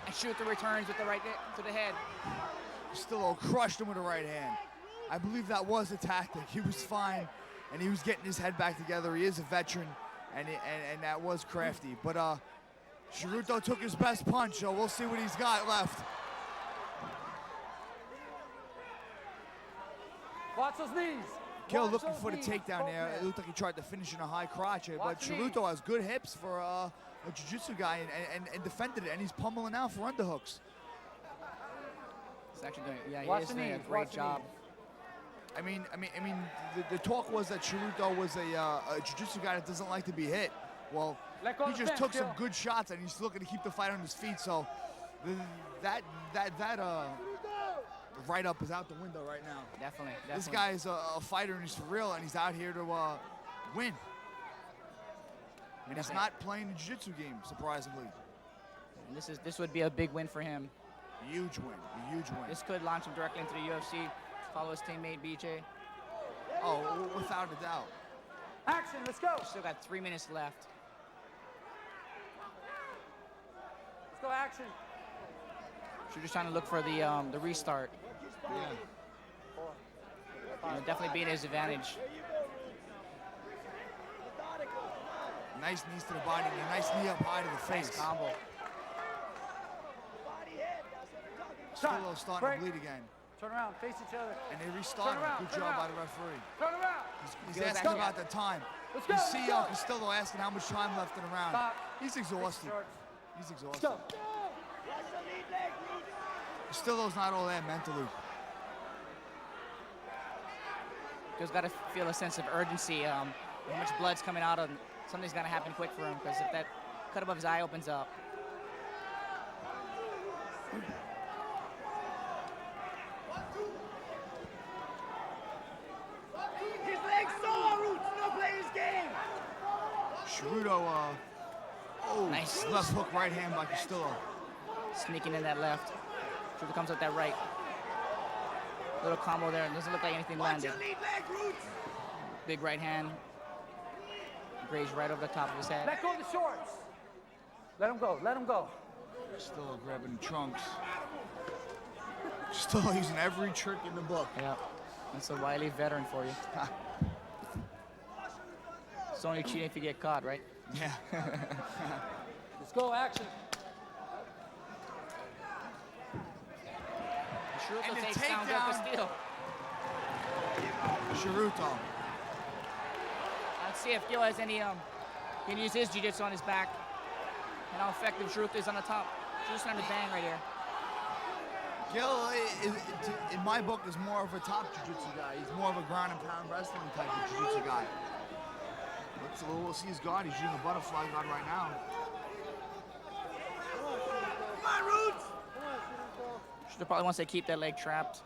And Ceruto returns with the right to the head. Castillo crushed him with the right hand. I believe that was a tactic. He was fine, and he was getting his head back together. He is a veteran, and that was crafty. But Ceruto took his best punch, so we'll see what he's got left. Watch those knees. Gil looking for the takedown there. It looked like he tried to finish in a high crotch, but Ceruto has good hips for a jiu-jitsu guy and defended it, and he's pummeling out for underhooks. He's actually doing, he is doing a great job. I mean, the talk was that Ceruto was a jiu-jitsu guy that doesn't like to be hit. Well, he just took some good shots, and he's looking to keep the fight on his feet. So that write-up is out the window right now. Definitely. This guy is a fighter, and he's for real, and he's out here to win. And he's not playing the jiu-jitsu game, surprisingly. And this would be a big win for him. Huge win, a huge win. This could launch him directly into the UFC. Follow his teammate BJ. Oh, without a doubt. Action, let's go. Still got 3 minutes left. go, action. Shooter's trying to look for the restart. Yeah. Definitely being his advantage. Nice knees to the body and a nice knee up high to the face. Nice combo. Still starting to bleed again. Turn around, face each other. And they restarted. Good job by the referee. Turn around. He's asking about the time. Let's You go, see Castillo asking how much time left in the round. Stop. He's exhausted. He's exhausted. Let's go. Castillo's not all that mentally. Just got to feel a sense of urgency. How much blood's coming out of him. Something's got to happen quick for him, because if that cut above his eye opens up. His legs sore, Roots. No play his game. Ceruto, Nice. left hook right hand by Castillo. Sneaking in that left. Shooter comes with that right. Little combo there. Doesn't look like anything landed. Big right hand. Grazed right over the top of his head. Let go of the shorts. Let him go. Let him go. Castillo grabbing the trunks. Castillo using every trick in the book. Yep. That's a wily veteran for you. It's only cheating if you get caught, right? Yeah. Let's go, action. Ceruto takes down Del Castillo. Ceruto. Let's see if Gil has any, can use his jiu-jitsu on his back. And how effective Ceruto is on the top. Just trying to bang right here. Gil, in my book, is more of a top jiu-jitsu guy. He's more of a ground and pound wrestling type of jiu-jitsu guy. We'll see his guard. He's using a butterfly guard right now. Come on, Roots. Shooter probably wants to keep that leg trapped.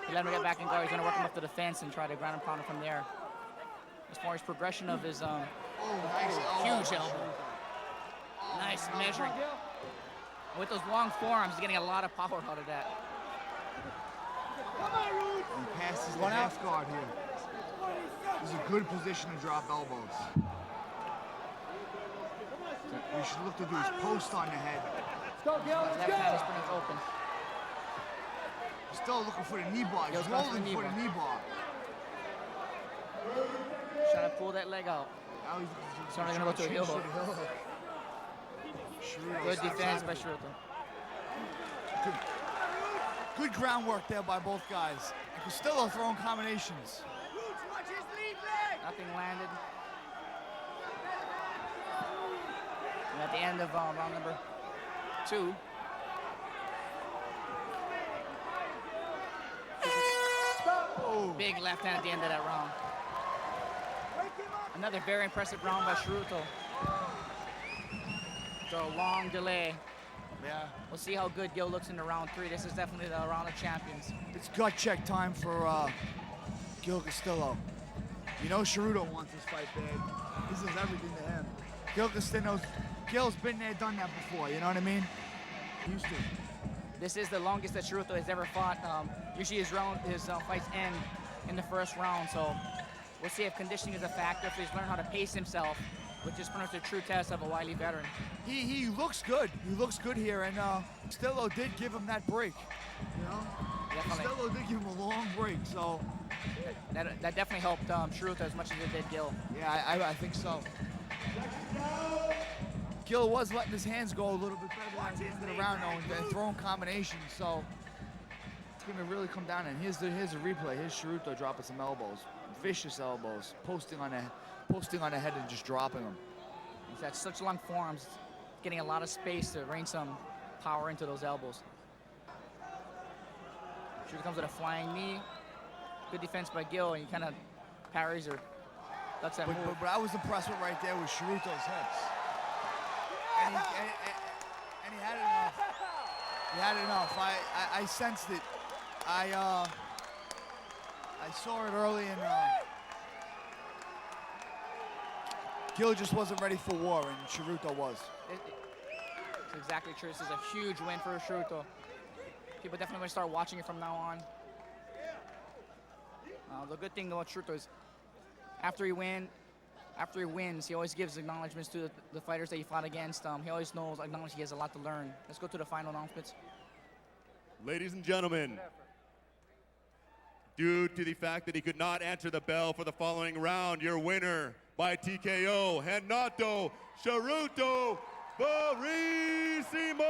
He let him get back in guard. He's going to work him up to the fence and try to ground and pound him from there. As far as progression of his huge elbow. Nice measuring. With those long forearms, he's getting a lot of power out of that. He passes the half guard here. This is a good position to drop elbows. What you should look to do is post on the head. Let's go, Gil. Let's Left hand is go. pretty much open. Still looking for the knee bar. He's rolling for the knee bar. Trying to pull that leg out. Now he's Starting to go to a heel hook. Good defense by Ceruto. Good groundwork there by both guys. And Castillo throwing combinations. Nothing landed. And at the end of round number 2. Big left hand at the end of that round. Another very impressive round by Ceruto. After a long delay. Yeah. We'll see how good Gil looks in the round 3. This is definitely the round of champions. It's gut check time for Gil Castillo. You know Ceruto wants this fight bad. This is everything to him. Gil's been there, done that before, you know what I mean? Used to. This is the longest that Ceruto has ever fought. Usually his fights end in the first round, so we'll see if conditioning is a factor, if he's learned how to pace himself, which is pretty much the true test of a wily veteran. He looks good. He looks good here, and Castillo did give him that break. You know? Definitely. Castillo did give him a long break, so. That definitely helped Ceruto as much as it did Gil. Yeah, I think so. Gil was letting his hands go a little bit better at the end of the round, though, and throwing combinations, so it's going to really come down. And here's the replay. Here's Ceruto dropping some elbows, vicious elbows, posting on the head and just dropping them. He's got such long forearms, getting a lot of space to rain some power into those elbows. Ceruto comes with a flying knee. Good defense by Gil, and he kind of parries or ducks that move. But I was impressed with right there with Ceruto's hips. And he had it enough. He had it enough. I sensed it. I saw it early, and Gil just wasn't ready for war, and Ceruto was. It's exactly true. This is a huge win for Ceruto. People definitely going to start watching it from now on. The good thing about Ceruto is after he win, after he wins, he always gives acknowledgments to the fighters that he fought against. He always acknowledges he has a lot to learn. Let's go to the final announcements. Ladies and gentlemen, due to the fact that he could not answer the bell for the following round, your winner by TKO, Renato Charuto Barissimo!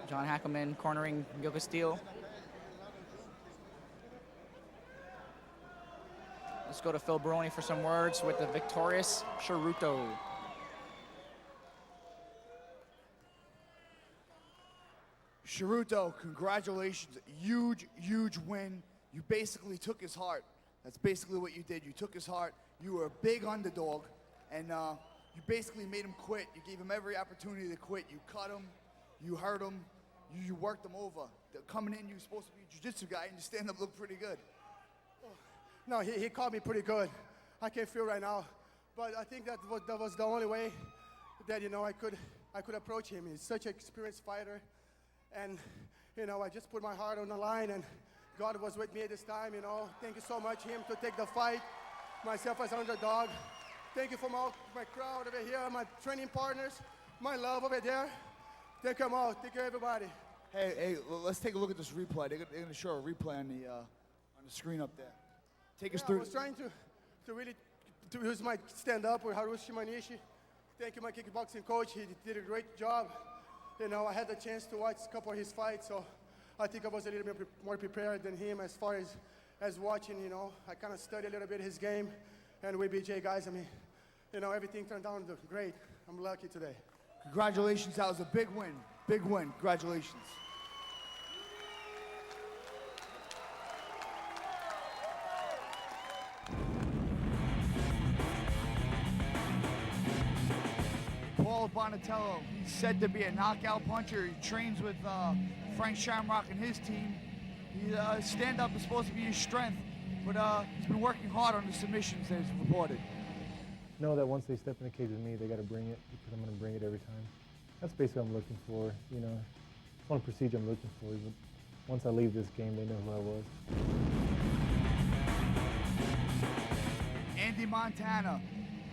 John Hackleman cornering Gil Castillo. Let's go to Phil Baroni for some words with the victorious Charuto. Charuto, congratulations. Huge, huge win. You basically took his heart. That's basically what you did. You took his heart. You were a big underdog, and you basically made him quit. You gave him every opportunity to quit. You cut him. You hurt him. You worked him over. Coming in, you were supposed to be a jiu-jitsu guy, and your stand-up looked pretty good. No, he caught me pretty good. I can feel right now, but I think that was the only way that I could approach him. He's such an experienced fighter, and I just put my heart on the line, and God was with me at this time. Thank you so much, him to take the fight, myself as underdog. Thank you for my crowd over here, my training partners, my love over there. Thank you all. Thank you, everybody. Hey, let's take a look at this replay. They're going to show a replay on the screen up there. Take us through. I was trying to really use my stand-up with Harushi Manishi. Thank you, my kickboxing coach. He did a great job. I had the chance to watch a couple of his fights, so I think I was a little bit more prepared than him as far as watching. I kind of studied a little bit his game, and with BJ guys, everything turned out great. I'm lucky today. Congratulations, that was a big win. Big win, congratulations. Paul Bonatello, he's said to be a knockout puncher. He trains with Frank Shamrock and his team. Stand-up is supposed to be his strength, but he's been working hard on the submissions that he's reported. Know that once they step in the cage with me, they got to bring it because I'm going to bring it every time. That's basically what I'm looking for. It's one procedure I'm looking for. But once I leave this game, they know who I was. Andy Montana,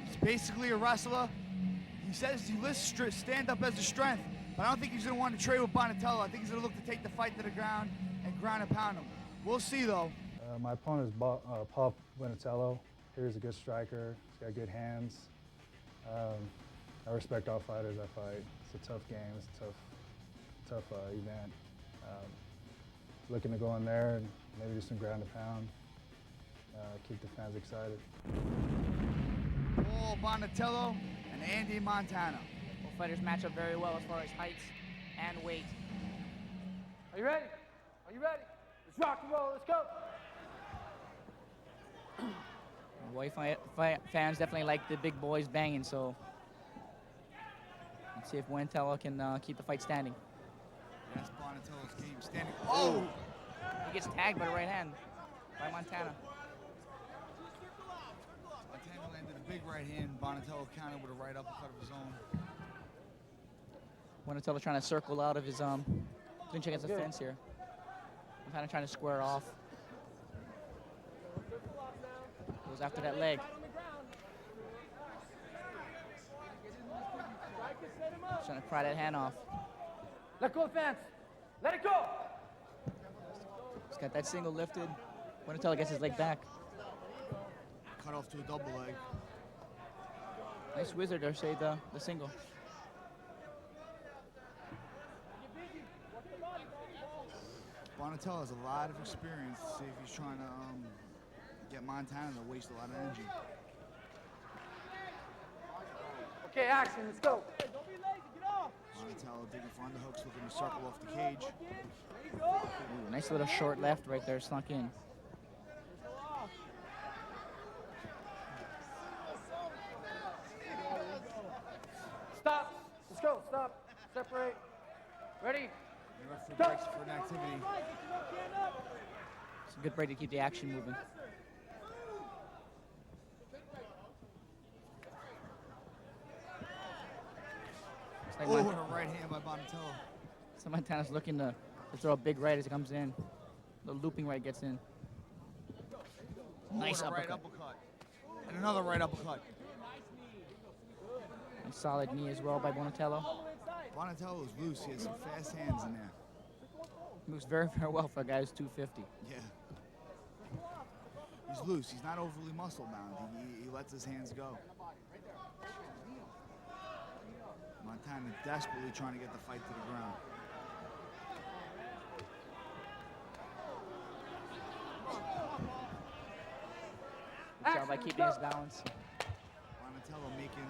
he's basically a wrestler. He says he lists stand-up as a strength, but I don't think he's going to want to trade with Bonatello. I think he's going to look to take the fight to the ground and ground and pound him. We'll see, though. My opponent is Paul Bonatello. He's a good striker. He's got good hands. I respect all fighters I fight. It's a tough game. It's a tough event. Looking to go in there and maybe do some ground and pound. Keep the fans excited. Paul Bonatello and Andy Montana. Both fighters match up very well as far as heights and weight. Are you ready? Are you ready? Let's rock and roll. Let's go. White fans definitely like the big boys banging, so let's see if Bonatello can keep the fight standing. That's Bonatello's game, standing. Oh! He gets tagged by the right hand by Montana. Montana landed a big right hand. Bonatello countered with a right uppercut of his own. Bonatello trying to circle out of his clinch against the fence here. Montana trying to square off. Goes after that leg. Trying to pry that hand off. Let go, fans. Let it go. He's got that single lifted. Bonatello gets his leg back. Cut off to a double leg. Nice wizard there, say the single. Bonatello has a lot of experience. See if he's trying to get Montana to waste a lot of energy. Okay, action. Let's go. Hey, don't be lazy. Get off. Bonatello digging for underhooks, looking to circle off the cage. Ooh, nice little short left right there, snuck in. Stop. Let's go. Stop. Separate. Ready? For an activity. It's a good break to keep the action moving. Like Oh, and a right hand by Bonatello. So Montana's looking to throw a big right as it comes in. The looping right gets in. Nice and a right uppercut. And another right uppercut. And solid knee as well by Bonatello. Bonatello is loose. He has some fast hands in there. Moves very, very well for a guy who's 250. Yeah. He's loose. He's not overly muscle bound. He lets his hands go. Montana desperately trying to get the fight to the ground. Good job by keeping his balance. Bonatello making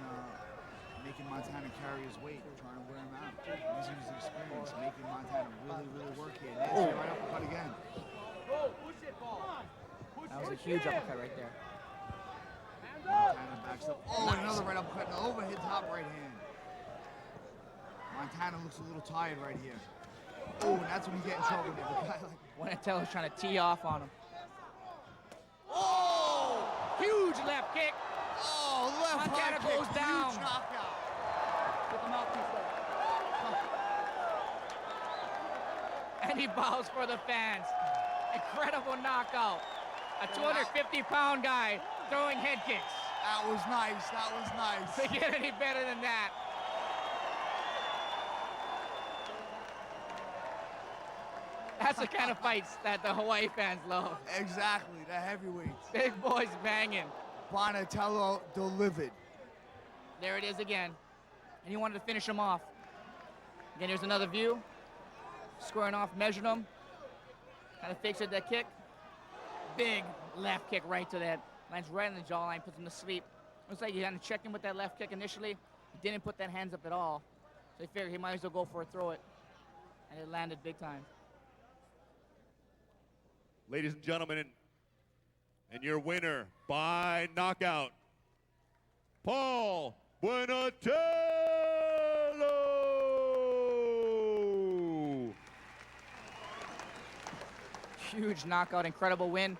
Montana carry his weight, trying to wear him out. Using his experience, making Montana really, really work here. Nasty right uppercut again. That was a huge uppercut right there. Montana backs up. Oh, and another right uppercut. An overhead top right hand. Montana looks a little tired right here. Oh, and that's when you get in trouble with a guy like Bonatello's trying to tee off on him. Oh! Huge left kick. Oh, left Montana high kick, goes down. huge knockout. With the mouthpiece there. And he bows for the fans. Incredible knockout. A 250-pound guy throwing head kicks. That was nice. That was nice. To get any better than that. That's the kind of fights that the Hawaii fans love. Exactly, the heavyweights. Big boys banging. Bonatello delivered. There it is again. And he wanted to finish him off. Again, here's another view. Squaring off, measured him. Kind of fakes it, that kick. Big left kick right to that. Lands right in the jawline, puts him to sleep. Looks like he had to check him with that left kick initially. He didn't put that hands up at all. So he figured he might as well go for a throw it. And it landed big time. Ladies and gentlemen, and your winner by knockout, Paul Buenatello. Huge knockout, incredible win.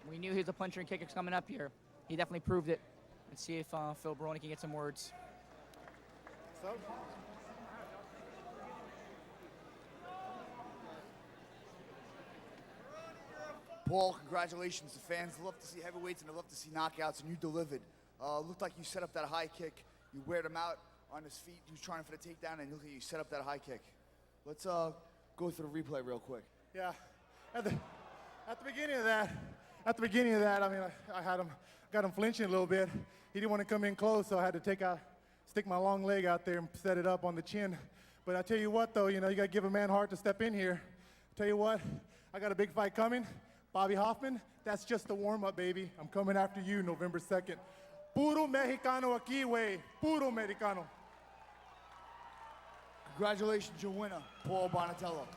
We knew he was a puncher and kicker coming up here. He definitely proved it. Let's see if Phil Baroni can get some words. Paul, congratulations. The fans love to see heavyweights and they love to see knockouts, and you delivered. Looked like you set up that high kick. You weared him out on his feet. He was trying for the takedown, and look like you set up that high kick. Let's go through the replay real quick. Yeah, at the beginning of that, I mean, I got him flinching a little bit. He didn't want to come in close, so I had to stick my long leg out there and set it up on the chin. But I tell you what, though, you got to give a man heart to step in here. Tell you what, I got a big fight coming. Bobby Hoffman, that's just the warm-up, baby. I'm coming after you November 2nd. Puro Mexicano aquí, güey. Puro Mexicano. Congratulations, your winner, Paul Bonatello.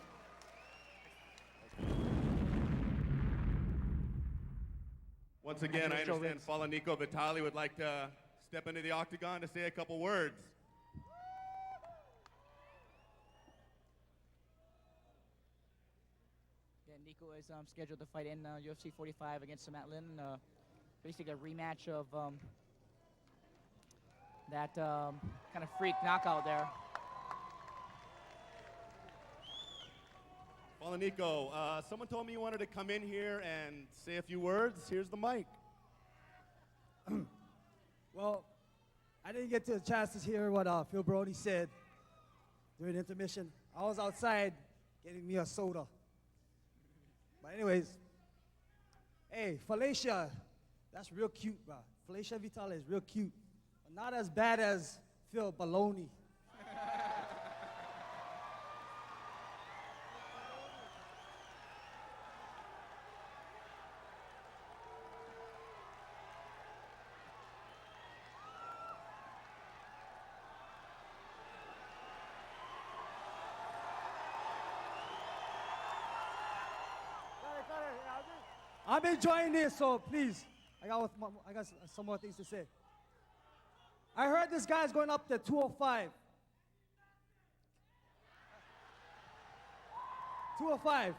Once again, I understand Falanico Vitali would like to step into the octagon to say a couple words. Yeah, Nico is scheduled to fight in UFC 45 against Matt Lynn. Basically a rematch of that kind of freak knockout there. Falanico, someone told me you wanted to come in here and say a few words. Here's the mic. Well, I didn't get a chance to hear what Phil Baroni said during the intermission. I was outside getting me a soda. But anyways, hey, Felicia, that's real cute, bro. Felicia Vitale is real cute. But not as bad as Phil Baloney. I'm enjoying this, so please, I got some more things to say. I heard this guy's going up to 205. 205.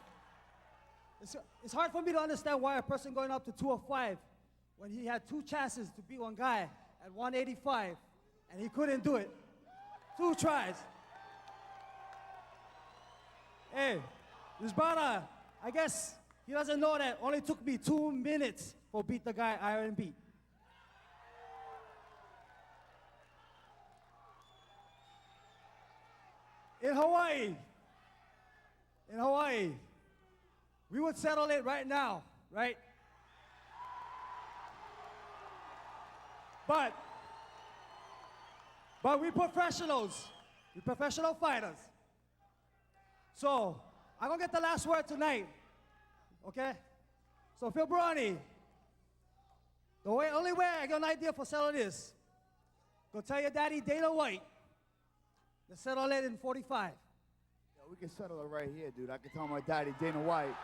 It's hard for me to understand why a person going up to 205 when he had two chances to beat one guy at 185 and he couldn't do it. 2 tries. Hey, this brother, I guess he doesn't know that only took me 2 minutes for beat the guy Iron beat. In Hawaii, we would settle it right now, right? But we professionals, we professional fighters. So I'm gonna get the last word tonight, okay? So Phil Baroni, only way I got an idea for settling this, go tell your daddy Dana White to settle it in 45. Yeah, we can settle it right here, dude. I can tell my daddy Dana White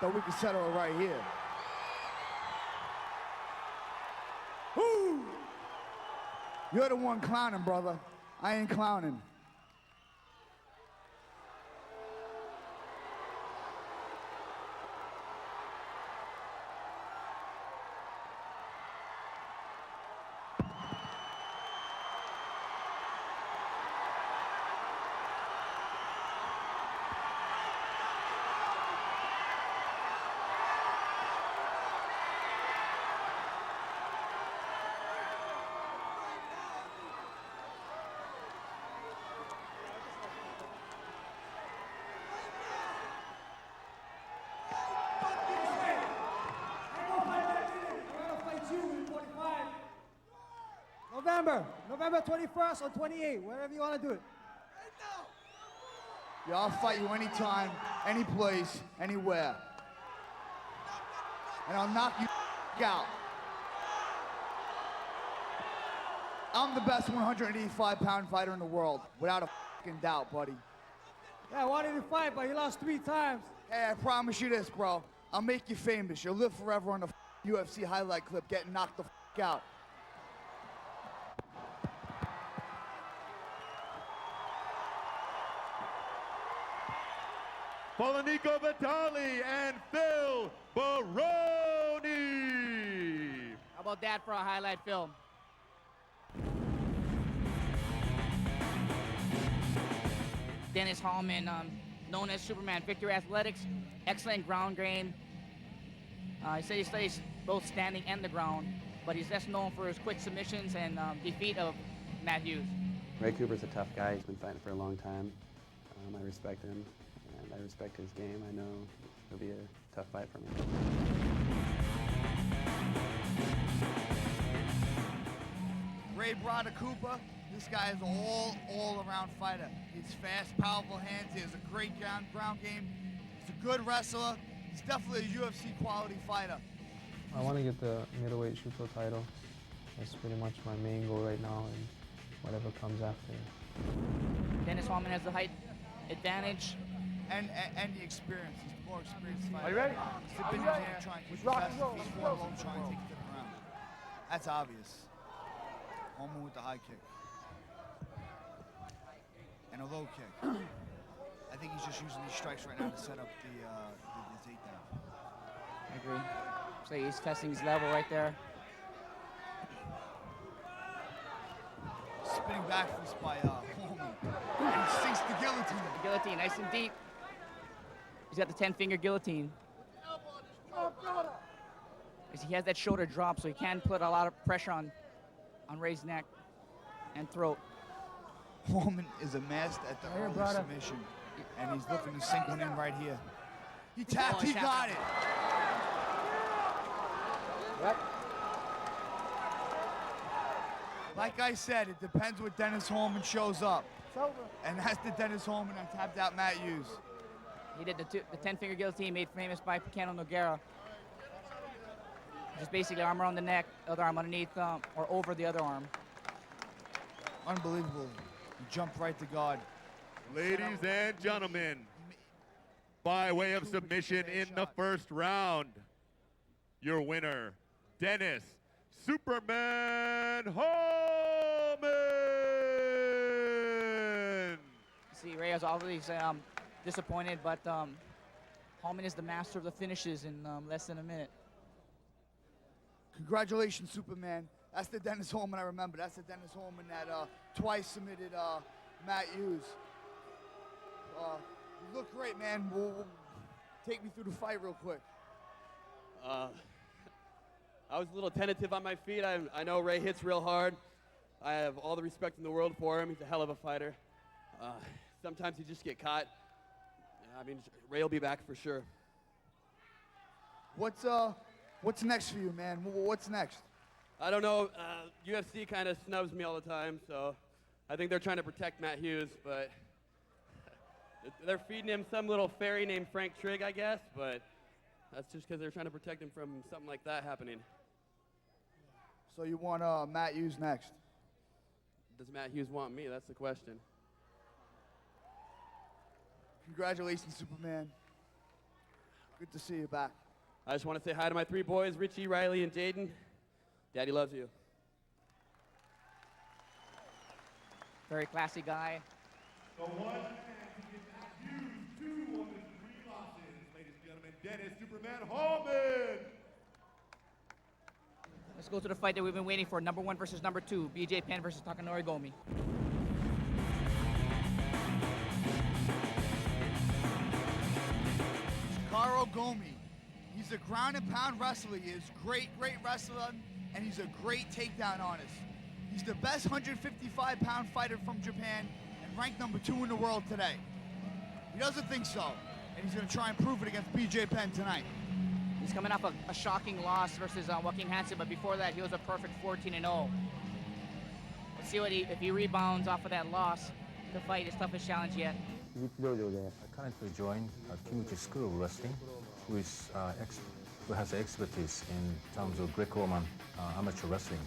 that we can settle it right here. Woo! You're the one clowning, brother. I ain't clowning. November 21st or 28th, wherever you want to do it. Yeah, I'll fight you anytime, any place, anywhere. And I'll knock you out. I'm the best 185-pound fighter in the world, without a fucking doubt, buddy. Yeah, I wanted to fight, but you lost 3 times. Hey, I promise you this, bro. I'll make you famous. You'll live forever on the UFC highlight clip getting knocked the out. Polonico Vitali and Phil Baroni. How about that for a highlight film? Dennis Hallman, known as Superman, Victory Athletics, excellent ground game. He said he studies both standing and the ground, but he's best known for his quick submissions and defeat of Matt Hughes. Ray Cooper's a tough guy. He's been fighting for a long time. I respect him, and I respect his game. I know it'll be a tough fight for me. Ray Brada Cooper, this guy is an all-around fighter. He's fast, powerful hands. He has a great ground game. He's a good wrestler. He's definitely a UFC quality fighter. I want to get the middleweight Shuto title. That's pretty much my main goal right now, and whatever comes after. Dennis Hallman has the height advantage. And the experience. He's the more experienced fighter. Are you ready? He's the big man trying to keep the best of each one alone, trying to take it to the ground. That's obvious. Hallman with the high kick. And a low kick. I think he's just using these strikes right now to set up the takedown. I agree. So he's testing his level right there. Spinning back fist by Hallman. And he sinks the guillotine. The guillotine, nice and deep. He's got the 10-finger guillotine. He has that shoulder drop, so he can put a lot of pressure on Ray's neck and throat. Hallman is a master at the early submission, and he's looking to sink one in right here. He tapped, he got it. Yep. Like I said, it depends what Dennis Hallman shows up. And that's the Dennis Hallman that tapped out Matt Hughes. He did the 10-finger guillotine made famous by Picano Nogueira. Just basically arm around the neck, other arm underneath or over the other arm. Unbelievable. He jumped right to guard. Ladies and gentlemen, by way of submission in the first round, your winner, Dennis Superman Hallman. See, Ray is always disappointed, but Hallman is the master of the finishes in less than a minute. Congratulations, Superman. That's the Dennis Hallman I remember. That's the Dennis Hallman that twice submitted Matt Hughes. You look great, man. Take me through the fight real quick. I was a little tentative on my feet. I know Ray hits real hard. I have all the respect in the world for him. He's a hell of a fighter. Sometimes you just get caught. I mean, Ray will be back for sure. What's next for you, man? What's next? I don't know. UFC kind of snubs me all the time, so I think they're trying to protect Matt Hughes, but they're feeding him some little fairy named Frank Trigg, I guess, but that's just because they're trying to protect him from something like that happening. So you want Matt Hughes next? Does Matt Hughes want me? That's the question. Congratulations, Superman. Good to see you back. I just want to say hi to my 3 boys, Richie, Riley, and Jaden. Daddy loves you. Very classy guy. The one man to get Matt Hughes 2 of his 3 losses. Ladies and gentlemen, Dennis Superman Hallman. Let's go to the fight that we've been waiting for. Number 1 versus number 2. BJ Penn versus Takanori Gomi. Caro Gomi. He's a ground and pound wrestler. He is great wrestler, and he's a great takedown artist. He's the best 155-pound fighter from Japan and ranked number 2 in the world today. He doesn't think so, and he's going to try and prove it against BJ Penn tonight. He's coming off a shocking loss versus Joaquin Hansen, but before that, he was a perfect 14-0. Let's see if he rebounds off of that loss to fight his toughest challenge yet. I currently joined Kimichi School of Wrestling, who has expertise in terms of Greco-Roman amateur wrestling.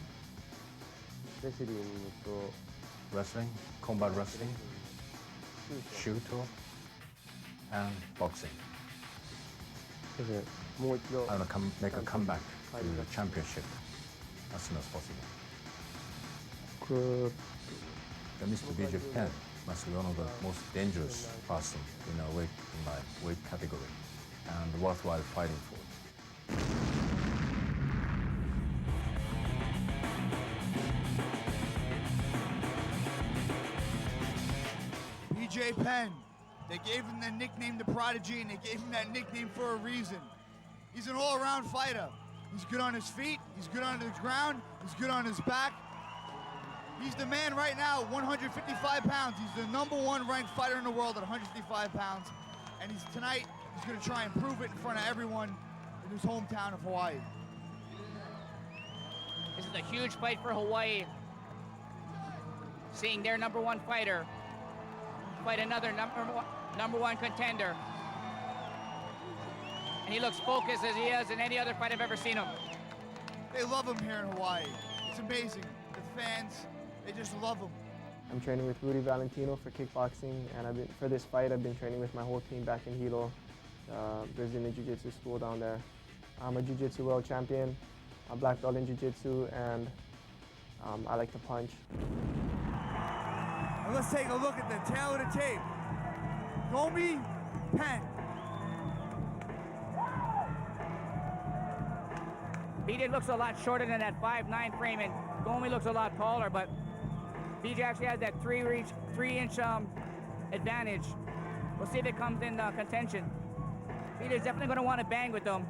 Wrestling, combat wrestling, shooto, and boxing. I want to make a comeback to the championship as soon as possible. Mr. BJ Penn must be one of the most dangerous person in my weight category and worthwhile fighting for. BJ Penn. They gave him the nickname The Prodigy, and they gave him that nickname for a reason. He's an all-around fighter. He's good on his feet, he's good on the ground, he's good on his back. He's the man right now, 155 pounds. He's the number 1 ranked fighter in the world at 155 pounds. And tonight, he's going to try and prove it in front of everyone in his hometown of Hawaii. This is a huge fight for Hawaii. Seeing their number 1 fighter fight another number one contender. And he looks focused as he is in any other fight I've ever seen him. They love him here in Hawaii. It's amazing. The fans, they just love him. I'm training with Rudy Valentino for kickboxing, and for this fight, I've been training with my whole team back in Hilo, Brazilian Jiu-Jitsu school down there. I'm a Jiu-Jitsu world champion, a black belt in Jiu-Jitsu, and I like to punch. And let's take a look at the tail of the tape. Gomi, Penn. BJ looks a lot shorter than that 5'9" frame, and Gomi looks a lot taller, but BJ actually has that 3-inch advantage. We'll see if it comes in contention. BJ's definitely going to want to bang with them.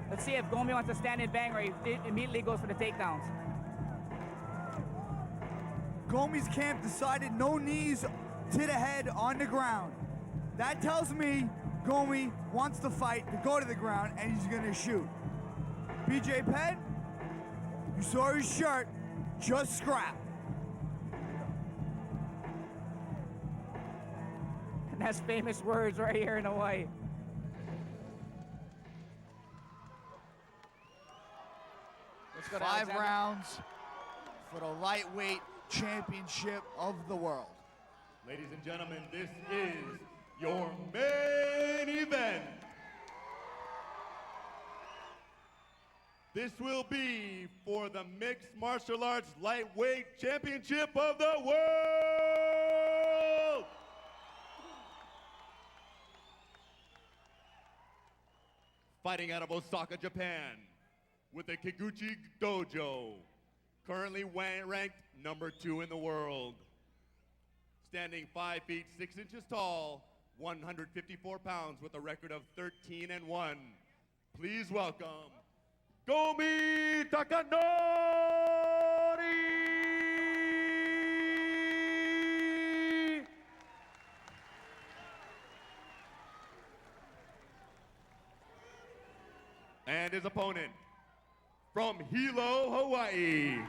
Let's see if Gomi wants to stand and bang or he immediately goes for the takedowns. Gomi's camp decided no knees to the head on the ground. That tells me Gomi wants to fight, to go to the ground, and he's going to shoot. BJ Penn, you saw his shirt, just scrap. And that's famous words right here in Hawaii. Let's go to 5 Alexander. rounds for the lightweight championship of the world. Ladies and gentlemen, this is your main event. This will be for the Mixed Martial Arts Lightweight Championship of the world. Fighting out of Osaka, Japan, with the Kiguchi Dojo, currently ranked number 2 in the world. standing 5 feet 6 inches tall, 154 pounds with a record of 13-1. Please welcome Gomi Takanori! And his opponent from Hilo, Hawaii.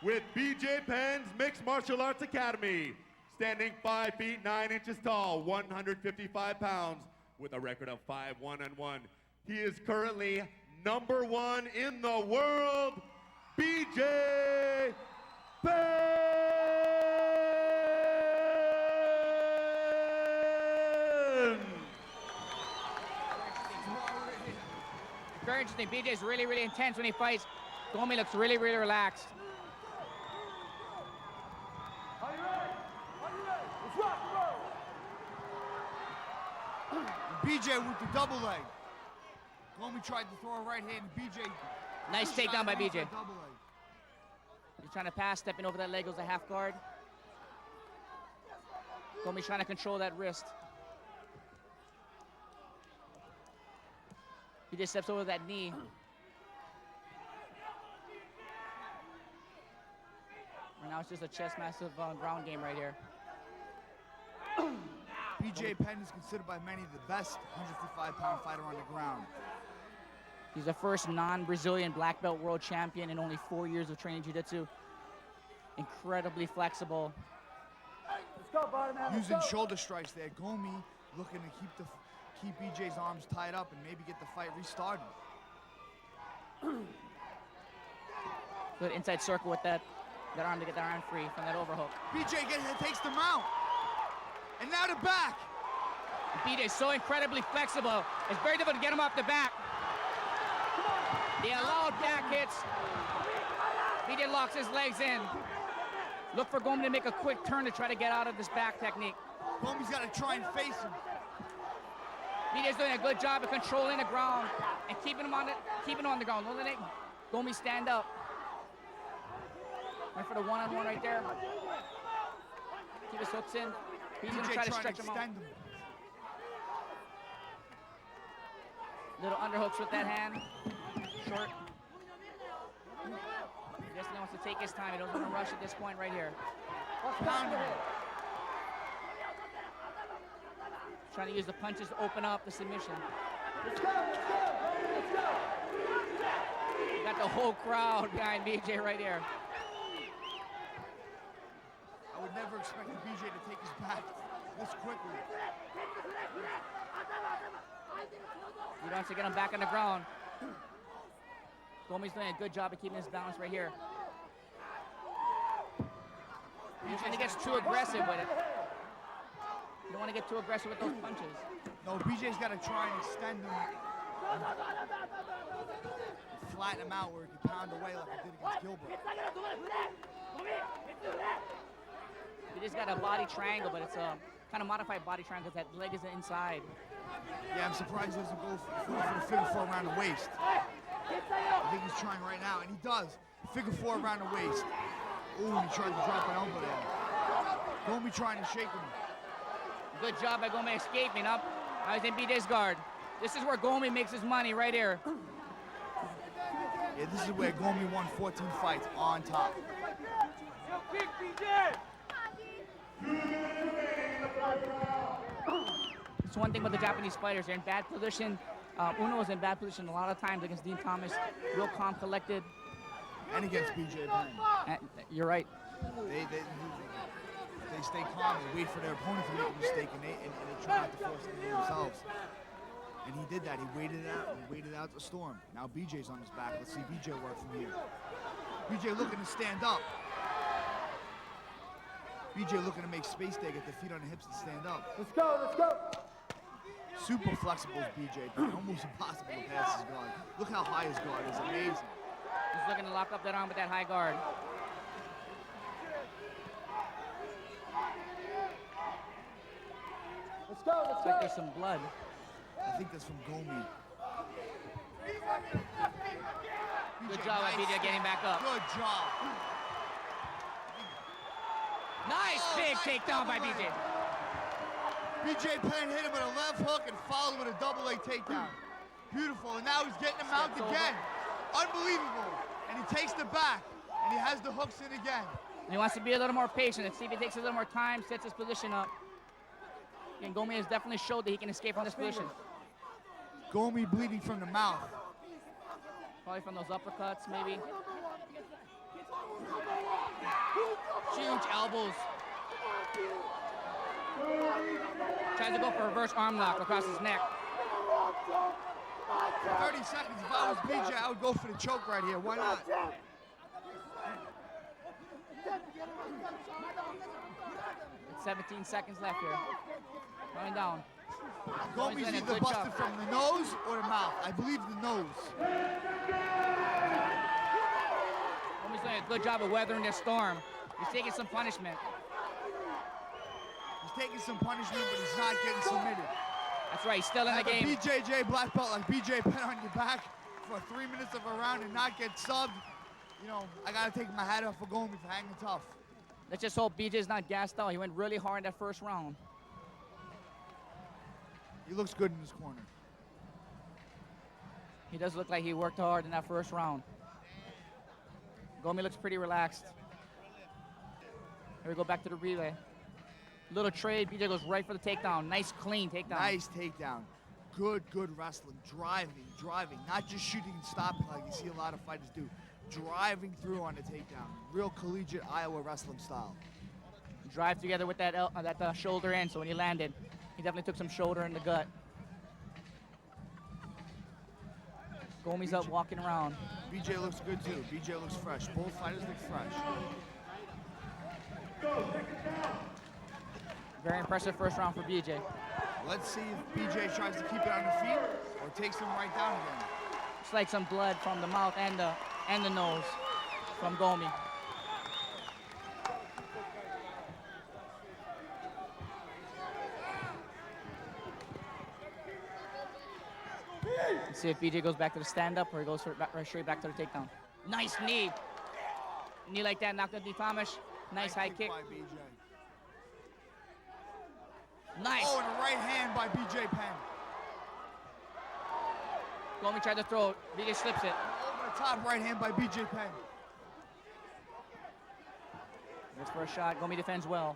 With BJ Penn's Mixed Martial Arts Academy, standing 5 feet 9 inches tall, 155 pounds, with a record of 5-1-1. He is currently #1 in the world, BJ Penn! Very interesting. BJ's really, really intense when he fights. Gomi looks really, really relaxed. BJ with the double leg. Gomi tried to throw a right hand, and BJ. Nice takedown by BJ. Double leg. He's trying to pass, stepping over that leg, goes a half guard. Gomi's trying to control that wrist. BJ steps over that knee. And now it's just a chest massive ground game right here. BJ Penn is considered by many the best 155-pound fighter on the ground. He's the first non-Brazilian black belt world champion in only 4 years of training jiu-jitsu. Incredibly flexible. Using shoulder strikes there. Gomi looking to keep BJ's arms tied up and maybe get the fight restarted. Good inside circle with that arm to get that arm free from that overhook. BJ takes the mount. And now the back. BJ's so incredibly flexible. It's very difficult to get him off the back. The allowed back hits. BJ locks his legs in. Look for Gomi to make a quick turn to try to get out of this back technique. Gomi's got to try and face him. BJ's doing a good job of controlling the ground and keeping him on the ground. Don't let Gomi stand up. Went for the one-on-one right there. Keep his hooks in. He's going to try to stretch him out. Little underhooks with that hand. Short. Just wants to take his time. He doesn't want to rush at this point right here. Pounding him. Trying to use the punches to open up the submission. Let's go, let's go, let's go. You got the whole crowd behind BJ right here. I would never expect BJ to take his back this quickly. He wants to get him back on the ground. Gomi's doing a good job of keeping his balance right here. And he gets too aggressive with it. You don't want to get too aggressive with those punches. No, BJ's got to try and extend him. And flatten him out where he can pound away like he did against Gilbert. He just got a body triangle, but it's a kind of modified body triangle because that leg is inside. Yeah, I'm surprised he doesn't go for the figure four around the waist. I think he's trying right now, and he does. Figure four around the waist. Ooh, he tried to drop an elbow there. Gomi trying to shake him. Good job by Gomi escaping up. Now he's in BJ's guard. This is where Gomi makes his money right here. Yeah, this is where Gomi won 14 fights on top. It's one thing about the Japanese fighters. They're in bad position. Uno is in bad position a lot of times against Dean Thomas. Real calm, collected. And against BJ Penn. You're right. They stay calm. They wait for their opponent to make a mistake, and they try not to force it into themselves. And he did that. He waited it out. He waited out the storm. Now BJ's on his back. Let's see BJ work from here. BJ looking to stand up. BJ looking to make space there, get the feet on the hips and stand up. Let's go, let's go. Super flexible is BJ, but almost impossible to pass his guard. Look how high his guard is. Amazing. He's looking to lock up that arm with that high guard. Let's go, let's Looks go. like there's some blood. I think that's from Gomi. Good job by BJ getting back up. Good job. Nice big takedown by BJ. BJ Penn hit him with a left hook and followed with a double leg takedown. Beautiful, and now he's getting him out again. Unbelievable. And he takes the back, and he has the hooks in again. And he wants to be a little more patient. Let's see if he takes a little more time, sets his position up. And Gomi has definitely showed that he can escape from this position. Gomi bleeding from the mouth. Probably from those uppercuts, maybe. Huge elbows. Tries to go for a reverse arm lock across his neck. 30 seconds. If I was BJ, I would go for the choke right here. Why not? 17 seconds left here. Going down. Gomi's either busted from the nose or the mouth. I believe the nose. Gomi's doing a good job of weathering this storm. He's taking some punishment. He's taking some punishment, but he's not getting submitted. That's right, he's still in the game. Have a BJJ black belt like BJ Penn on your back for 3 minutes of a round and not get subbed. You know, I gotta take my hat off for Gomi for hanging tough. Let's just hope BJ's not gassed out. He went really hard in that first round. He looks good in this corner. He does look like he worked hard in that first round. Gomi looks pretty relaxed. Here we go back to the relay. Little trade, BJ goes right for the takedown. Nice, clean takedown. Nice takedown. Good wrestling. Driving. Not just shooting and stopping like you see a lot of fighters do. Driving through on the takedown. Real collegiate Iowa wrestling style. Drive together with that shoulder in, so when he landed, he definitely took some shoulder in the gut. Gomi's up walking around. BJ looks good too. BJ looks fresh. Both fighters look fresh. Very impressive first round for BJ. Let's see if BJ tries to keep it on the feet or takes him right down again. It's like some blood from the mouth and the nose from Gomi. Let's see if BJ goes back to the stand-up or he goes straight back to the takedown. Nice knee. Knee like that knocked out D. Thomas. Nice high kick. By BJ. Nice. Oh, and a right hand by BJ Penn. Gomi tried to throw it. BJ slips it. Over the top right hand by BJ Penn. Goes for a shot. Gomi defends well.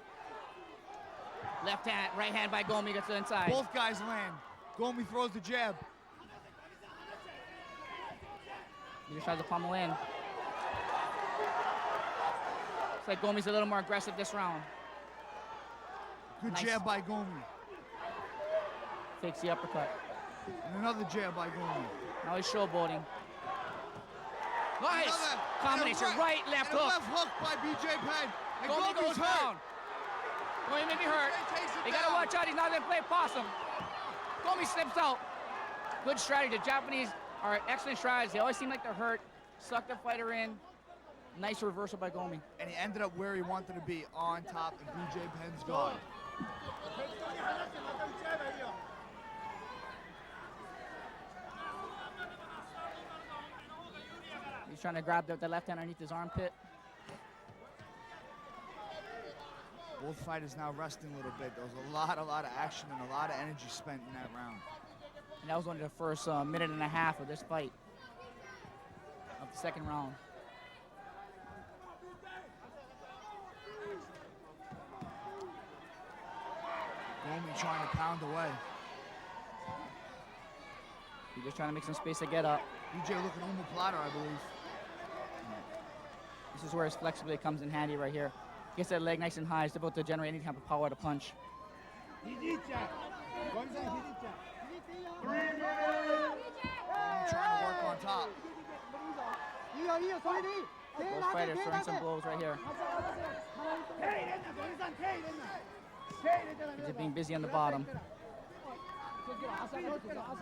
Left hand, right hand by Gomi gets to the inside. Both guys land. Gomi throws the jab. He just tries to pummel in. Looks like Gomi's a little more aggressive this round. Good Nice. jab by Gomi. Takes the uppercut. And another jab by Gomi. Now he's showboating. Nice Another- combination, and a right, left and a hook. left hook by BJ Penn. And Gomi Gomi's goes hurt. down. Gomi may be hurt. Takes it You gotta down. watch out, he's not gonna play possum. Gomi slips out. Good strategy. The Japanese are excellent strategies. They always seem like they're hurt. Suck the fighter in. Nice reversal by Gomi. And he ended up where he wanted to be, on top of BJ Penn's guard. He's trying to grab the left hand underneath his armpit. Both fighters now resting a little bit. There was a lot of action and a lot of energy spent in that round. And that was only the first minute and a half of this fight, of the second round. Gomi trying to pound away. He's just trying to make some space to get up. BJ looking omoplata, I believe. This is where his flexibility comes in handy right here. Gets that leg nice and high. He's able to generate any type of power to punch. Trying to work on top. Both fighters throwing some blows right here. He's just being busy on the bottom.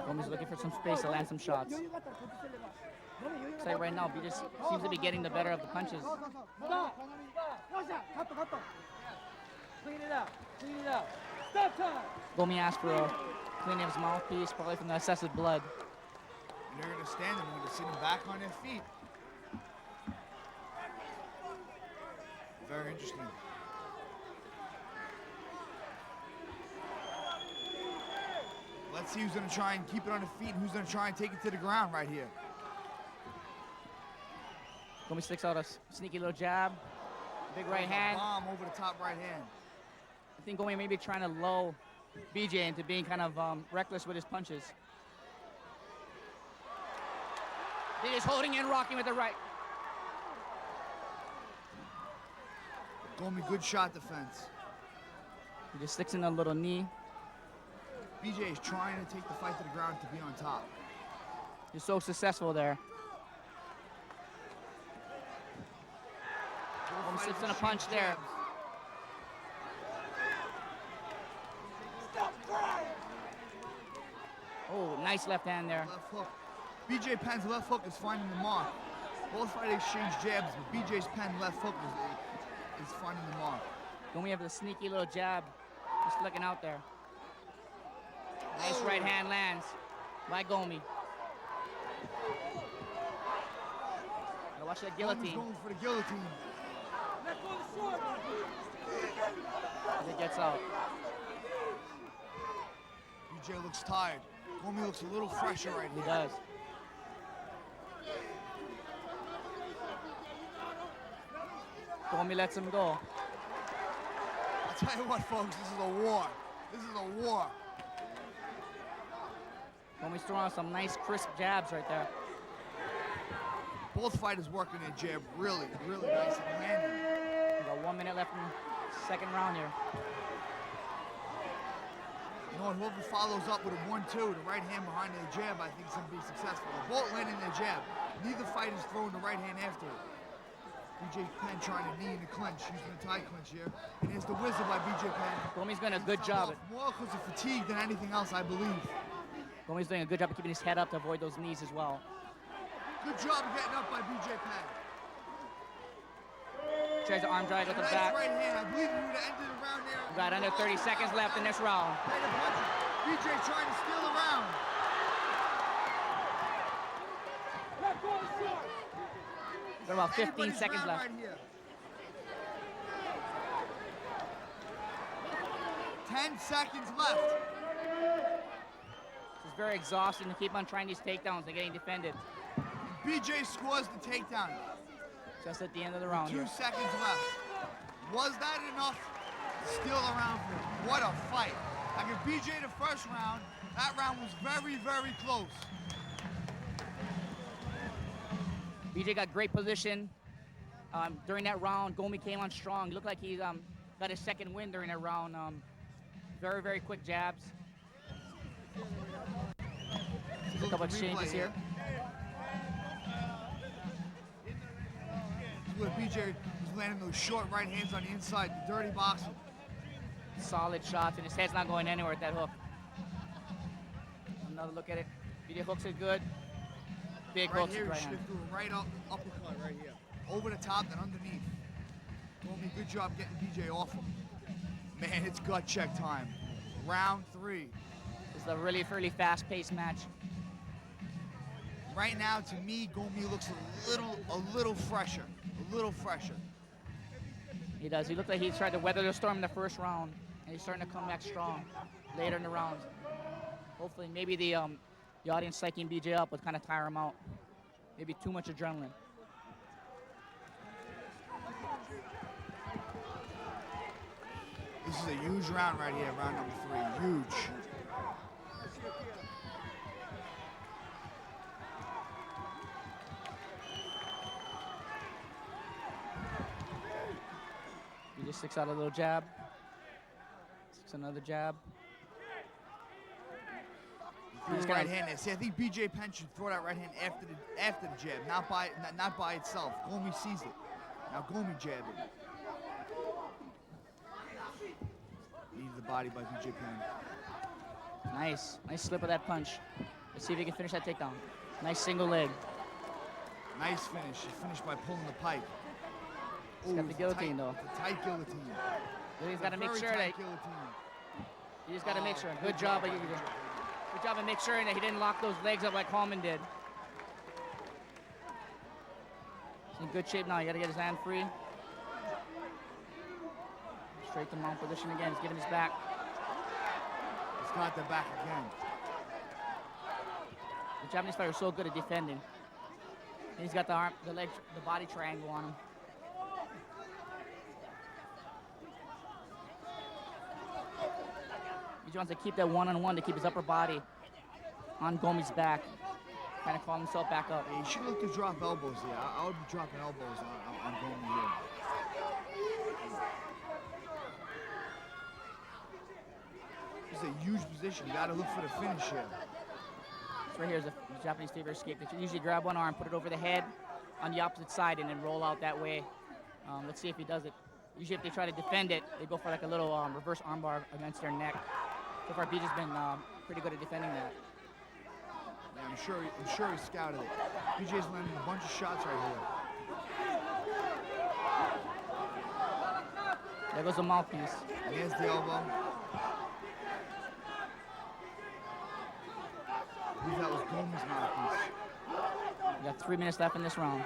Gomi's looking for some space to land some shots. Looks like right now, BJ seems to be getting the better of the punches. Gomi asked for a cleaning of his mouthpiece, probably from the excessive blood. And they're going to stand them. We're going to sit them back on their feet. Very interesting. Let's see who's going to try and keep it on the feet and who's going to try and take it to the ground right here. Gomi sticks out a sneaky little jab. Big right hand. Bomb over the top right hand. I think Gomi may be trying to lull BJ into being kind of reckless with his punches. He is holding in, rocking with the right. Gomi, good shot defense. He just sticks in a little knee. BJ is trying to take the fight to the ground to be on top. He's so successful there. Gomi slips in a punch there. Oh, nice left hand there. Left hook. BJ Penn's left hook is finding the mark. Both fighters exchange jabs, but BJ's Penn left hook is finding the mark. Gomi have a sneaky little jab, just flicking out there. Nice right hand lands by Gomi. Gotta watch that guillotine. Gomi's going for the guillotine. As it gets out. BJ looks tired. Gomi looks a little fresher right here. He does. Gomi lets him go. I'll tell you what, folks, this is a war. This is a war. Gomi's throwing out some nice, crisp jabs right there. Both fighters working their jab really, really nice and landing. We got 1 minute left in the second round here. You know, and whoever follows up with a 1-2, the right hand behind their jab, I think is going to be successful. They're both landing their jab. Neither fighter's throwing the right hand after it. BJ Penn trying to knee in the clinch, using the tie clinch here. And here's the whistle by BJ Penn. Gomi's doing a good job. More because of fatigue than anything else, I believe. Gomi's doing a good job of keeping his head up to avoid those knees as well. Good job of getting up by BJ Penn. Tries to arm drag with the Nice back. right hand. I believe he would have ended the round there. We got under 30 seconds left in this round. BJ trying to steal the round. Got about 15 seconds left. Right here. 10 seconds left. It's very exhausting to keep on trying these takedowns and getting defended. BJ scores the takedown. Just at the end of the round. 2 here. seconds left. Was that enough to steal a round for him? What a fight. Like if BJ the first round, that round was very, very close. BJ got great position during that round. Gomi came on strong. Looked like he got his second win during that round. Very, very quick jabs. A couple exchanges here. Where BJ was landing those short right hands on the inside, the dirty boxing. Solid shots, and his head's not going anywhere at that hook. Another look at it. BJ hooks it good. Big Right hooks here, right he should hand. have threw a right uppercut right here. Over the top and underneath. Gomi, good job getting BJ off him. Man, it's gut check time. Round 3. It's a really, really fast-paced match. Right now, to me, Gomi looks a little fresher. A little fresher. He does. He looked like he tried to weather the storm in the first round, and he's starting to come back strong later in the rounds. Hopefully, maybe the audience psyching BJ up would kind of tire him out. Maybe too much adrenaline. This is a huge round right here, round number 3. Huge. He just sticks out a little jab. Sticks another jab. Threw the right hand there. See, I think BJ Penn should throw that right hand after the jab, not by itself. Gomi sees it. Now Gomi jabbing. Leaves the body by BJ Penn. Nice slip of that punch. Let's see if he can finish that takedown. Nice single leg. Nice finish. He finished by pulling the pipe. He's got the guillotine though. It's a tight guillotine. He's got to make sure that he just got to make sure. Good job of make sure that he didn't lock those legs up like Coleman did. He's in good shape now. You got to get his hand free. Straight to mount position again. He's giving his back. He's got the back again. The Japanese fighter is so good at defending. He's got the arm, the leg, the body triangle on him. He wants to keep that one-on-one to keep his upper body on Gomi's back. Kind of call himself back up. He should look to drop elbows here. I would be dropping elbows on Gomi here. This is a huge position. You got to look for the finish here. This right here is a Japanese favor escape. They usually grab one arm, put it over the head on the opposite side, and then roll out that way. Let's see if he does it. Usually if they try to defend it, they go for like a little reverse armbar against their neck. So far, BJ's been pretty good at defending that. Yeah, I'm sure he scouted it. BJ's landing a bunch of shots right here. There goes the mouthpiece. And here's the elbow. I believe that was Gomi's mouthpiece. We got 3 minutes left in this round.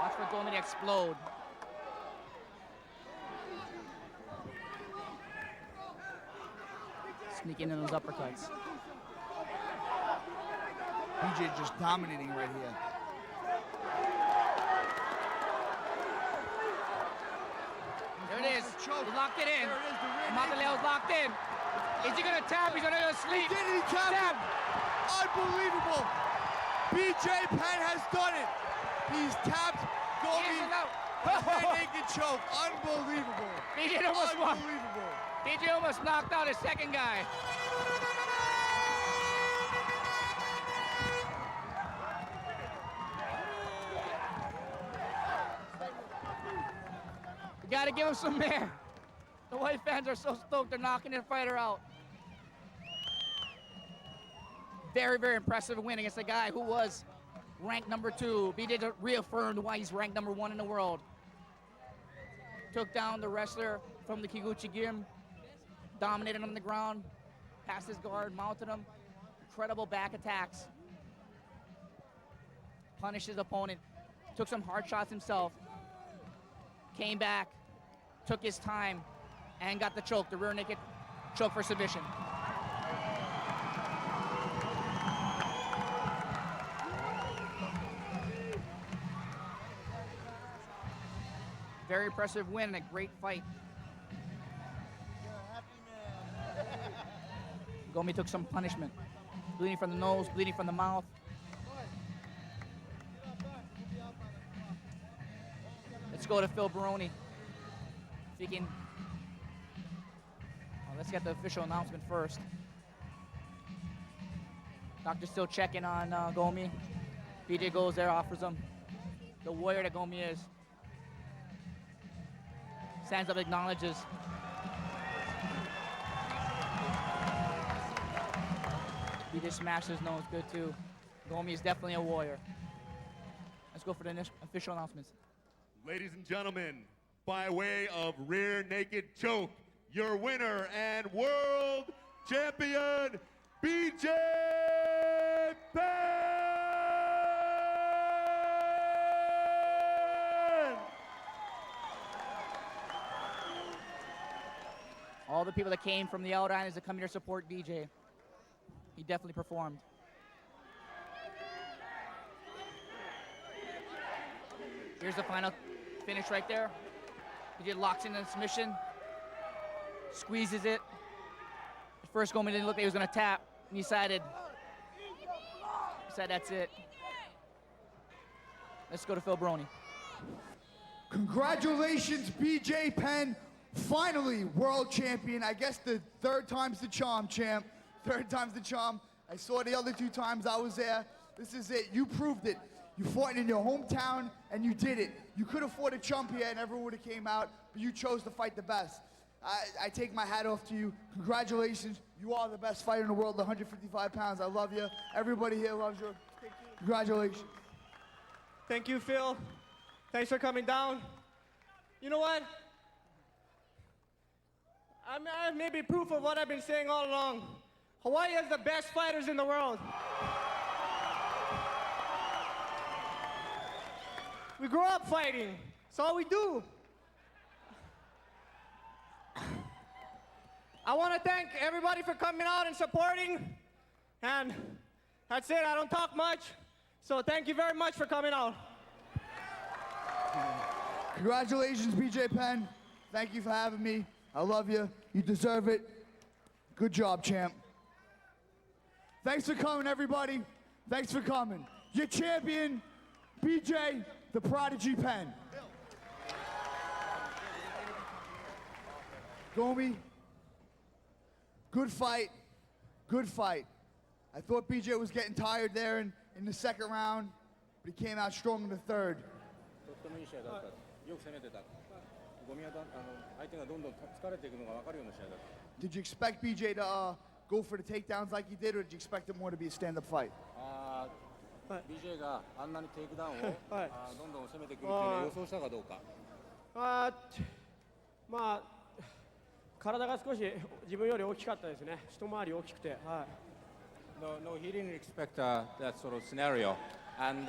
Watch for Gomi to explode. Sneaking in those uppercuts. BJ just dominating right here. There it is. He locked it in. Mataleo's locked in. Is he gonna tap? He's gonna sleep. Did he tap? Unbelievable. BJ Penn has done it. He's tapped Gomi. Rear naked choke. Unbelievable. BJ almost won. Unbelievable. BJ almost knocked out his second guy. You gotta give him some air. The white fans are so stoked they're knocking their fighter out. Very, very impressive win against a guy who was ranked number 2. BJ reaffirmed why he's ranked number 1 in the world. Took down the wrestler from the Kiguchi Gym, dominated him on the ground, passed his guard, mounted him. Incredible back attacks. Punished his opponent, took some hard shots himself, came back, took his time, and got the choke, the rear naked choke for submission. Very impressive win and a great fight. Gomi took some punishment. Bleeding from the nose, bleeding from the mouth. Let's go to Phil Baroni. If he can. Well, let's get the official announcement first. Doctor's still checking on Gomi. BJ goes there, offers him the warrior that Gomi is. Stands up, acknowledges. BJ smashed his nose, good too. Gomi is definitely a warrior. Let's go for the official announcements. Ladies and gentlemen, by way of rear naked choke, your winner and world champion, BJ Penn! All the people that came from the outer islands to come here to support BJ. He definitely performed. Here's the final finish right there. BJ locks in the submission, squeezes it. At first, Gomi didn't look like he was going to tap, and he decided that's it. Let's go to Phil Baroni. Congratulations, BJ Penn. Finally, world champion. I guess the 3rd time's the charm, champ. 3rd time's the charm. I saw the other 2 times I was there. This is it. You proved it. You fought in your hometown, and you did it. You could have fought a chump here, and everyone would have came out, but you chose to fight the best. I take my hat off to you. Congratulations. You are the best fighter in the world, 155 pounds. I love you. Everybody here loves you. Congratulations. Thank you, Phil. Thanks for coming down. You know what? I may be proof of what I've been saying all along. Hawaii has the best fighters in the world. We grew up fighting. That's all we do. I want to thank everybody for coming out and supporting. And that's it. I don't talk much. So thank you very much for coming out. Congratulations, BJ Penn. Thank you for having me. I love you. You deserve it. Good job, champ. Thanks for coming, everybody. Thanks for coming. Your champion, BJ, the Prodigy Penn. Gomi, good fight. Good fight. I thought BJ was getting tired there in the second round, but he came out strong in the third. とってもいい試合だった。よく攻めてた。ゴミは相手がどんどん疲れていくのが分かるような試合だった。Did you expect BJ to go for the takedowns like he did, or did you expect it more to be a stand-up fight? BJ があんなにテイクダウンをどんどん攻めてくるっていうのを予想したかどうか。まあ、体が少し自分より大きかったですね。一回り大きくて。はい。No, he didn't expect that sort of scenario, and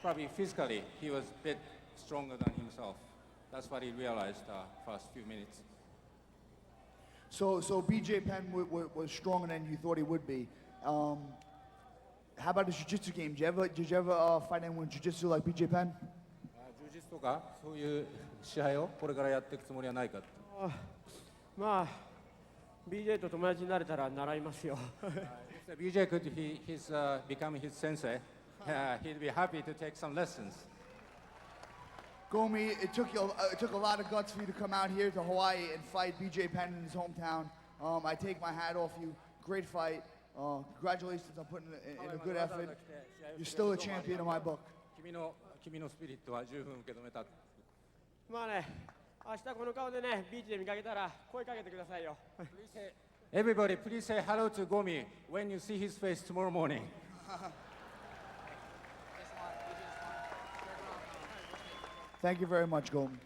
probably physically he was a bit stronger than himself. That's what he realized first few minutes. So BJ Penn was stronger than you thought he would be. How about the jiu-jitsu game? Did you ever fight anyone in jiu-jitsu like BJ Penn? 柔術とかそういう試合をこれからやっていくつもりはないか。まあ、BJ と友達になれたら習いますよ。If BJ could he's become his sensei, he'd be happy to take some lessons. Gomi, it took a lot of guts for you to come out here to Hawaii and fight BJ Penn in his hometown. I take my hat off you. Great fight. Congratulations on putting in a good effort. You're still a champion in my book. 君のスピリットは十分受け止めた。まあね、明日この顔でね、ビーチで見かけたら声かけてくださいよ。Everybody, please say hello to Gomi when you see his face tomorrow morning. Thank you very much, Gomi.